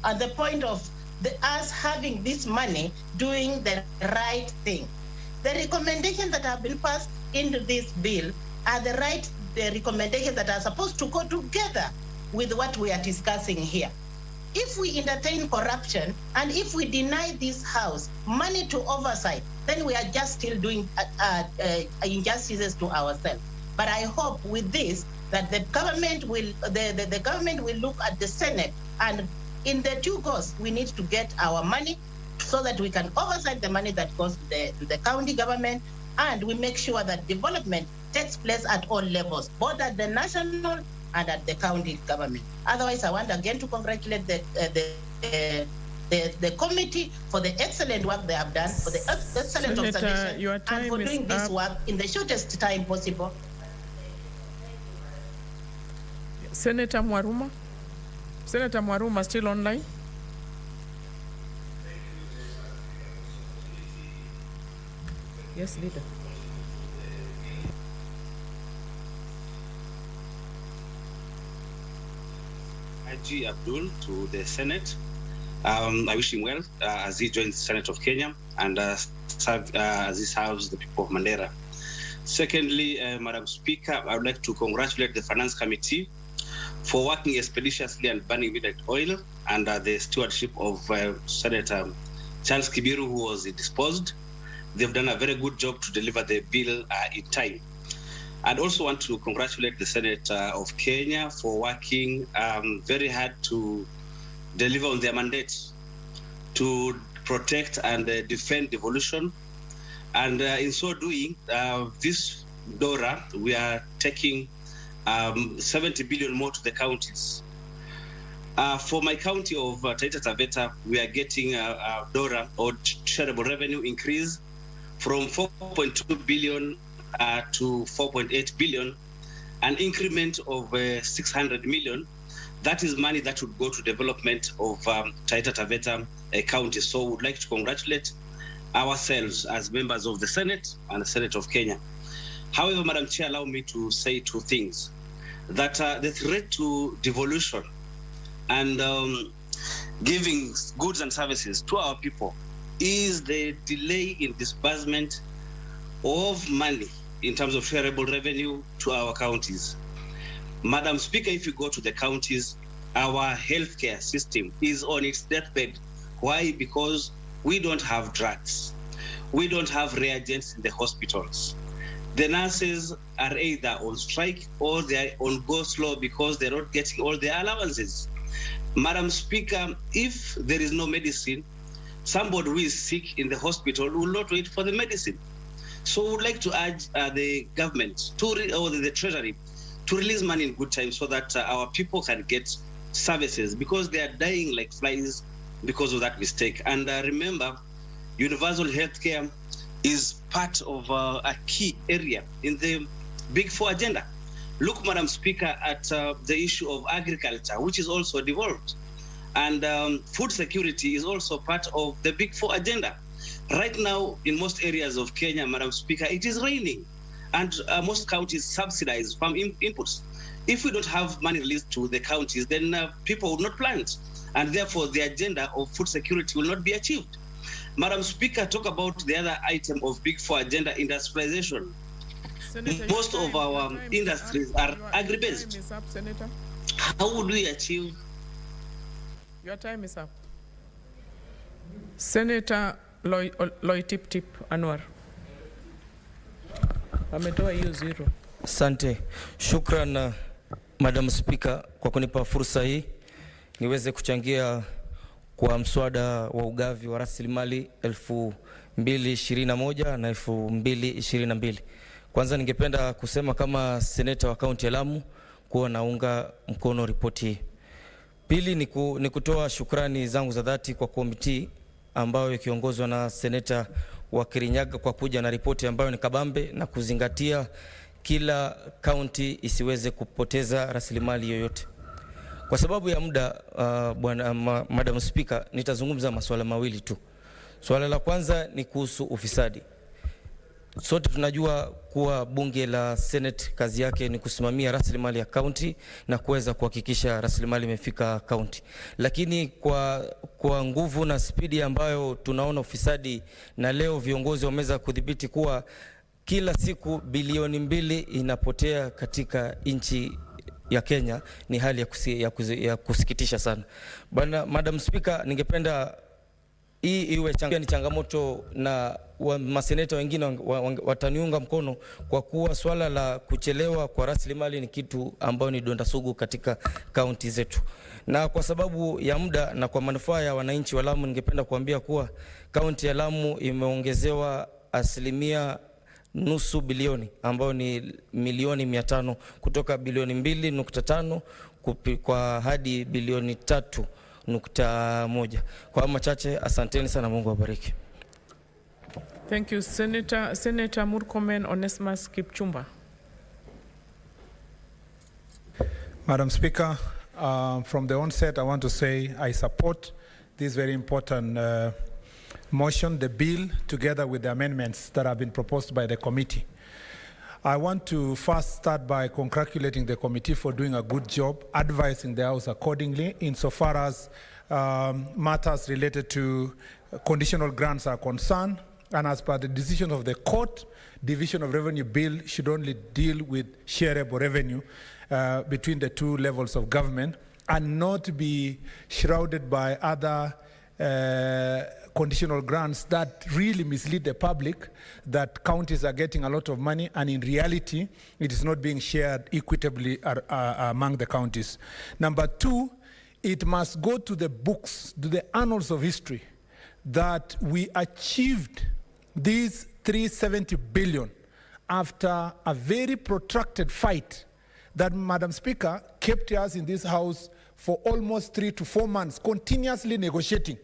at the point of us having this money doing the right thing. The recommendations that have been passed into this bill are the recommendations that are supposed to go together with what we are discussing here. If we entertain corruption and if we deny this House money to oversight, then we are just still doing injustices to ourselves. But I hope with this that the government will look at the Senate, and in the due course we need to get our money so that we can oversight the money that goes to the county government, and we make sure that development takes place at all levels, both at the national and at the county government. Otherwise, I want again to congratulate the committee for the excellent work they have done, for the excellent observation, and for doing this work in the shortest time possible. Senator Mwaruma. Senator Mwaruma still online? Yes, leader. Haji Abdul to the Senate. I wish him well as he joins the Senate of Kenya and as he serves the people of Mandera. Secondly, Madam Speaker, I would like to congratulate the Finance Committee for working expeditiously and banning midnight oil under the stewardship of Senator Charles Kibiru, who was disposed. They've done a very good job to deliver the bill in time. I'd also want to congratulate the Senate of Kenya for working very hard to deliver on their mandate to protect and defend devolution. And in so doing, this DORA, we are taking 70 billion more to the counties. For my county of Taita Taveta, we are getting a DORA or shareable revenue increase from 4.2 billion to 4.8 billion, an increment of 600 million. That is money that would go to development of Taita Taveta County. So we'd like to congratulate ourselves as members of the Senate and the Senate of Kenya. However, Madam Chair, allow me to say two things. That the threat to devolution and giving goods and services to our people is the delay in disbursement of money in terms of shareable revenue to our counties. Madam Speaker, if you go to the counties, our healthcare system is on its deathbed. Why? Because we don't have drugs. We don't have reagents in the hospitals. The nurses are either on strike or they are on go slow because they're not getting all their allowances. Madam Speaker, if there is no medicine, somebody who is sick in the hospital will not wait for the medicine. So we would like to urge the government or the Treasury to release money in good time so that our people can get services, because they are dying like flies because of that mistake. And remember, universal healthcare is part of a key area in the Big Four agenda. Look, Madam Speaker, at the issue of agriculture, which is also devolved. And food security is also part of the Big Four agenda. Right now, in most areas of Kenya, Madam Speaker, it is raining, and most counties subsidize farm inputs. If we don't have money released to the counties, then people will not plant, and therefore the agenda of food security will not be achieved. Madam Speaker, talk about the other item of Big Four agenda, industrialization. Senator, most of our industries are agri-based. How would we achieve Your time is up. Senator Loitip Anwar. Ametoa hiyo zero. Asante. Shukran Madam Speaker kwa kunipa fursa hii niweze kuchangia kwa mswada wa ugavi wa rasilimali 2021 na 2022. Kwanza ningependa kusema kama seneta wa kaunti ya Lamu kuwa naunga mkono ripoti hii. Pili ni kutoa shukrani zangu za dhati kwa komiti ambayo ikiongozwa na seneta wa Kirinyaga kwa kuja na ripoti ambayo ni kabambe na kuzingatia kila kaunti isiweze kupoteza rasilimali yoyote. Kwa sababu ya muda, Madam Speaker, nitazungumza masuala mawili tu. Swala la kwanza ni kuhusu ufisadi. Sote tunajua kuwa bunge la Senate kazi yake ni kusimamia rasilimali ya county na kuweza kuhakikisha rasilimali imefika county. Lakini kwa nguvu na spidi ambayo tunaona ufisadi, na leo viongozi wameweza kudhibiti kuwa kila siku bilioni 2 inapotea katika nchi ya Kenya, ni hali ya kusikitisha sana. Madam Speaker, ningependa hii iwe ni changamoto na maseneta wengine wataniunga mkono kwa kuwa swala la kuchelewa kwa rasilimali ni kitu ambayo ni donda sugu katika kaunti zetu. Na kwa sababu ya muda na kwa manufaa ya wananchi wa Lamu, ningependa kuambia kuwa kaunti ya Lamu imeongezewa nusu bilioni ambayo ni milioni 500 kutoka bilioni 2.5 kwa hadi bilioni 3.1. Kwa machache, asanteni sana, Mungu awabariki. Thank you, Senator Murkomen Onesmus Kipchumba. Madam Speaker, from the onset, I want to say I support this very important motion, the bill, together with the amendments that have been proposed by the committee. I want to first start by congratulating the committee for doing a good job, advising the House accordingly, insofar as matters related to conditional grants are concerned. And as per the decision of the court, Division of Revenue Bill should only deal with shareable revenue between the two levels of government and not be shrouded by other conditional grants that really mislead the public that counties are getting a lot of money, and in reality, it is not being shared equitably among the counties. Number two, it must go to the books, to the annals of history, that we achieved these 370 billion after a very protracted fight that, Madam Speaker, kept us in this house for almost 3 to 4 months, continuously negotiating.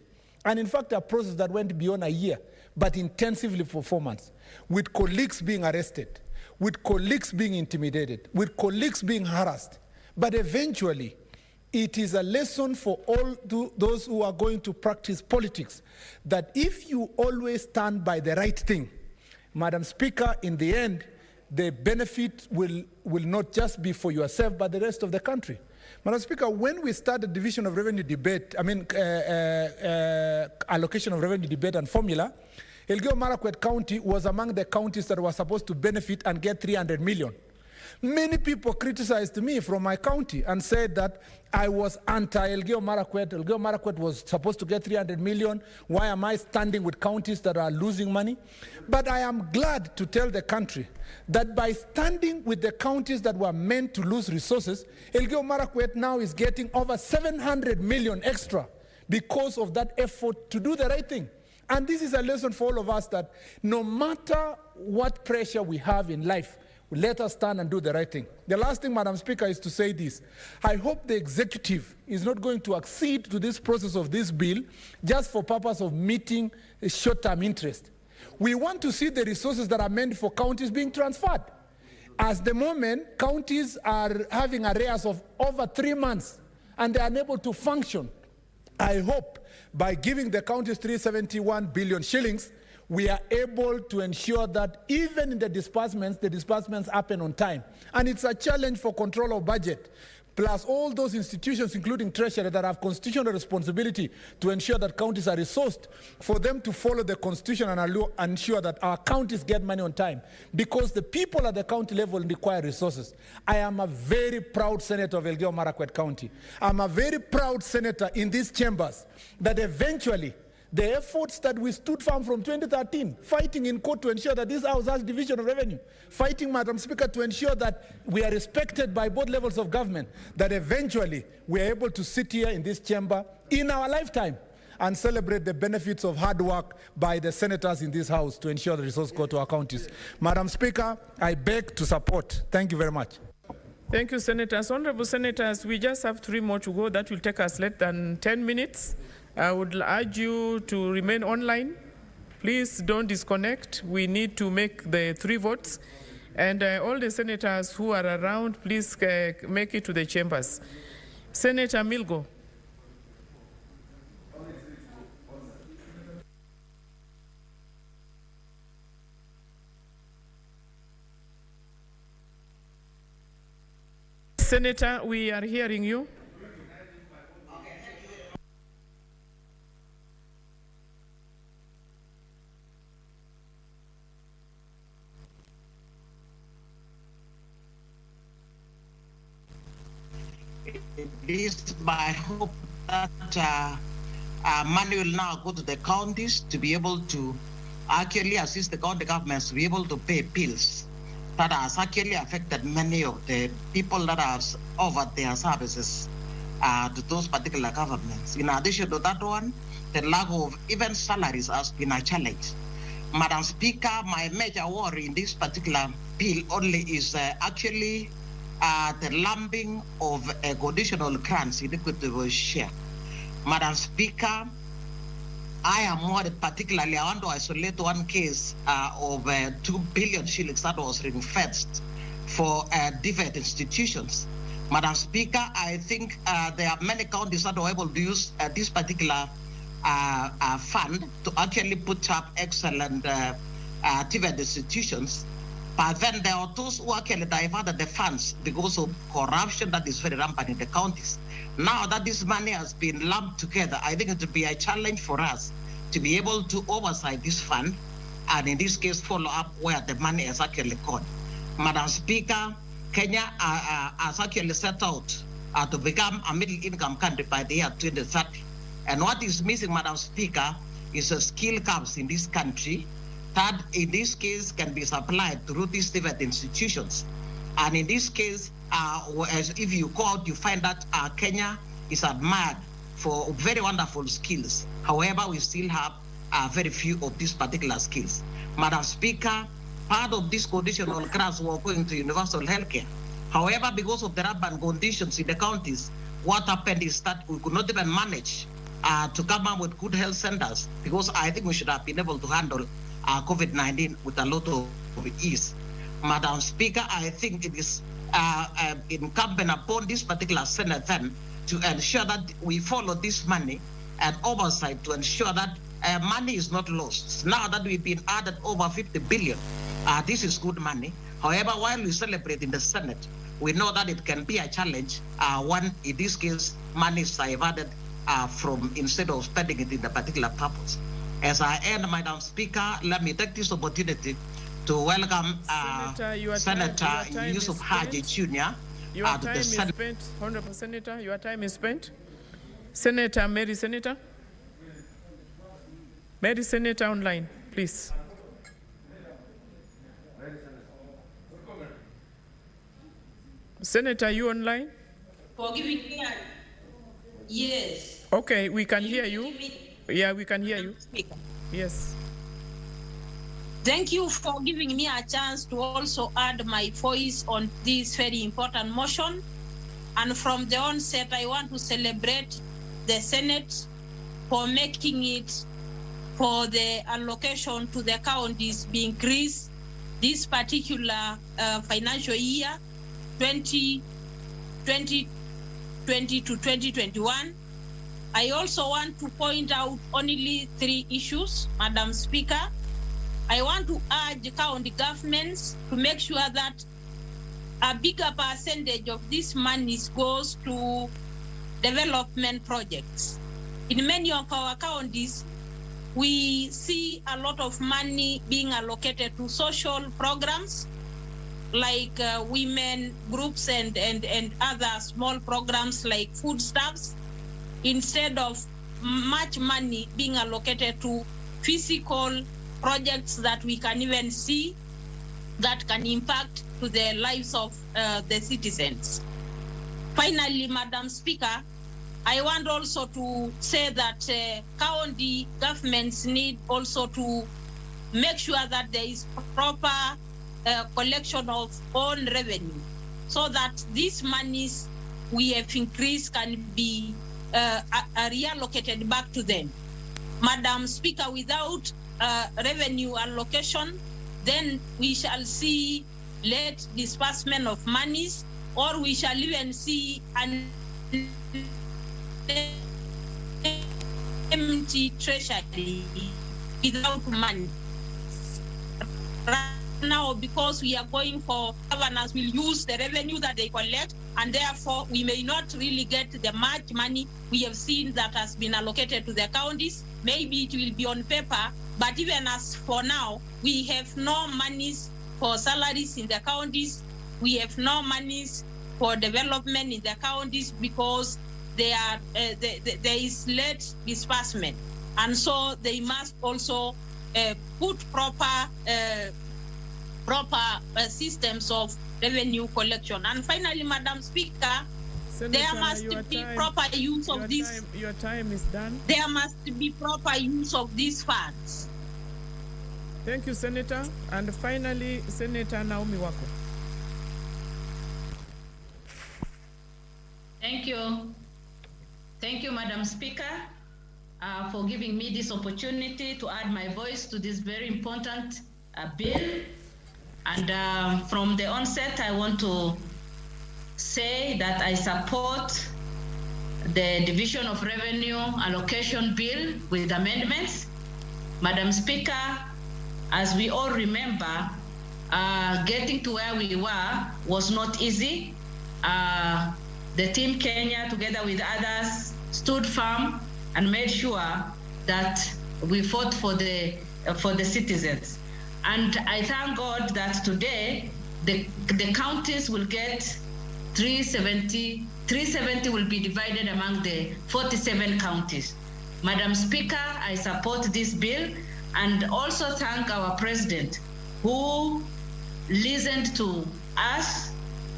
And in fact, a process that went beyond a year, but intensively for 4 months, with colleagues being arrested, with colleagues being intimidated, with colleagues being harassed. But eventually, it is a lesson for all those who are going to practice politics, that if you always stand by the right thing, Madam Speaker, in the end, the benefit will not just be for yourself, but the rest of the country. Madam Speaker, when we started the division of revenue debate, allocation of revenue debate and formula, Elgeyo Marakwet County was among the counties that were supposed to benefit and get 300 million. Many people criticized me from my county and said that I was anti-Elgeyo Marakwet. Elgeyo Marakwet was supposed to get 300 million. Why am I standing with counties that are losing money? But I am glad to tell the country that by standing with the counties that were meant to lose resources, Elgeyo Marakwet now is getting over 700 million extra because of that effort to do the right thing. And this is a lesson for all of us, that no matter what pressure we have in life, let us stand and do the right thing. The last thing, Madam Speaker, is to say this. I hope the executive is not going to accede to this process of this bill just for purpose of meeting a short-term interest. We want to see the resources that are meant for counties being transferred. At the moment, counties are having arrears of over 3 months and they are unable to function. I hope by giving the counties 371 billion shillings, we are able to ensure that even in the disbursements happen on time. And it's a challenge for control of budget. plus all those institutions, including Treasury, that have constitutional responsibility to ensure that counties are resourced, for them to follow the Constitution and ensure that our counties get money on time, because the people at the county level require resources. I am a very proud senator of Elgeyo Marakwet County. I'm a very proud senator in these chambers that eventually the efforts that we stood firm from 2013, fighting in court to ensure that this house has division of revenue, fighting, Madam Speaker, to ensure that we are respected by both levels of government, that eventually we are able to sit here in this chamber in our lifetime and celebrate the benefits of hard work by the senators in this house to ensure the resources go to our counties. Madam Speaker, I beg to support. Thank you very much. Thank you, Senators. Honorable Senators, we just have 3 more to go. That will take us less than 10 minutes. I would urge you to remain online. Please don't disconnect. We need to make the 3 votes. And all the senators who are around, please make it to the chambers. Senator Milgo. Senator, we are hearing you. It is my hope that money will now go to the counties to be able to actually assist the county governments to be able to pay bills that has actually affected many of the people that have offered their services to those particular governments. In addition to that one, the lack of even salaries has been a challenge. Madam Speaker, my major worry in this particular bill only is actually the lumping of conditional grants in equitable share. Madam Speaker, I am worried particularly, I want to isolate one case of 2 billion shillings that was ring-fenced for different institutions. Madam Speaker, I think there are many counties that are able to use this particular fund to actually put up excellent different institutions. But then there are those who actually diverted the funds because of corruption that is very rampant in the counties. Now that this money has been lumped together, I think it will be a challenge for us to be able to oversight this fund and in this case follow up where the money is actually gone. Madam Speaker, Kenya has actually set out to become a middle income country by the year 2030. And what is missing, Madam Speaker, is a skill gaps in this country that in this case can be supplied through these different institutions. And in this case, if you go out, you find that Kenya is admired for very wonderful skills. However, we still have very few of these particular skills. Madam Speaker, part of these conditional grants were going to universal healthcare. However, because of the rampant conditions in the counties, what happened is that we could not even manage to come up with good health centers, because I think we should have been able to handle COVID-19 with a lot of ease. Madam Speaker, I think it is incumbent upon this particular Senate then to ensure that we follow this money and oversight to ensure that money is not lost. Now that we've been added over 50 billion, this is good money. However, while we celebrate in the Senate, we know that it can be a challenge when, in this case, money is diverted from instead of spending it in a particular purpose. As I end, Madam Speaker, let me take this opportunity to welcome Senator Yusuf Haji Jr. Your time is spent, Honorable Senator, your time is spent. Senator Mary Senator. Mary Senator online, please. Senator, you online? For giving me yes. Okay, we can hear you. Yeah, we can hear you. Yes. Thank you for giving me a chance to also add my voice on this very important motion. And from the onset, I want to celebrate the Senate for making it for the allocation to the counties be increased this particular financial year, 2020 to 2021. I also want to point out only 3 issues, Madam Speaker. I want to urge county governments to make sure that a bigger percentage of this money goes to development projects. In many of our counties, we see a lot of money being allocated to social programs like women groups and other small programs like foodstuffs, instead of much money being allocated to physical projects that we can even see that can impact to the lives of the citizens. Finally, Madam Speaker, I want also to say that county governments need also to make sure that there is proper collection of own revenue, so that these monies we have increased can be reallocated back to them. Madam Speaker, without revenue allocation, then we shall see late disbursement of monies, or we shall even see an empty treasury without money. Now, because we are going for governors will use the revenue that they collect, and therefore we may not really get the much money we have seen that has been allocated to the counties. Maybe it will be on paper, but even as for now, we have no monies for salaries in the counties. We have no monies for development in the counties because there is late disbursement, and so they must also put proper systems of revenue collection. And finally, Madam Speaker, Senator, there must be proper use of this. Your time is done. There must be proper use of these funds. Thank you, Senator. And finally, Senator Naomi Wako. Thank you. Thank you, Madam Speaker, for giving me this opportunity to add my voice to this very important bill. And from the onset, I want to say that I support the Division of Revenue Allocation Bill with amendments. Madam Speaker, as we all remember, getting to where we were was not easy. The Team Kenya, together with others, stood firm and made sure that we fought for the citizens. And I thank God that today the counties will get 370. 370 will be divided among the 47 counties. Madam Speaker, I support this bill and also thank our president who listened to us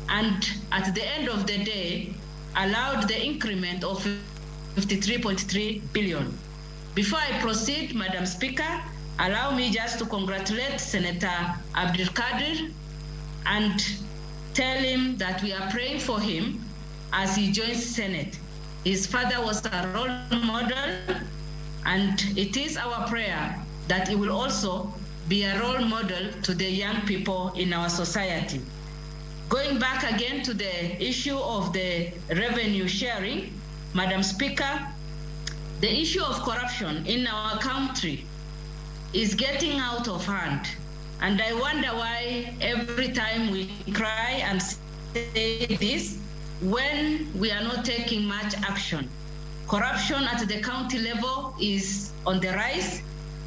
and at the end of the day allowed the increment of 53.3 billion. Before I proceed, Madam Speaker, allow me just to congratulate Senator Abdul Kadir and tell him that we are praying for him as he joins Senate. His father was a role model, and it is our prayer that he will also be a role model to the young people in our society. Going back again to the issue of the revenue sharing, Madam Speaker, the issue of corruption in our country is getting out of hand. And I wonder why every time we cry and say this, when we are not taking much action. Corruption at the county level is on the rise.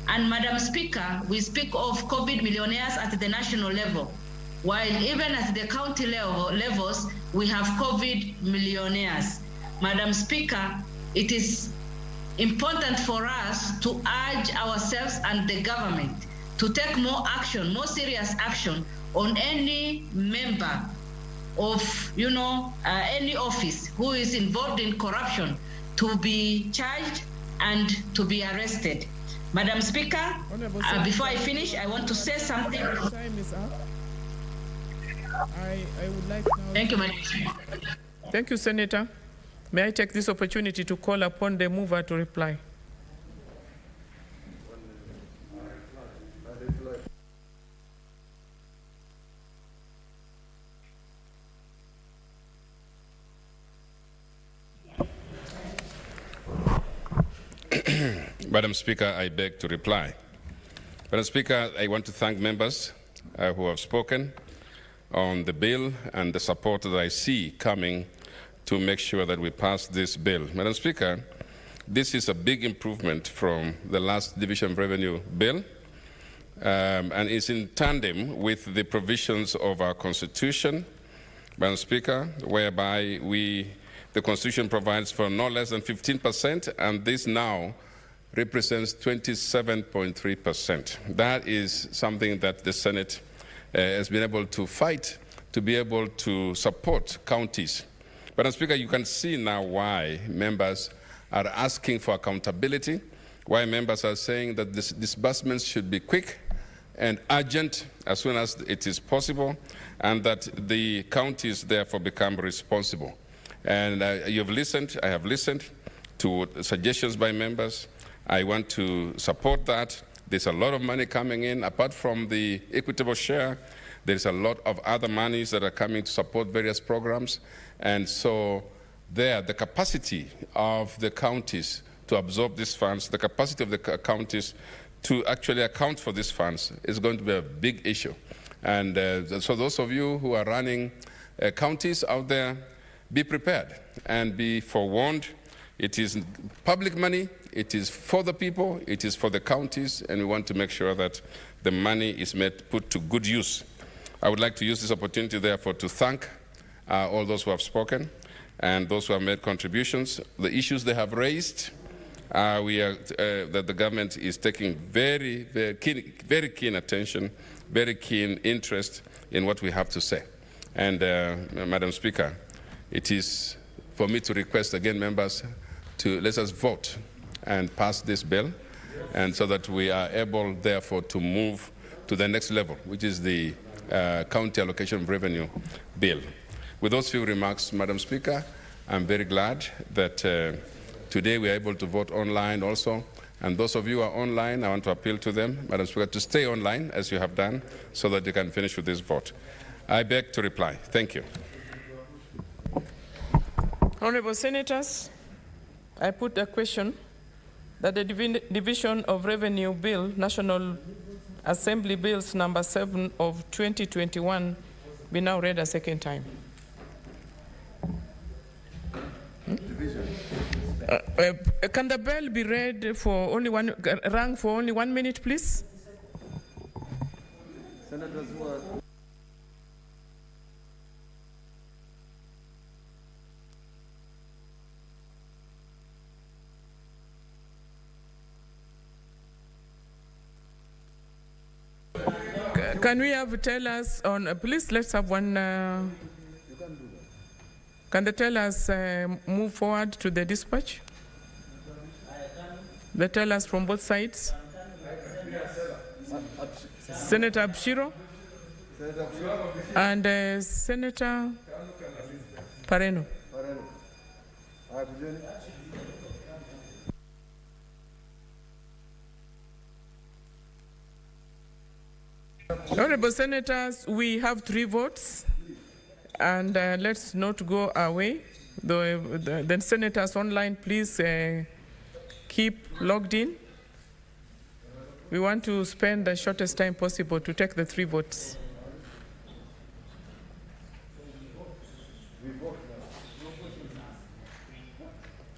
And Madam Speaker, we speak of COVID millionaires at the national level, while even at the county levels, we have COVID millionaires. Madam Speaker, it is important for us to urge ourselves and the government to take more action, more serious action on any member of, any office who is involved in corruption to be charged and to be arrested. Madam Speaker, before I finish, I want to say something. Time is up. I would like now. Thank you, Madam. Thank you, Senator. May I take this opportunity to call upon the mover to reply? Madam Speaker, I beg to reply. Madam Speaker, I want to thank members who have spoken. on the bill and the support that I see coming to make sure that we pass this bill. Madam Speaker, this is a big improvement from the last Division of Revenue bill, and is in tandem with the provisions of our Constitution, Madam Speaker, whereby the Constitution provides for no less than 15%, and this now represents 27.3%. That is something that the Senate has been able to fight to be able to support counties. Madam Speaker, you can see now why members are asking for accountability, why members are saying that this disbursements should be quick and urgent as soon as it is possible, and that the counties therefore become responsible. And you've listened, I have listened to suggestions by members. I want to support that. There's a lot of money coming in. Apart from the equitable share, there's a lot of other monies that are coming to support various programs. And so there, the capacity of the counties to absorb these funds, the capacity of the counties to actually account for these funds is going to be a big issue. And so those of you who are running counties out there, be prepared and be forewarned. It is public money, it is for the people, it is for the counties, and we want to make sure that the money is put to good use. I would like to use this opportunity, therefore, to thank all those who have spoken and those who have made contributions. The issues they have raised, that the government is taking very keen attention, very keen interest in what we have to say. And Madam Speaker, it is for me to request again, members, to let us vote and pass this bill, and so that we are able, therefore, to move to the next level, which is the County Allocation of Revenue bill. With those few remarks, Madam Speaker, I'm very glad that today we are able to vote online also. And those of you who are online, I want to appeal to them, Madam Speaker, to stay online as you have done, so that you can finish with this vote. I beg to reply. Thank you. Honorable Senators, I put a question that the Division of Revenue Bill, National Assembly Bills number 7 of 2021, be now read a second time. Can the bell be read for only rang for only 1 minute, please? Senators who are Can we have tellers on, please let's have one, can the tellers move forward to the dispatch? The tellers from both sides. Senator Abshiro and Senator Pareno. Honorable Senators, we have 3 votes, and let's not go away. The Senators online, please keep logged in. We want to spend the shortest time possible to take the 3 votes.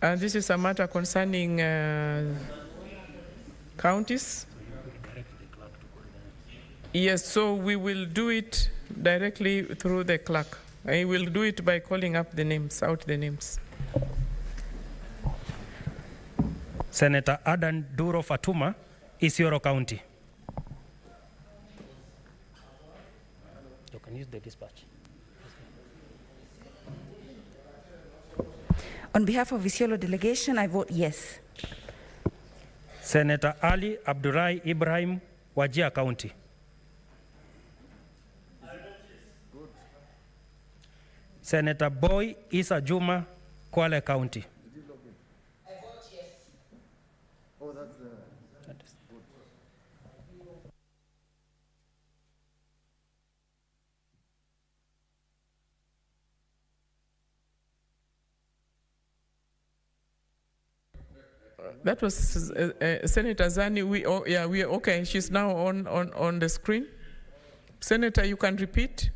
And this is a matter concerning counties. Yes, so we will do it directly through the clerk. I will do it by calling up the names, out the names. Senator Adan Duro Fatuma, Isiolo County. You can use the dispatch. On behalf of Isiolo delegation, I vote yes. Senator Ali Abdullahi Ibrahim, Wajir County. Senator Boy Isa Juma, Kwale County. I vote yes. Oh, that's the... That was Senator Zani. We are okay. She's now on the screen. Senator, you can repeat.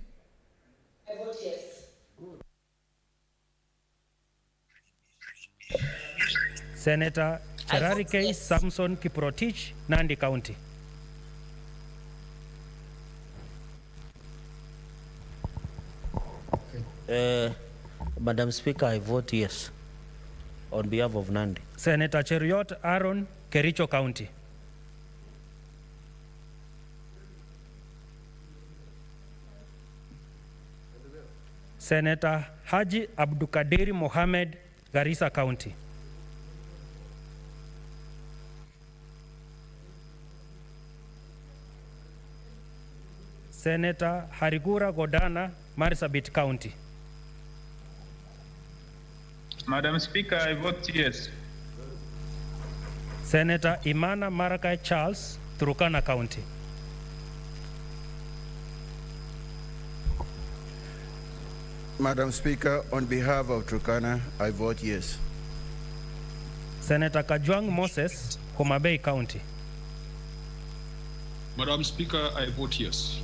Senator Cherarike Samson Kiprotich, Nandi County. Madam Speaker, I vote yes on behalf of Nandi. Senator Cheriot Aaron, Kericho County. Senator Haji Abdukadiri Mohammed, Garissa County. Senator Harigura Godana, Marsabit County. Madam Speaker, I vote yes. Senator Imana Marakai Charles, Turkana County. Madam Speaker, on behalf of Turkana, I vote yes. Senator Kajwang Moses, Homa Bay County. Madam Speaker, I vote yes.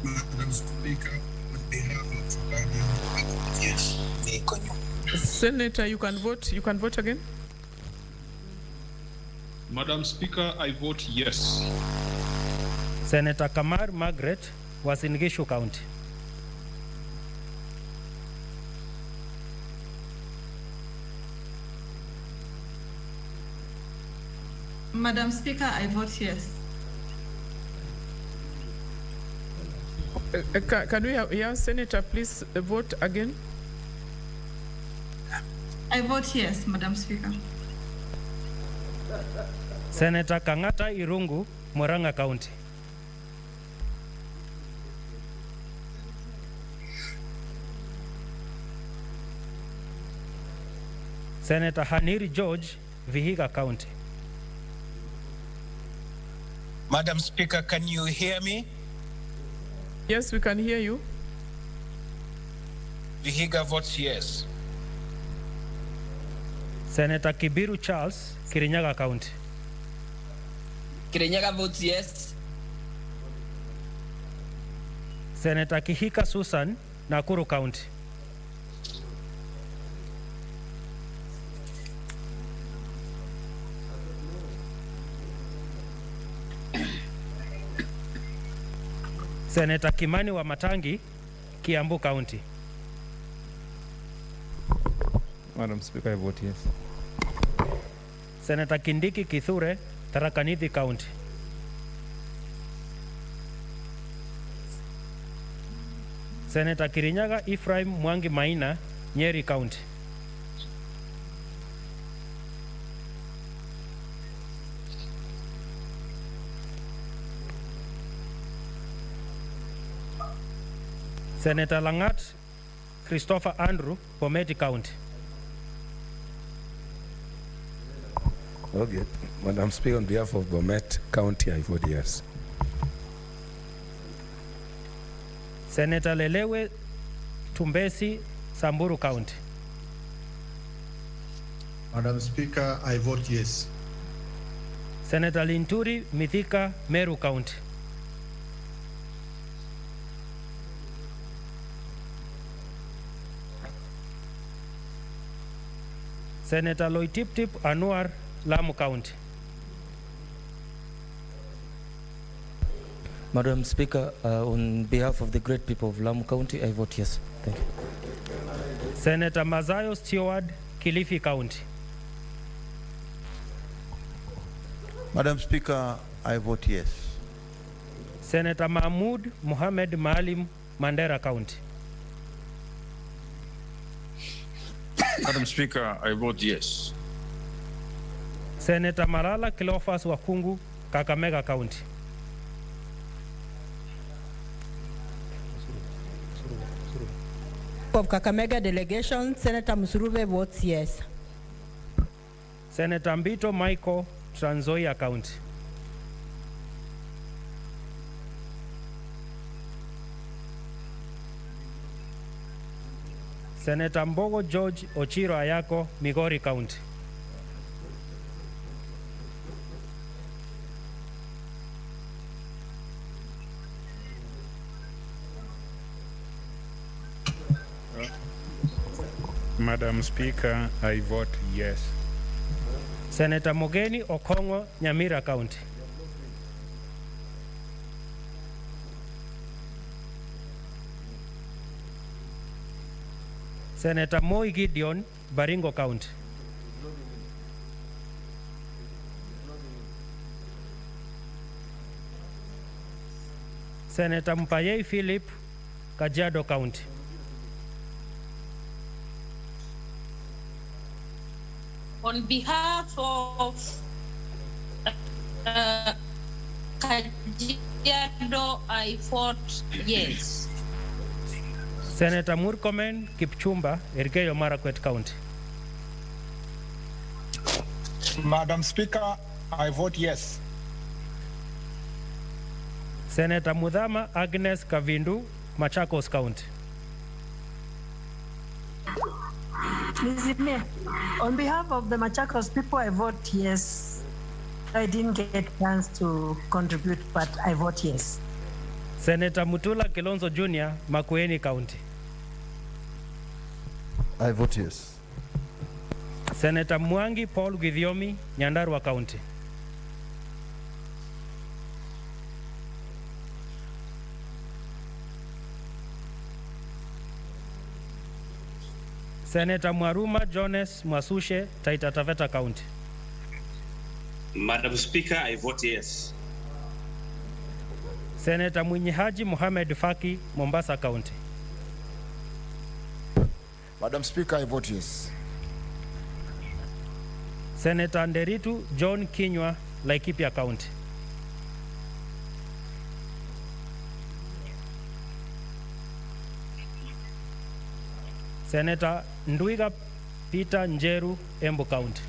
Madam Speaker, on behalf of Turkana, I vote yes. Senator, you can vote. You can vote again. Madam Speaker, I vote yes. Senator Kamar Margaret, Uasin Gishu County. Madam Speaker, I vote yes. Can we hear Senator please vote again? I vote yes, Madam Speaker. Senator Kangata Irungu, Murang'a County. Senator Haniri George, Vihiga County. Madam Speaker, can you hear me? Yes, we can hear you. Vihiga votes yes. Senator Kibiru Charles, Kirinyaga County. Kirinyaga votes yes. Senator Kihika Susan, Nakuru County. Senator Kimani wa Matangi, Kiambu County. Madam Speaker, I vote yes. Senator Kindiki Kithure, Tharaka Nithi County. Senator Kirinyaga Ephraim Mwangi Maina, Nyeri County. Senator Langat Christopher Andrew, Pometi County. Okay. Madam Speaker, on behalf of Bomet County, I vote yes. Senator Lelewe Tumbesi, Samburu County. Madam Speaker, I vote yes. Senator Linturi Mithika, Meru County. Senator Loitiptip Anwar, Lamu County. Madam Speaker, on behalf of the great people of Lamu County, I vote yes. Thank you. Senator Mazayo Stewart, Kilifi County. Madam Speaker, I vote yes. Senator Mahmoud Mohamed Maalim, Mandera County. Madam Speaker, I vote yes. Senator Malala Cleophas Wakungu, Kakamega County. Of Kakamega delegation, Senator Musuruve votes yes. Senator Mbito Michael, Trans Nzoia County. Senator Mbogo George Ochiro Ayako, Migori County. Madam Speaker, I vote yes. Senator Mogeni Okongo, Nyamira County. Senator Moi Gideon, Baringo County. Senator Mpayei Philip, Kajiado County. On behalf of Kajiado, I vote yes. Senator Murkomen Kipchumba, Elgeyo Marakwet County. Madam Speaker, I vote yes. Senator Mudhama Agnes Kavindu, Machakos County. Mr. Mayor, on behalf of the Machakos people, I vote yes. I didn't get a chance to contribute, but I vote yes. Senator Mutula Kilonzo Jr., Makueni County. I vote yes. Senator Mwangi Paul Githiomi, Nyandarua County. Senator Mwaruma Jones Mwasushe, Taita Taveta County. Madam Speaker, I vote yes. Senator Mwinyihaji Mohamed Faki, Mombasa County. Madam Speaker, I vote yes. Senator Nderitu John Kinywa, Laikipia County. Senator Ndwiga Peter Njeru, Embu County.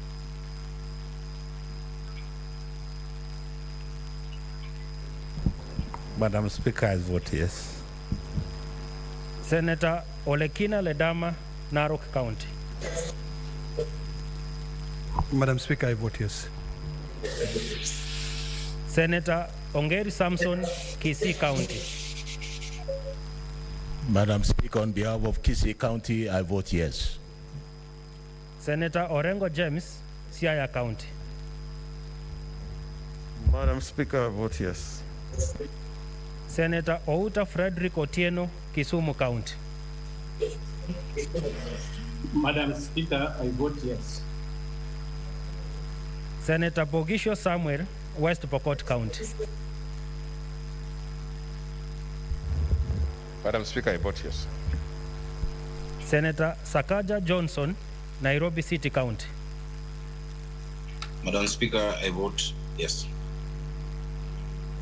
Madam Speaker, I vote yes. Senator Olekina Ledama, Narok County. Madam Speaker, I vote yes. Senator Ongeri Samson, Kisii County. Madam Speaker, on behalf of Kisii County, I vote yes. Senator Orengo James, Siaya County. Madam Speaker, I vote yes. Senator Outa Frederick Otieno, Kisumu County. Madam Speaker, I vote yes. Senator Bogisho Samuel, West Pokot County. Madam Speaker, I vote yes. Senator Sakaja Johnson, Nairobi City County. Madam Speaker, I vote yes.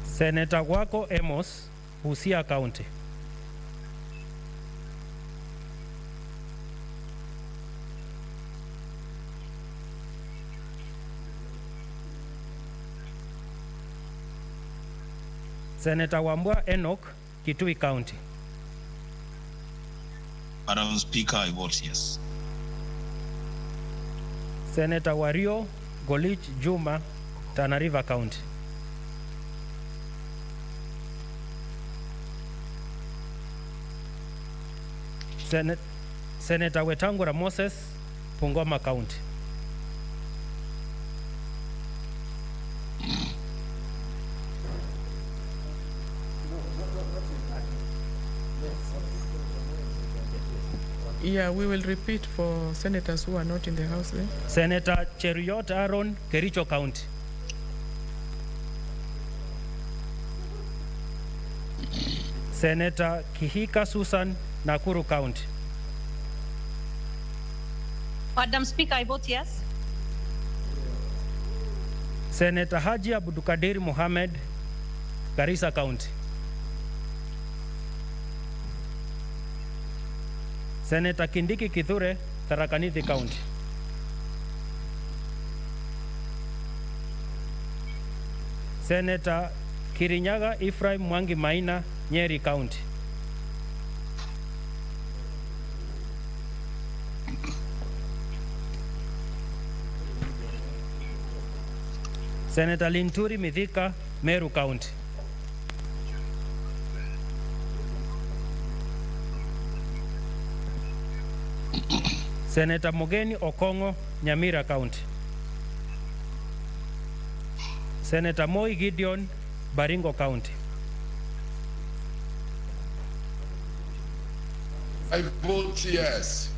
Senator Wako Amos, Busia County. Senator Wambua Enoch, Kitui County. Madam Speaker, I vote yes. Senator Wario Golich Juma, Tana River County. Senator Wetangura Moses, Bungoma County. Yeah, we will repeat for senators who are not in the house there. Senator Cheruiyot Aaron, Kericho County. Senator Kihika Susan, Nakuru County. Madam Speaker, I vote yes. Senator Haji Abdukadir Mohammed, Garissa County. Senator Kindiki Kithure, Tharaka Nithi County. Senator Kirinyaga Ephraim Mwangi Maina, Nyeri County. Senator Linturi Mithika, Meru County. Senator Mogeni Okongo, Nyamira County. Senator Moi Gideon, Baringo County. I vote yes.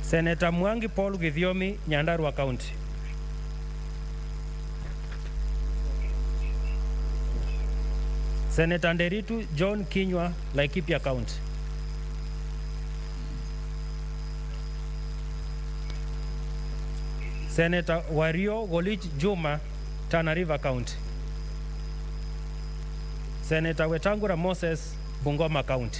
Senator Mwangi Paul Githiomi, Nyandarua County. Senator Nderitu John Kinywa, Laikipia County. Senator Wario Golich Juma, Tana River County. Senator Wetangula Moses, Bungoma County.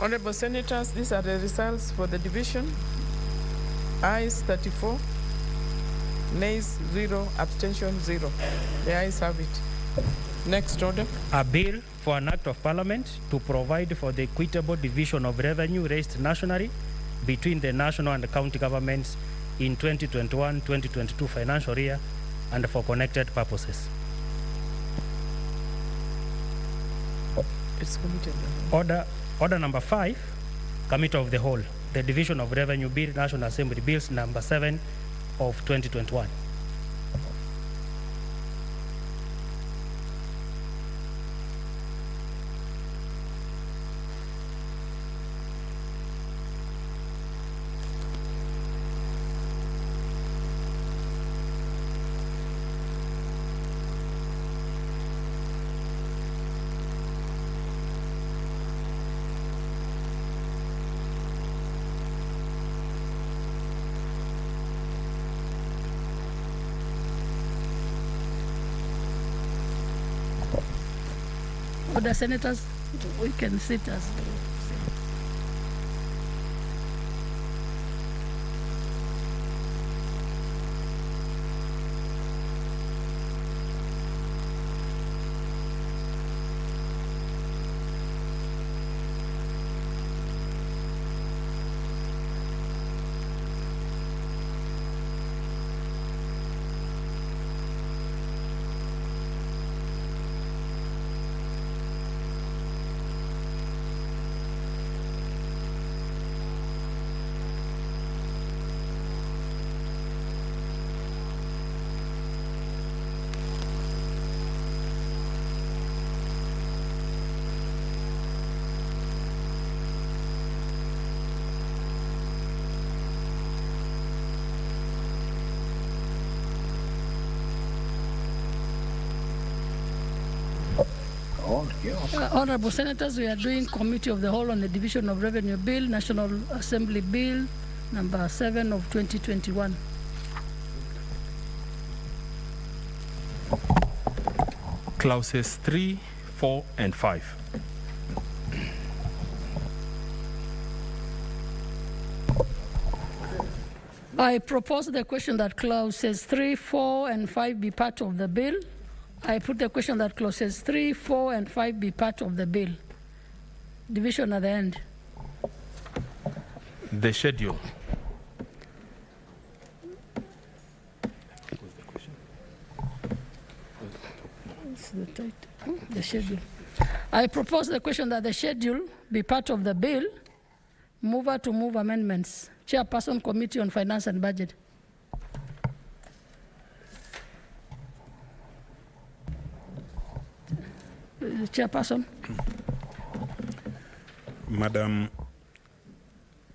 Honorable Senators, these are the results for the division. Ayes 34, nays 0, abstention 0. The ayes have it. Next order. A bill for an act of parliament to provide for the equitable division of revenue raised nationally between the national and county governments in 2021-2022 financial year and for connected purposes. It's committed. Order number 5, Committee of the Whole, the Division of Revenue Bill, National Assembly Bills number 7 of 2021. The senators, we can sit as Honorable Senators, we are doing Committee of the Whole on the Division of Revenue Bill, National Assembly Bill number 7 of 2021. Clauses 3, 4, and 5. I propose the question that clauses 3, 4, and 5 be part of the bill. I put the question that clauses 3, 4, and 5 be part of the bill. Division at the end. The schedule. What's the title? The schedule. I propose the question that the schedule be part of the bill. Mover to move amendments. Chairperson, Committee on Finance and Budget. Chairperson. Madam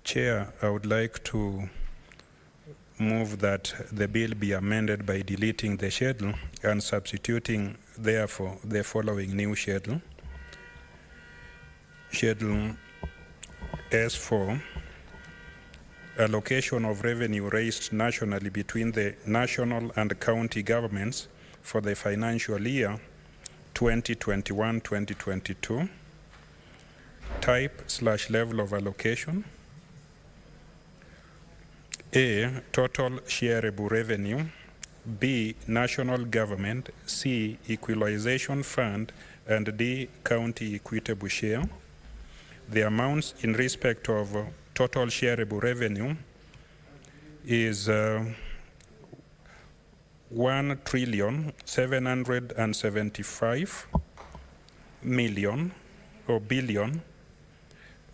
Chair, I would like to move that the bill be amended by deleting the schedule and substituting therefore the following new schedule. Schedule S4, allocation of revenue raised nationally between the national and county governments for the financial year 2021-2022. Type/level of allocation. A, total shareable revenue. B, national government. C, equalization fund. And D, county equitable share. The amounts in respect of total shareable revenue is 1,775,000,000 or billion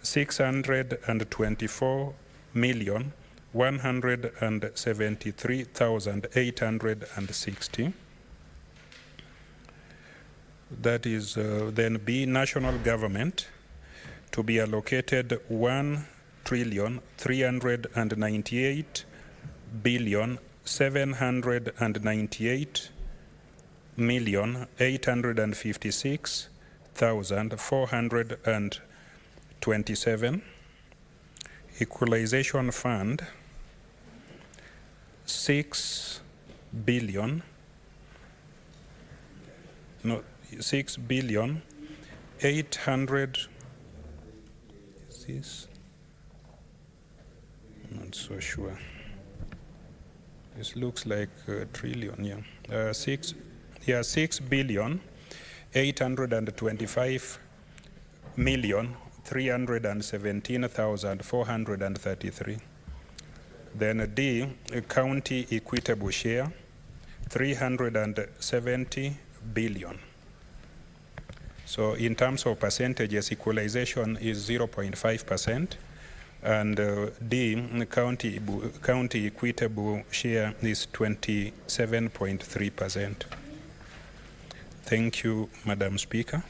624,173,860. That is then B, national government, to be allocated 1,398,798,856,427. Equalization fund 6 billion 800. Is this? Not so sure. This looks like a trillion, yeah. 6,825,317,433. Then D, county equitable share, 370 billion. So in terms of percentages, equalization is 0.5%, and D, county equitable share is 27.3%. Thank you, Madam Speaker.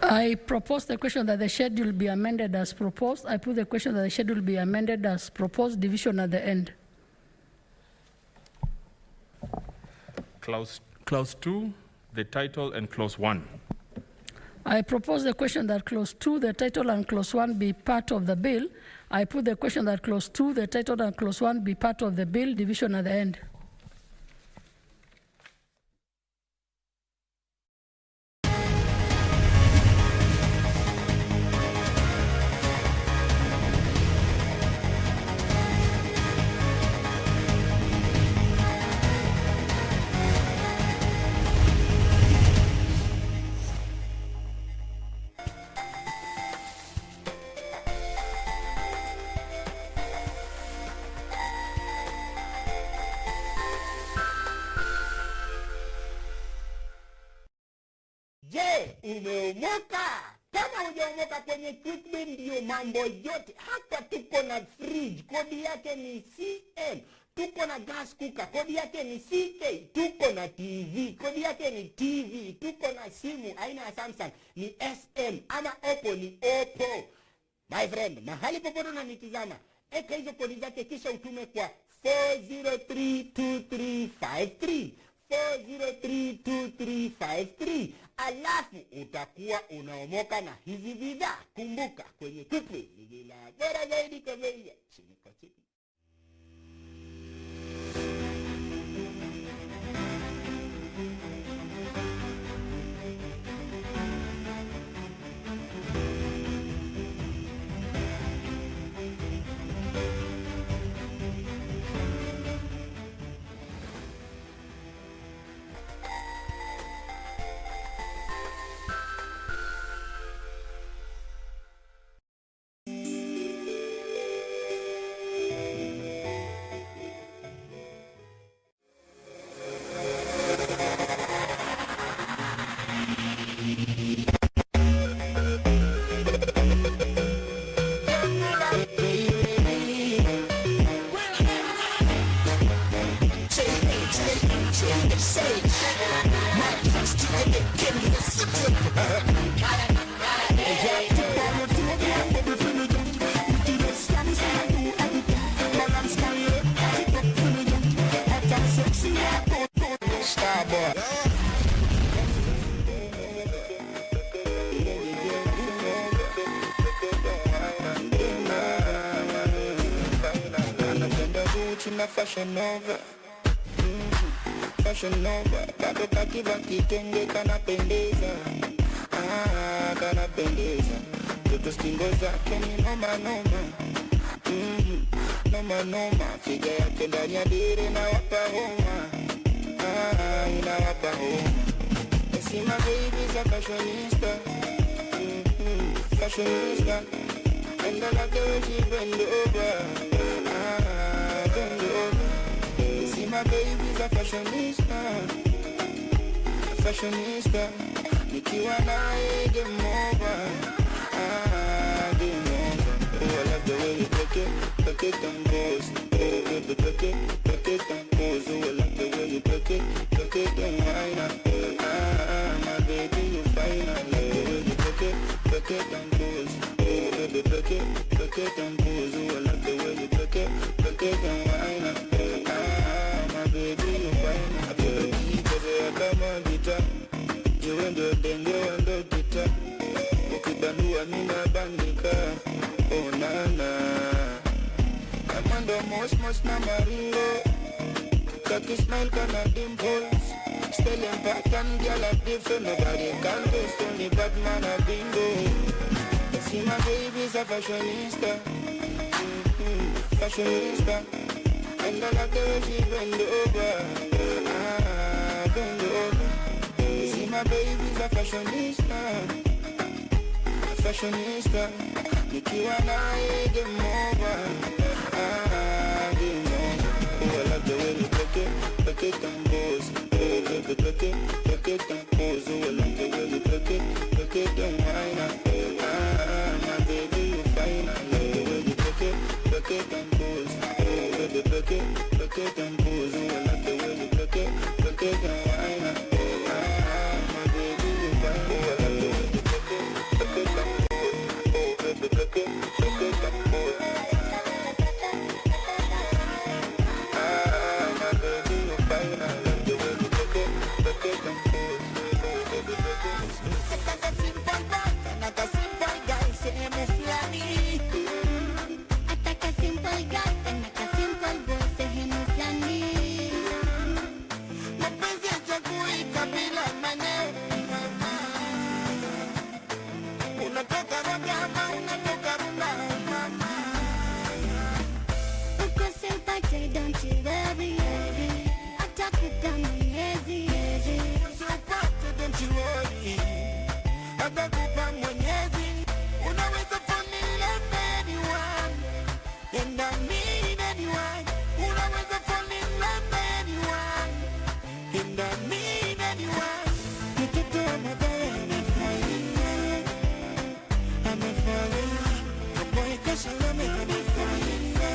I propose the question that the schedule be amended as proposed. I put the question that the schedule be amended as proposed. Division at the end. Clause 2, the title, and clause 1. I propose the question that clause 2, the title, and clause 1 be part of the bill. I put the question that clause 2, the title, and clause 1 be part of the bill. Division at the end. Umeomoka. Kama hujaomoka kwenye Quickbit ndio mambo yote. Hapa tuko na fridge, kodi yake ni CM. Tuko na gas cooker, kodi yake ni CK. Tuko na TV, kodi yake ni TV. Tuko na simu aina ya Samsung ni SM, ama Oppo ni Oppo. My friend, mahali popote unanitazama, eka hizo kodi zake kisha utume kwa 4032353. 4032353, alafu utakuwa unaomoka na hizi bidhaa. Kumbuka kwenye Quickly ni bila bora zaidi kwa bei ya chini kwa chini. Fashion Nova, Fashion Nova, bado baki kenge kanapendeza, kanapendeza, toto stingo zake ni noma noma, noma noma, figa yake ndani ya dire na wapa homa, inawapa homa. I see my baby's a fashionista, fashionista, and I like the way she bend over. My baby's a fashionista, fashionista. Nikiwa nae game over, game over. Oh, I love the way you break it and pose. Oh, baby, break it and pose. Oh, I love the way you break it and whine. My baby, you fine. I love the way you break it and pose. Oh, baby, break it and pose. Oh, I love the way you break it and whine. Baby, you fine. I feel like you cause come on guitar. You and the dengue and the guitar. Ukibandua mina bandika. Oh nana. I'm on the most na maringo. Kaki smile kana dimples. Stellium pattern, girl are different. Nobody can do only Batman a bingo. I see my baby's a fashionista. Fashionista. And I like the way she bend over, bend over. You see my baby's a fashionista, fashionista. Nikiwa nae game over, game over. Oh, I love the way you break it and pose. Oh, baby, break it and pose. Oh, I love the way you break it and whine. My baby, you fine. I love the way you break it and pose. Baby, break it and pose. Oh, I like the way you break it and whine. My baby, you fine. Oh, I like the way you break it and pose. Oh, baby, break it and pose. My baby, you fine. I like the way you break it and pose. Oh, baby, break it. Ataka simple boy, ataka simple guy, sehemu fulani. Ataka simple guy, ataka simple boy, sehemu fulani. Mapenzi hachagui kabila, maeneo. Unatoka Rogama, unatoka Runda, mama. Uko simple, don't you worry. Atakupa mwenyezi. Usipate, don't you worry. Atakupa mwenyezi. Unaweza fall in love with anyone, and I mean anyone. Unaweza fall in love with anyone, and I mean anyone. Mtoto wa madaya amefalina, amefalina. Kaboy kasalame amefalina,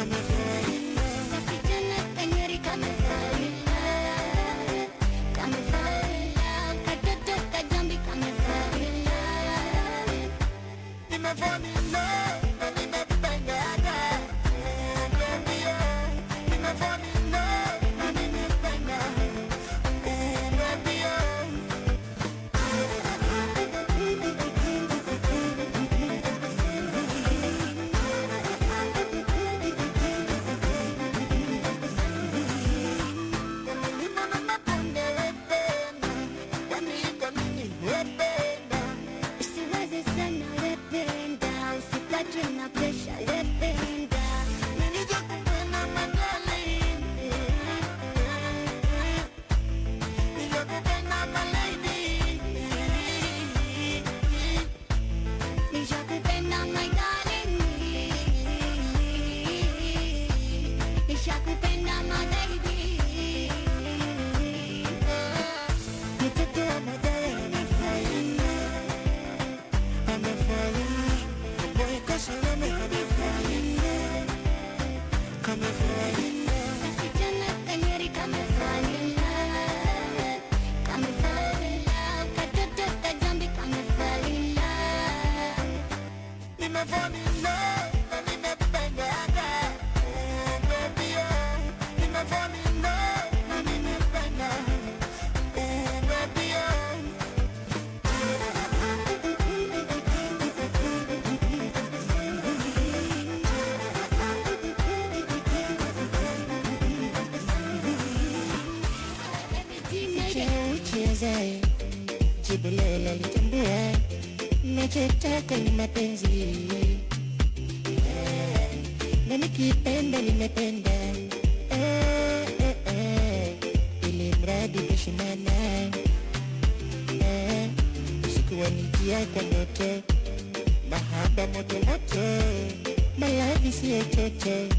amefalina. Kasijana kanyeri kamefalina, kamefalina. Katoto kajambi kamefalina. Nimefalina, na nimependana. Oh, baby, oh. Nimefalina, na nimependana. tuna pressure lependa. Nijakupenda madali. Nijakupenda malady. Nijakupenda my darling. Nijakupenda my baby. Mtoto wa madai amefalling. I'm falling, boy, cause I'm falling. Come falling, Kitana kanyari come falling, come falling, katoto kajambi come falling. Nime falling love, na nime pendaga. Oh baby oh, nime falling love, na nime pendaga. Oh baby oh. Uchezae jibu leo litambua, nachotaka ni mapenzi, na nikipenda nimependa, ili mradi kushindana, usiku wanijia kwa ndoto, mahaba moto moto, malavi siyo toto,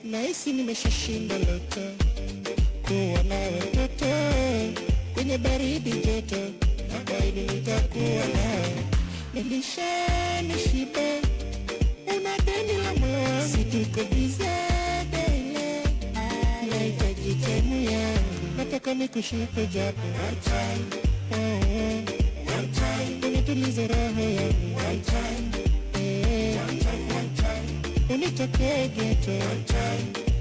nahisi nimeshashinda loto. Kuwa nawe mtoto kwenye baridi joto, nabaidi nitakuwa nawe. Nilisha nishibe, una deni la moyo wangu. Situko bize dele, nahitaji time yangu. Nataka nikushike japo one time, one time. Unitulize roho yangu one time, one time, one time. Unitokee ghetto one time.